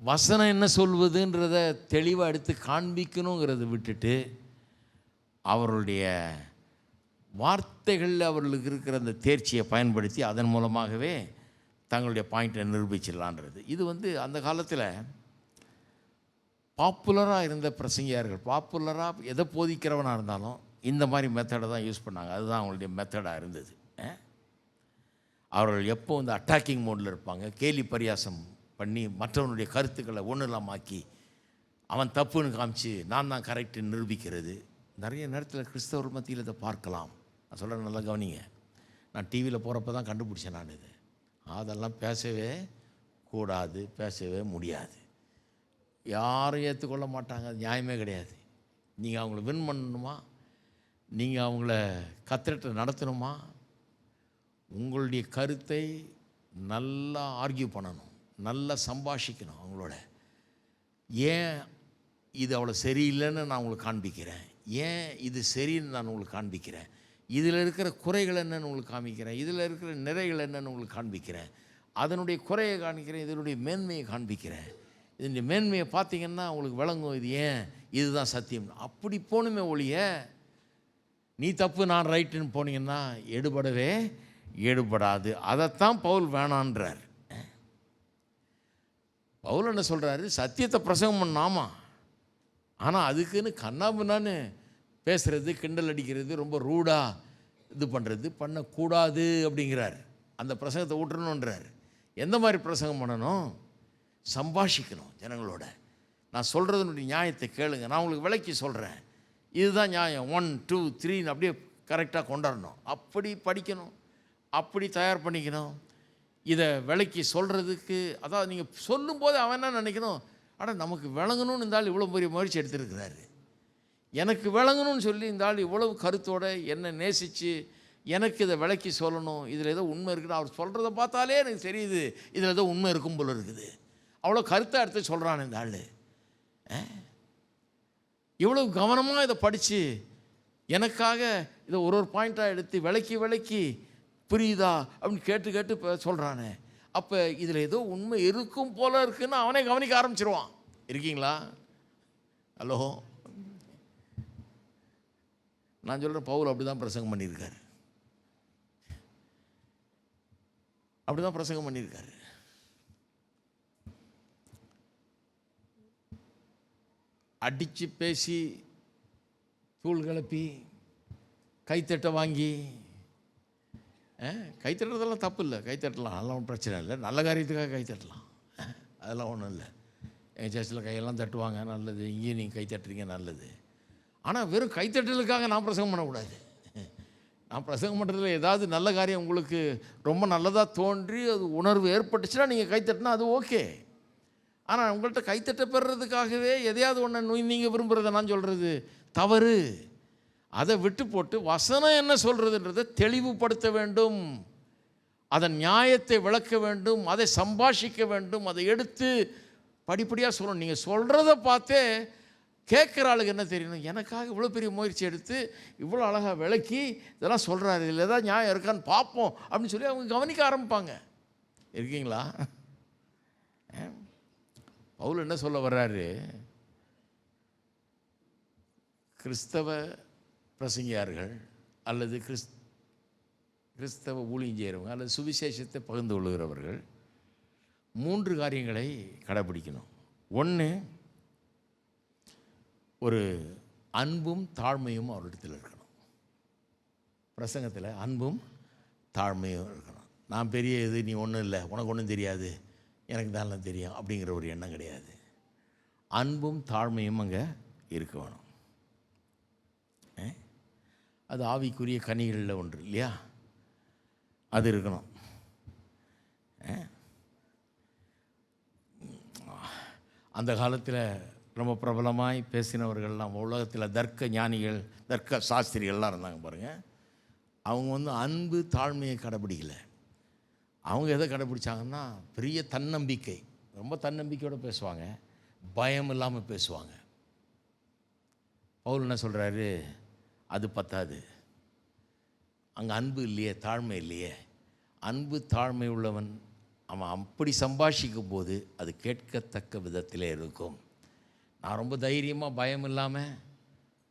வசனம் என்ன சொல்வதுன்றத தெளிவாக எடுத்து காண்பிக்கணுங்கிறத விட்டுட்டு அவர்களுடைய வார்த்தைகளில் அவர்களுக்கு இருக்கிற அந்த தேர்ச்சியை பயன்படுத்தி அதன் மூலமாகவே தங்களுடைய பாயிண்ட்டை நிரூபிச்சிடலான்றது. இது அந்த காலத்தில் பாப்புலராக இருந்த பிரசங்கியார்கள், பாப்புலராக எதை போதிக்கிறவனாக இருந்தாலும் இந்த மாதிரி மெத்தடை தான் யூஸ் பண்ணாங்க. அதுதான் அவங்களுடைய மெத்தடாக இருந்தது. அவர்கள் எப்போ அட்டாக்கிங் மோடில் இருப்பாங்க, கேலி பரியாசம் பண்ணி மற்றவனுடைய கருத்துக்களை ஒன்றும் இல்லாமாக்கி அவன் தப்புன்னு காமிச்சு நான் தான் கரெக்டுன்னு நிரூபிக்கிறது நிறைய நேரத்தில் கிறிஸ்தவர் மத்தியில் இதை பார்க்கலாம். நான் சொல்கிறேன், நல்லா கவனிங்க. நான் டிவியில் போகிறப்ப தான் கண்டுபிடிச்சேன் நான் இது. அதெல்லாம் பேசவே கூடாது, பேசவே முடியாது. யாரும் ஏற்றுக்கொள்ள மாட்டாங்க, அது நியாயமே கிடையாது. நீங்கள் அவங்கள வின் பண்ணணுமா, நீங்கள் அவங்கள கத்திரத்தை நடத்தணுமா, உங்களுடைய கருத்தை நல்லா ஆர்கியூ பண்ணணும், நல்லா சம்பாஷிக்கணும் அவங்களோட. ஏன் இது அவ்வளோ சரியில்லைன்னு நான் உங்களுக்கு காண்பிக்கிறேன், ஏன் இது சரின்னு நான் உங்களுக்கு காண்பிக்கிறேன், இதில் இருக்கிற குறைகள் என்னன்னு உங்களுக்கு காமிக்கிறேன், இதில் இருக்கிற நிறைகள் என்னன்னு உங்களுக்கு காண்பிக்கிறேன், அதனுடைய குறையை காண்பிக்கிறேன், இதனுடைய மேன்மையை காண்பிக்கிறேன். இதனுடைய மேன்மையை பார்த்தீங்கன்னா உங்களுக்கு விளங்கும், இது ஏன் இதுதான் சத்தியம். அப்படி போகணுமே ஒழிய நீ தப்பு நான் ரைட்டுன்னு போனீங்கன்னா எடுபடவே எடுபடாது. அதைத்தான் பவுல் வேணான்றார். பவுல் என்ன சொல்கிறாரு, சத்தியத்தை பிரசங்கம் பண்ணாமா, ஆனால் அதுக்குன்னு கண்ணாபின்னான்னு பேசுகிறது, கிண்டல் அடிக்கிறது, ரொம்ப ரூடாக இது பண்ணுறது பண்ணக்கூடாது அப்படிங்கிறார். அந்த பிரசங்கத்தை விட்டுறணுன்றார். எந்த மாதிரி பிரசங்கம் பண்ணணும், சம்பாஷிக்கணும் ஜனங்களோட. நான் சொல்கிறதுனுடைய நியாயத்தை கேளுங்க, நான் உங்களுக்கு விளக்கி சொல்கிறேன், இதுதான் நியாயம், 1 2 3 அப்படியே கரெக்டாக கொண்டாடணும். அப்படி படிக்கணும், அப்படி தயார் பண்ணிக்கணும். இதை விளக்கி சொல்கிறதுக்கு, அதாவது நீங்கள் சொல்லும்போது அவன் என்ன நினைக்கணும், ஆனால் நமக்கு விளங்கணும்னு இருந்தாலும் இவ்வளோ பெரிய முயற்சி எடுத்துருக்கிறாரு, எனக்கு விளங்கணும்னு சொல்லி இருந்தாலும் இவ்வளவு கருத்தோடு என்னை நேசித்து எனக்கு இதை விளக்கி சொல்லணும், இதில் ஏதோ உண்மை இருக்குது, அவர் சொல்கிறத பார்த்தாலே எனக்கு தெரியுது இதில் ஏதோ உண்மை இருக்கும் போல இருக்குது, அவ்வளோ கருத்தை எடுத்து சொல்கிறான் இந்த ஆள். இவ்வளோ கவனமாக இதை படித்து எனக்காக இதை ஒரு பாயிண்ட்டாக எடுத்து விளக்கி புரியுதா அப்படின்னு கேட்டு சொல்கிறானே, அப்போ இதில் ஏதோ உண்மை இருக்கும் போல இருக்குன்னு அவனே கவனிக்க ஆரம்பிச்சிருவான். இருக்கீங்களா? ஹலோ, நான் சொல்கிறேன், பவுல் அப்படி தான் பிரசங்கம் பண்ணியிருக்காரு, அப்படி தான் பிரசங்கம் பண்ணியிருக்காரு. அடித்து பேசி தூள் கிளப்பி கைத்தட்டை வாங்கி, கைத்தட்டுறதெல்லாம் தப்பு இல்லை, கைத்தட்டலாம், அதெல்லாம் ஒன்றும் பிரச்சனை இல்லை, நல்ல காரியத்துக்காக கைத்தட்டலாம், அதெல்லாம் ஒன்றும் இல்லை. எங்கள் சர்ச்சில் கையெல்லாம் தட்டுவாங்க, நல்லது. இங்கேயும் நீங்கள் கைத்தட்டுறீங்க, நல்லது. ஆனால் வெறும் கைத்தட்டலுக்காக நான் பிரசங்கம் பண்ணக்கூடாது. நான் பிரசங்கம் பண்ணுறதுல ஏதாவது நல்ல காரியம் உங்களுக்கு ரொம்ப நல்லதாக தோன்றி அது உணர்வு ஏற்பட்டுச்சுன்னா நீங்கள் கைத்தட்டினா அது ஓகே. ஆனால் உங்கள்கிட்ட கைத்தட்ட பெறுறதுக்காகவே எதையாவது ஒன்று நீங்கள் விரும்புகிறத நான் சொல்கிறது தவறு. அதை விட்டு போட்டு வசனம் என்ன சொல்கிறதுன்றதை தெளிவுபடுத்த வேண்டும், அதன் நியாயத்தை விளக்க வேண்டும், அதை சம்பாஷிக்க வேண்டும், அதை எடுத்து படிப்படியாக சொல்லணும். நீங்கள் சொல்கிறத பார்த்தே கேட்குற ஆளுக்கு என்ன தெரியணும், எனக்காக இவ்வளோ பெரிய முயற்சி எடுத்து இவ்வளோ அழகாக விளக்கி இதெல்லாம் சொல்கிறாரு, இதில் ஏதாவது நியாயம் இருக்கான்னு பார்ப்போம் அப்படின்னு சொல்லி அவங்க கவனிக்க ஆரம்பிப்பாங்க. இருக்கீங்களா? பவுல் என்ன சொல்ல வர்றாரு, கிறிஸ்தவ பிரசங்கியார்கள் அல்லது கிறிஸ்தவ ஊழியம் செய்கிறவங்க அல்லது சுவிசேஷத்தை பகிர்ந்து கொள்கிறவர்கள் 3 காரியங்களை கடைப்பிடிக்கணும். 1, ஒரு அன்பும் தாழ்மையும் அவரிடத்தில் இருக்கணும். பிரசங்கத்தில் அன்பும் தாழ்மையும் இருக்கணும். நான் பெரிய இது, நீ ஒன்றும் இல்லை, உனக்கு ஒன்றும் தெரியாது, எனக்கு தான் தெரியும் அப்படிங்கிற ஒரு எண்ணம் கிடையாது. அன்பும் தாழ்மையும் அங்கே இருக்க வேணும். அது ஆவிக்குரிய கனிகளில் ஒன்று இல்லையா, அது இருக்கணும். அந்த காலத்தில் ரொம்ப பிரபலமாய் பேசினவர்கள்லாம் உலகத்தில் தர்க்க ஞானிகள், தர்க்க சாஸ்திரிகள்லாம் இருந்தாங்க பாருங்கள். அவங்க அன்பு தாழ்மையை கடைப்பிடிக்கலை. அவங்க எதை கடைப்பிடிச்சாங்கன்னா பெரிய தன்னம்பிக்கை, ரொம்ப தன்னம்பிக்கையோடு பேசுவாங்க, பயம் இல்லாமல் பேசுவாங்க. பவுல் என்ன சொல்கிறாரு, அது பத்தாது, அங்கே அன்பு இல்லையே, தாழ்மை இல்லையே. அன்பு தாழ்மை உள்ளவன் அவன் அப்படி சம்பாஷிக்கும் போது அது கேட்கத்தக்க விதத்திலே இருக்கும். நான் ரொம்ப தைரியமாக பயம் இல்லாமல்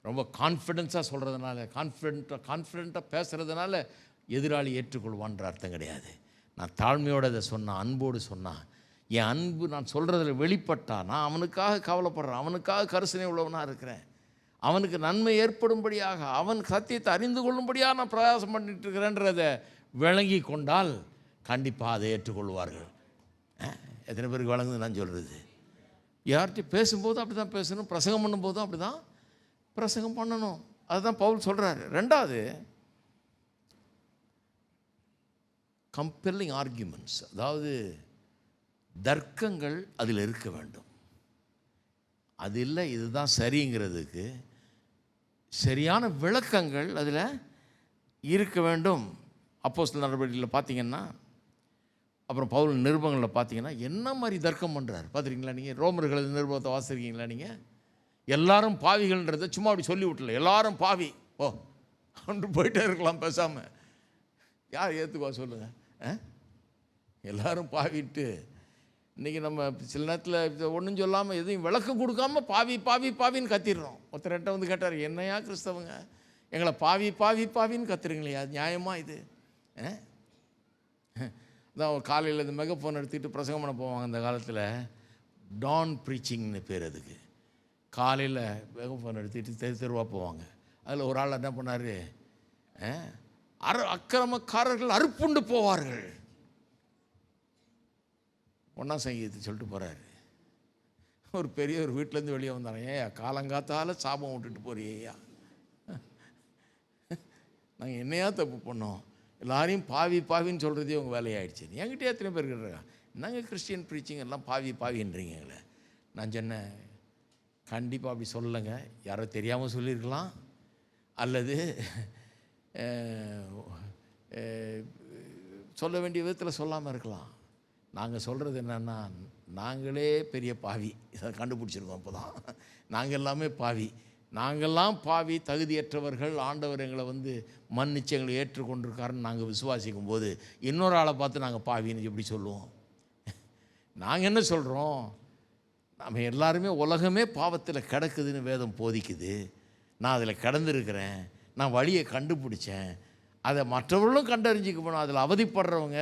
ரொம்ப கான்ஃபிடென்ஸாக சொல்கிறதுனால, கான்ஃபிடென்ட்டாக பேசுகிறதுனால எதிராளி ஏற்றுக்கொள்வான்ற அர்த்தம் கிடையாது. நான் தாழ்மையோடு அதை சொன்னேன், அன்போடு சொன்னான், என் அன்பு நான் சொல்கிறதில் வெளிப்பட்டா நான் அவனுக்காக கவலைப்படுறேன், அவனுக்காக கரிசனை உள்ளவனாக இருக்கிறேன், அவனுக்கு நன்மை ஏற்படும்படியாக, அவன் சத்தியத்தை அறிந்து கொள்ளும்படியாக நான் பிரயாசம் பண்ணிட்டு இருக்கிறேன்றதை விளங்கி கொண்டால் கண்டிப்பாக அதை ஏற்றுக்கொள்வார்கள். எத்தனை பேருக்கு வழங்குது நான் சொல்கிறது? யார்கிட்ட பேசும்போதும் அப்படி தான் பேசணும், பிரசங்கம் பண்ணும்போதும் அப்படி தான் பிரசங்கம் பண்ணணும். அதுதான் பவுல் சொல்கிறாரு. ரெண்டாவது, கம்பெல்லிங் ஆர்கியூமெண்ட்ஸ், அதாவது தர்க்கங்கள் அதில் இருக்க வேண்டும். அது இல்லை இதுதான் சரிங்கிறதுக்கு சரியான விளக்கங்கள் அதில் இருக்க வேண்டும். அப்போஸ்தலர் நடவடிக்கையில் பார்த்தீங்கன்னா, அப்புறம் பவுல் நிருபங்களில் பார்த்தீங்கன்னா என்ன மாதிரி தர்க்கம் பண்ணுறாரு பார்த்துருக்கீங்களா? நீங்கள் ரோமர்கள் நிருபத்தை வாசிருக்கீங்களா? நீங்கள் எல்லாரும் பாவிகள்ன்றதை சும்மா அப்படி சொல்லி விட்டல, எல்லாரும் பாவி ஓ அன்று போயிட்டே இருக்கலாம் பேசாமல். யார் ஏற்றுக்குவா சொல்லுங்கள்? எல்லாரும் பாவிட்டு இன்றைக்கி நம்ம சில நேரத்தில் ஒன்றும் சொல்லாமல் எதையும் விளக்கம் கொடுக்காமல் பாவி பாவி பாவின்னு கத்திடுறோம். ஒருத்தர்கிட்ட வந்து கேட்டார், என்னையா கிறிஸ்தவங்க எங்களை பாவி பாவி பாவின்னு கத்துறீங்களே, அது நியாயமா இது? அதான் காலையில் இந்த மெகாஃபோன் எடுத்துக்கிட்டு பிரசங்கம் பண்ண போவாங்க அந்த காலத்தில். டான் ப்ரீச்சிங்னு பேர் அதுக்கு. காலையில் மெகாஃபோன் எடுத்துக்கிட்டு தெருவாக போவாங்க. அதில் ஒரு ஆள் என்ன பண்ணார், அக்கிரமக்காரர்கள் அறுப்புண்டு போவார்கள், ஒன்றாம் சங்கீதத்தை சொல்லிட்டு போகிறாரு. ஒரு பெரிய ஒரு வீட்டிலேருந்து வெளியே வந்தாங்க, ஏன் காலங்காத்தால் சாபம் விட்டுட்டு போறியா, நாங்கள் என்னையா தப்பு பண்ணோம், எல்லாரையும் பாவி பாவின்னு சொல்கிறதே உங்கள் வேலையாகிடுச்சு. என்கிட்ட எத்தனை பேர் இருக்கிறாங்க, நாங்கள் கிறிஸ்டியன் ப்ரீச்சிங் எல்லாம் பாவி பாவின்றீங்க எங்களை. நான் சொன்னேன், கண்டிப்பாக அப்படி சொல்லலைங்க, யாரோ தெரியாமல் சொல்லியிருக்கலாம், அல்லது சொல்ல வேண்டிய விதத்தில் சொல்லாமல் இருக்கலாம். நாங்கள் சொல்கிறது என்னென்னா, நாங்களே பெரிய பாவி, இதை கண்டுபிடிச்சிருக்கோம். அப்போ தான் நாங்கள் எல்லாமே பாவி, நாங்கள்லாம் பாவி, தகுதியற்றவர்கள், ஆண்டவர் எங்களை வந்து மன்னிச்சு எங்களை ஏற்றுக்கொண்டிருக்காருன்னு நாங்கள் விசுவாசிக்கும் போது இன்னொரு ஆளை பார்த்து நாங்கள் பாவின்னு எப்படி சொல்லுவோம்? நாங்கள் என்ன சொல்கிறோம், நம்ம எல்லாருமே உலகமே பாவத்தில் கிடக்குதுன்னு வேதம் போதிக்குது, நான் அதில் கிடந்திருக்கிறேன், நான் வழியை கண்டுபிடிச்சேன், அதை மற்றவர்களும் கண்டறிஞ்சிக்க போனோம். அதில் அவதிப்படுறவங்க,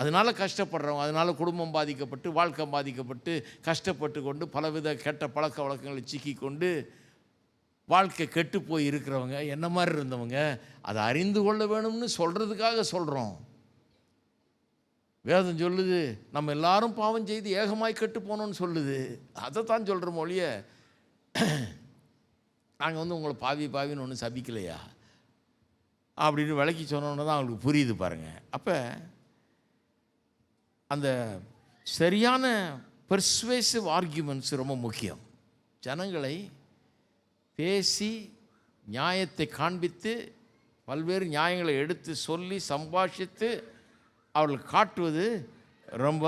அதனால் கஷ்டப்படுறவங்க, அதனால் குடும்பம் பாதிக்கப்பட்டு வாழ்க்கை பாதிக்கப்பட்டு கஷ்டப்பட்டு கொண்டு பலவித கெட்ட பழக்க வழக்கங்களை சிக்கிக்கொண்டு வாழ்க்கை கெட்டு போய் இருக்கிறவங்க, என்ன மாதிரி இருந்தவங்க, அதை அறிந்து கொள்ள வேணும்னு சொல்கிறதுக்காக சொல்கிறோம். வேதம் சொல்லுது நம்ம எல்லாரும் பாவம் செய்து ஏகமாய் கெட்டு போனோன்னு சொல்லுது. அதை தான் சொல்கிறோம் ஒழிய நாங்கள் வந்து உங்களை பாவி பாவின்னு ஒன்றும் சபிக்கலையா அப்படின்னு விளக்கி சொன்னோன்னு தான் அவங்களுக்கு புரியுது பாருங்கள். அப்போ அந்த சரியான பெர்சுவேசிவ் ஆர்கியூமெண்ட்ஸ் ரொம்ப முக்கியம். ஜனங்களை பேசி நியாயத்தை காண்பித்து பல்வேறு நியாயங்களை எடுத்து சொல்லி சம்பாஷித்து அவர்களுக்கு காட்டுவது ரொம்ப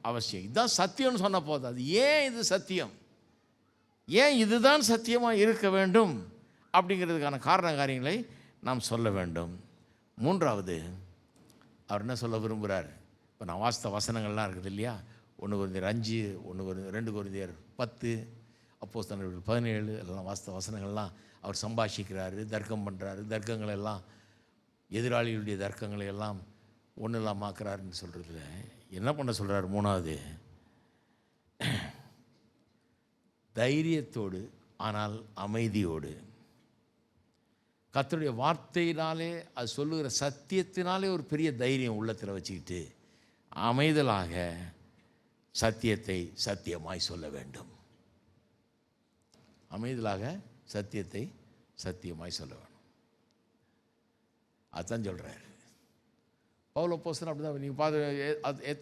அவசியம். இதுதான் சத்தியம்னு சொன்ன போதும். அது ஏன் இது சத்தியம், ஏன் இதுதான் சத்தியமாக இருக்க வேண்டும் அப்படிங்கிறதுக்கான காரண காரியங்களை நாம் சொல்ல வேண்டும். மூன்றாவது, அவர் என்ன சொல்ல விரும்புகிறார்? இப்போ நான் வாசித்த வசனங்கள்லாம் இருக்குது இல்லையா, 1 கொரிந்தியர் 5, 2 கொரிந்தியர் 10, அப்போஸ்தலர்கள் 17 எல்லாம் வாசித்த வசனங்கள்லாம் அவர் சம்பாஷிக்கிறாரு, தர்க்கம் பண்ணுறாரு, தர்க்கங்களை எல்லாம் எதிராளிகளுடைய தர்க்கங்களை எல்லாம் ஒன்றும் இல்லாமாக்குறாருன்னு சொல்கிறதுல என்ன பண்ண சொல்கிறார்? மூணாவது, தைரியத்தோடு ஆனால் அமைதியோடு, கர்த்தருடைய வார்த்தையினாலே அது சொல்லுகிற சத்தியத்தினாலே ஒரு பெரிய தைரியம் உள்ளத்தில் வச்சுக்கிட்டு அமைதலாக சத்தியத்தை சத்தியமாய் சொல்ல வேண்டும். அமைதலாக சத்தியத்தை சத்தியமாய் சொல்ல வேணும். அதுதான் சொல்கிறார் பவுல் அப்போஸ்தலன். அப்படி தான் நீங்கள் பார்த்து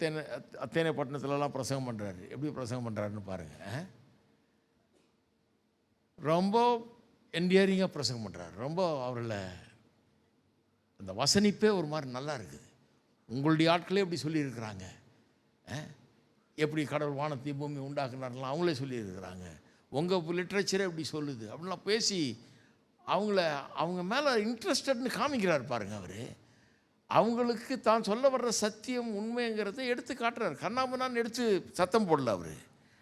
அத்தேனே பட்டணத்துலலாம் பிரசங்கம் பண்ணுறாரு. எப்படி பிரசங்கம் பண்ணுறாருன்னு பாருங்கள். ரொம்ப என்டியரிங்காக பிரசங்கம் பண்ணுறாரு. ரொம்ப அவர்களை அந்த வசனிப்பே ஒரு மாதிரி நல்லா இருக்குது. உங்களுடைய ஆட்களே எப்படி சொல்லியிருக்கிறாங்க, எப்படி கடவுள் வானத்தையும் பூமி உண்டாக்குனார்லாம் அவங்களே சொல்லியிருக்கிறாங்க, உங்கள் லிட்ரேச்சரே எப்படி சொல்லுது அப்படின்லாம் பேசி அவங்க மேலே இன்ட்ரெஸ்டட்னு காமிக்கிறார் பாருங்கள். அவர் அவங்களுக்கு தான் சொல்ல வர்ற சத்தியம் உண்மைங்கிறத எடுத்து காட்டுறார். கண்ணாமண்ணான்னு எடுத்து சத்தம் போடல, அவர்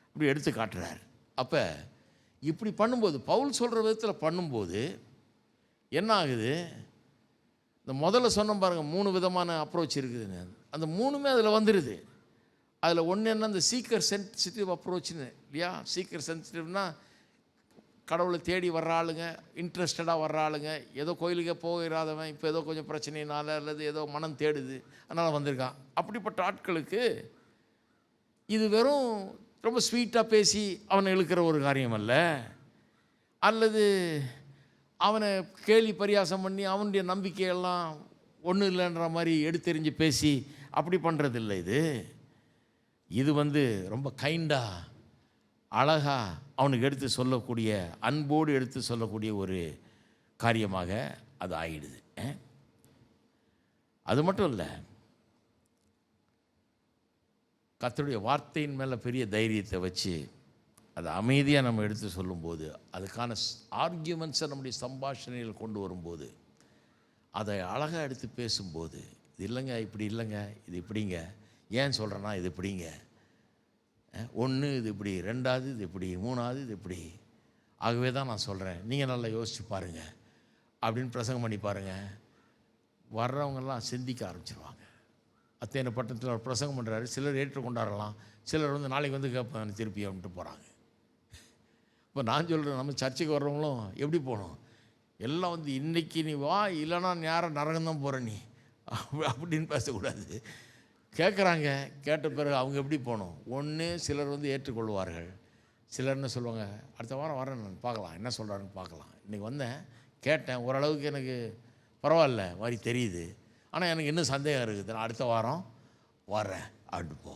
இப்படி எடுத்து காட்டுறார். அப்போ இப்படி பண்ணும்போது, பவுல் சொல்கிற விதத்தில் பண்ணும்போது என்ன ஆகுது? இந்த முதல்ல சொன்ன பாருங்கள் 3 விதமான அப்ரோச் இருக்குதுன்னு, அந்த 3மே அதில் வந்துடுது. அதில் ஒன்று என்ன, இந்த சீக்கர் சென்சிட்டிவ் அப்ரோச்னு இல்லையா? சீக்கர் சென்சிட்டிவ்னா கடவுளை தேடி வர்ற ஆளுங்க, இன்ட்ரெஸ்டடாக வர்ற ஆளுங்க, ஏதோ கோயிலுக்கே போகிறாதவன் இப்போ ஏதோ கொஞ்சம் பிரச்சனையினால அல்லது ஏதோ மனம் தேடுது அதனால் வந்திருக்கான். அப்படிப்பட்ட ஆட்களுக்கு இது வெறும் ரொம்ப ஸ்வீட்டாக பேசி அவனை இழுக்கிற ஒரு காரியம் அல்ல, அல்லது அவனை கேலி பரியாசம் பண்ணி அவனுடைய நம்பிக்கையெல்லாம் ஒன்றும் இல்லைன்ற மாதிரி எடுத்தெறிஞ்சு பேசி அப்படி பண்ணுறது இல்லை. இது ரொம்ப கைண்டாக அழகாக அவனுக்கு எடுத்து சொல்லக்கூடிய, அன்போடு எடுத்து சொல்லக்கூடிய ஒரு காரியமாக அது ஆகிடுது. அது மட்டும் இல்லை, கர்த்தருடைய வார்த்தையின் மேலே பெரிய தைரியத்தை வச்சு அதை அமைதியாக நம்ம எடுத்து சொல்லும்போது, அதுக்கான ஆர்கியூமெண்ட்ஸை நம்முடைய சம்பாஷணையில் கொண்டு வரும்போது, அதை அழகாக எடுத்து பேசும்போது, இது இல்லைங்க, இப்படி இல்லைங்க, இது இப்படிங்க, ஏன் சொல்கிறேன்னா இது இப்படிங்க, ஒன்று இது இப்படி, ரெண்டாவது இது இப்படி, மூணாவது இது இப்படி, ஆகவே தான் நான் சொல்கிறேன், நீங்கள் நல்லா யோசிச்சு பாருங்கள் அப்படின்னு பிரசங்கம் பண்ணி பாருங்கள். வர்றவங்கெல்லாம் சிந்திக்க ஆரம்பிச்சிருவாங்க. அத்தனை பட்டணத்தில் ஒரு பிரசங்கம் பண்ணுறாரு, சிலர் ஏற்றுக்கொண்டாரலாம், சிலர் நாளைக்கு கேட்பாங்க திருப்பி அப்படின்ட்டு போகிறாங்க. இப்போ நான் சொல்கிறேன், நம்ம சர்ச்சுக்கு வர்றவங்களும் எப்படி போகணும், எல்லாம் இன்றைக்கி நீ வா, இல்லைனா நேரம் நரகம்தான் போகிற நீ அப்படின்னு பேசக்கூடாது. கேட்குறாங்க, கேட்ட பிறகு அவங்க எப்படி போகணும். ஒன்று சிலர் ஏற்றுக்கொள்வார்கள், சிலர் என்ன சொல்லுவாங்க, அடுத்த வாரம் வரேன், நான் பார்க்கலாம் என்ன சொல்கிறாருன்னு பார்க்கலாம், இன்றைக்கி வந்தேன் கேட்டேன், ஓரளவுக்கு எனக்கு பரவாயில்ல மாதிரி தெரியுது, ஆனால் எனக்கு இன்னும் சந்தேகம் இருக்குது, நான் அடுத்த வாரம் வரேன் அப்படி போ.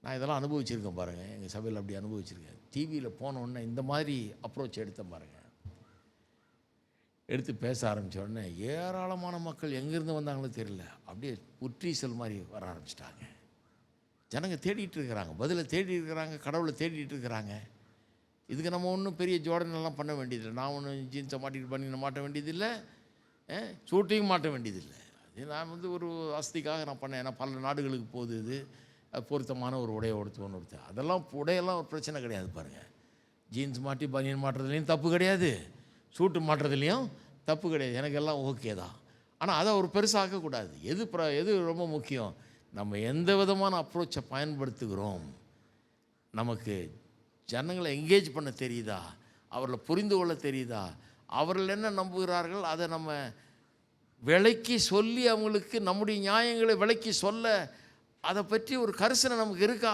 நான் இதெல்லாம் அனுபவிச்சிருக்கேன் பாருங்கள், எங்கள் சபையில் அப்படி அனுபவிச்சிருக்கேன். டிவியில் போனோடனே இந்த மாதிரி அப்ரோச் எடுத்தேன் பாருங்கள். எடுத்து பேச ஆரம்பித்த உடனே ஏராளமான மக்கள் எங்கேருந்து வந்தாங்களோ தெரியல, அப்படியே புற்றீசல் மாதிரி வர ஆரம்பிச்சிட்டாங்க. ஜனங்க தேடிட்டு இருக்கிறாங்க, பதிலை தேடிட்டு இருக்கிறாங்க, கடவுளை தேடிட்டு இருக்கிறாங்க. இதுக்கு நம்ம ஒன்றும் பெரிய ஜோடனெல்லாம் பண்ண வேண்டியதில்லை. நான் ஒன்றும் ஜீன்ஸை மாட்டிட்டு பண்ணி மாட்ட வேண்டியதில்லை, ஷூட்டிங் மாட்ட வேண்டியதில்லை. அது நான் ஒரு வசதிக்காக நான் பண்ணேன். ஏன்னா பல நாடுகளுக்கு போகுது, இது பொருத்தமான ஒரு உடையை ஒருத்தர் அதெல்லாம் உடையெல்லாம் ஒரு பிரச்சனை கிடையாது பாருங்கள். ஜீன்ஸ் மாட்டி பனியன் மாட்டுறதுலேயும் தப்பு கிடையாது, சூட்டு மாட்டுறதுலேயும் தப்பு கிடையாது, எனக்கு எல்லாம் ஓகே தான். ஆனால் அதை ஒரு பெருசாக்கக்கூடாது. எது ரொம்ப முக்கியம், நம்ம எந்த விதமான அப்ரோச்சை பயன்படுத்துகிறோம், நமக்கு ஜனங்களை என்கேஜ் பண்ண தெரியுதா, அவர்களை புரிந்து கொள்ள தெரியுதா, அவர்கள் என்ன நம்புகிறார்கள் அதை நம்ம விளக்கி சொல்லி அவங்களுக்கு நம்முடைய நியாயங்களை விளக்கி சொல்ல அதை பற்றி ஒரு கரிசனை நமக்கு இருக்கா,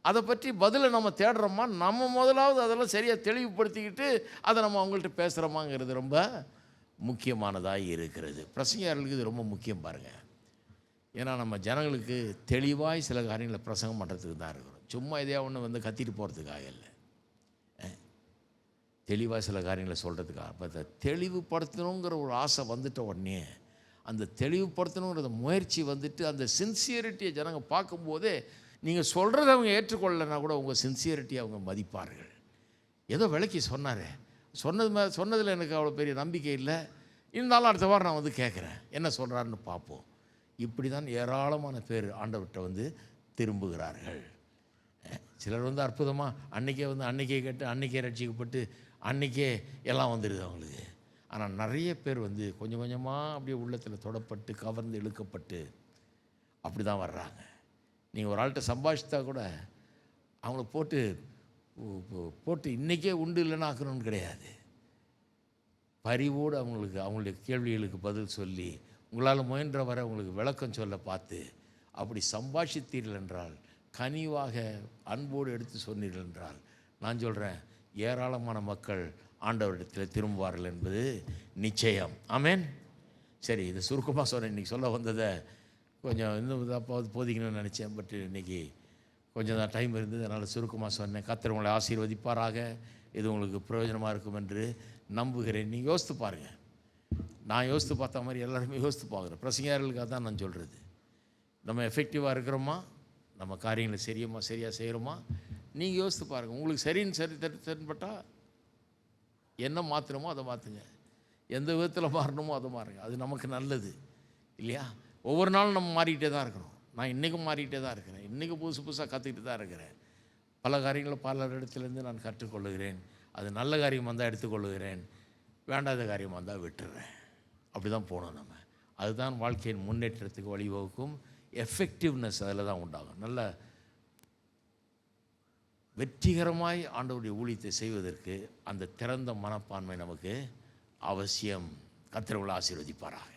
அதை பற்றி பதிலை நம்ம தேடுறோமா, நம்ம முதலாவது அதெல்லாம் சரியாக தெளிவுபடுத்திக்கிட்டு அதை நம்ம அவங்கள்ட்ட பேசுகிறோமாங்கிறது ரொம்ப முக்கியமானதாக இருக்கிறது. பிரசங்கியாளர்களுக்கு இது ரொம்ப முக்கியம் பாருங்கள். ஏன்னா நம்ம ஜனங்களுக்கு தெளிவாய் சில காரியங்களை பிரசங்கம் பண்ணுறதுக்கு தான் இருக்கிறோம், சும்மா இதையா ஒன்று கத்திட்டு போகிறதுக்காக இல்லை, தெளிவாக சில காரியங்களை சொல்கிறதுக்காக. அப்போ அதை தெளிவுபடுத்தணுங்கிற ஒரு ஆசை வந்துட்ட உடனே அந்த தெளிவுபடுத்தணுங்கிற முயற்சி அந்த சின்சியரிட்டியை ஜனங்க பார்க்கும்போதே, நீங்கள் சொல்கிறத அவங்க ஏற்றுக்கொள்ளலைன்னா கூட உங்கள் சின்சியரிட்டியை அவங்க மதிப்பார்கள். ஏதோ விளக்கி சொன்னார், சொன்னதில் எனக்கு அவ்வளோ பெரிய நம்பிக்கை இல்லை, இருந்தாலும் அடுத்த வாரம் நான் கேட்குறேன் என்ன சொல்கிறாருன்னு பார்ப்போம். இப்படி தான் ஏராளமான பேர் ஆண்டவர்கிட்ட திரும்புகிறார்கள். சிலர் அற்புதமாக அன்றைக்கே கேட்டு அன்றைக்கே ரட்சிக்கப்பட்டு அன்றைக்கே எல்லாம் வந்துடுது அவங்களுக்கு. ஆனால் நிறைய பேர் கொஞ்சம் கொஞ்சமாக அப்படியே உள்ளத்தில் தொடப்பட்டு கவர்ந்து இழுக்கப்பட்டு அப்படி தான் வர்றாங்க. நீங்கள் ஒரு ஆள்கிட்ட சம்பாதிச்சா கூட அவங்கள போட்டு இன்றைக்கே உண்டு இல்லைன்னா ஆக்கணும்னு கிடையாது. பரிவோடு அவங்களுடைய கேள்விகளுக்கு பதில் சொல்லி உங்களால் முயன்ற வரை உங்களுக்கு விளக்கம் சொல்ல பார்த்து அப்படி சம்பாஷித்தீர்கள் என்றால், கனிவாக அன்போடு எடுத்து சொன்னீர்கள் என்றால், நான் சொல்கிறேன் ஏராளமான மக்கள் ஆண்டவரிடத்தில் திரும்புவார்கள் என்பது நிச்சயம். ஆமேன். சரி, இது சுருக்கமாக சொன்னேன். இன்றைக்கி சொல்ல வந்ததை கொஞ்சம் இன்னும் இதாப்பாவது போதிக்கணும்னு நினச்சேன். பட் இன்றைக்கி கொஞ்சம் தான் டைம் இருந்தது, அதனால் சுருக்கமாக சொன்னேன். கர்த்தர் உங்களை ஆசீர்வதிப்பாராக. இது உங்களுக்கு பிரயோஜனமாக இருக்கும் என்று நம்புகிறேன். நீங்கள் யோசித்து பாருங்கள், நான் யோசித்து பார்த்த மாதிரி எல்லாருமே யோசித்து பார்க்குறேன். பிரசங்கியாளர்களுக்காக தான் நான் சொல்கிறது. நம்ம எஃபெக்டிவாக இருக்கிறோமா, நம்ம காரியங்களை சரியாக செய்கிறோமா, நீங்கள் யோசித்து பாருங்கள். உங்களுக்கு சரிப்பட்டால் என்ன மாற்றணுமோ அதை மாற்றுங்க, எந்த விதத்தில் மாறணுமோ அதை மாறுங்க, அது நமக்கு நல்லது இல்லையா? ஒவ்வொரு நாளும் நம்ம மாறிக்கிட்டே தான் இருக்கிறோம். நான் இன்றைக்கும் மாறிக்கிட்டே தான் இருக்கிறேன், இன்றைக்கும் புதுசாக கற்றுக்கிட்டு தான் இருக்கிறேன். பல காரியங்களை பல இடத்துலேருந்து நான் கற்றுக்கொள்ளுகிறேன். அது நல்ல காரியமாக இருந்தால் எடுத்துக்கொள்ளுகிறேன், வேண்டாத காரியமாக இருந்தால் விட்டுறேன். அப்படி தான் போகணும் நம்ம. அதுதான் வாழ்க்கையின் முன்னேற்றத்துக்கு வழிவகுக்கும். எஃபெக்டிவ்னஸ் அதில் தான் உண்டாகும். நல்ல வெற்றிகரமாய் ஆண்டவருடைய ஊழியத்தை செய்வதற்கு அந்த திறந்த மனப்பான்மை நமக்கு அவசியம். கர்த்தர் உங்களை ஆசீர்வதிப்பாராக.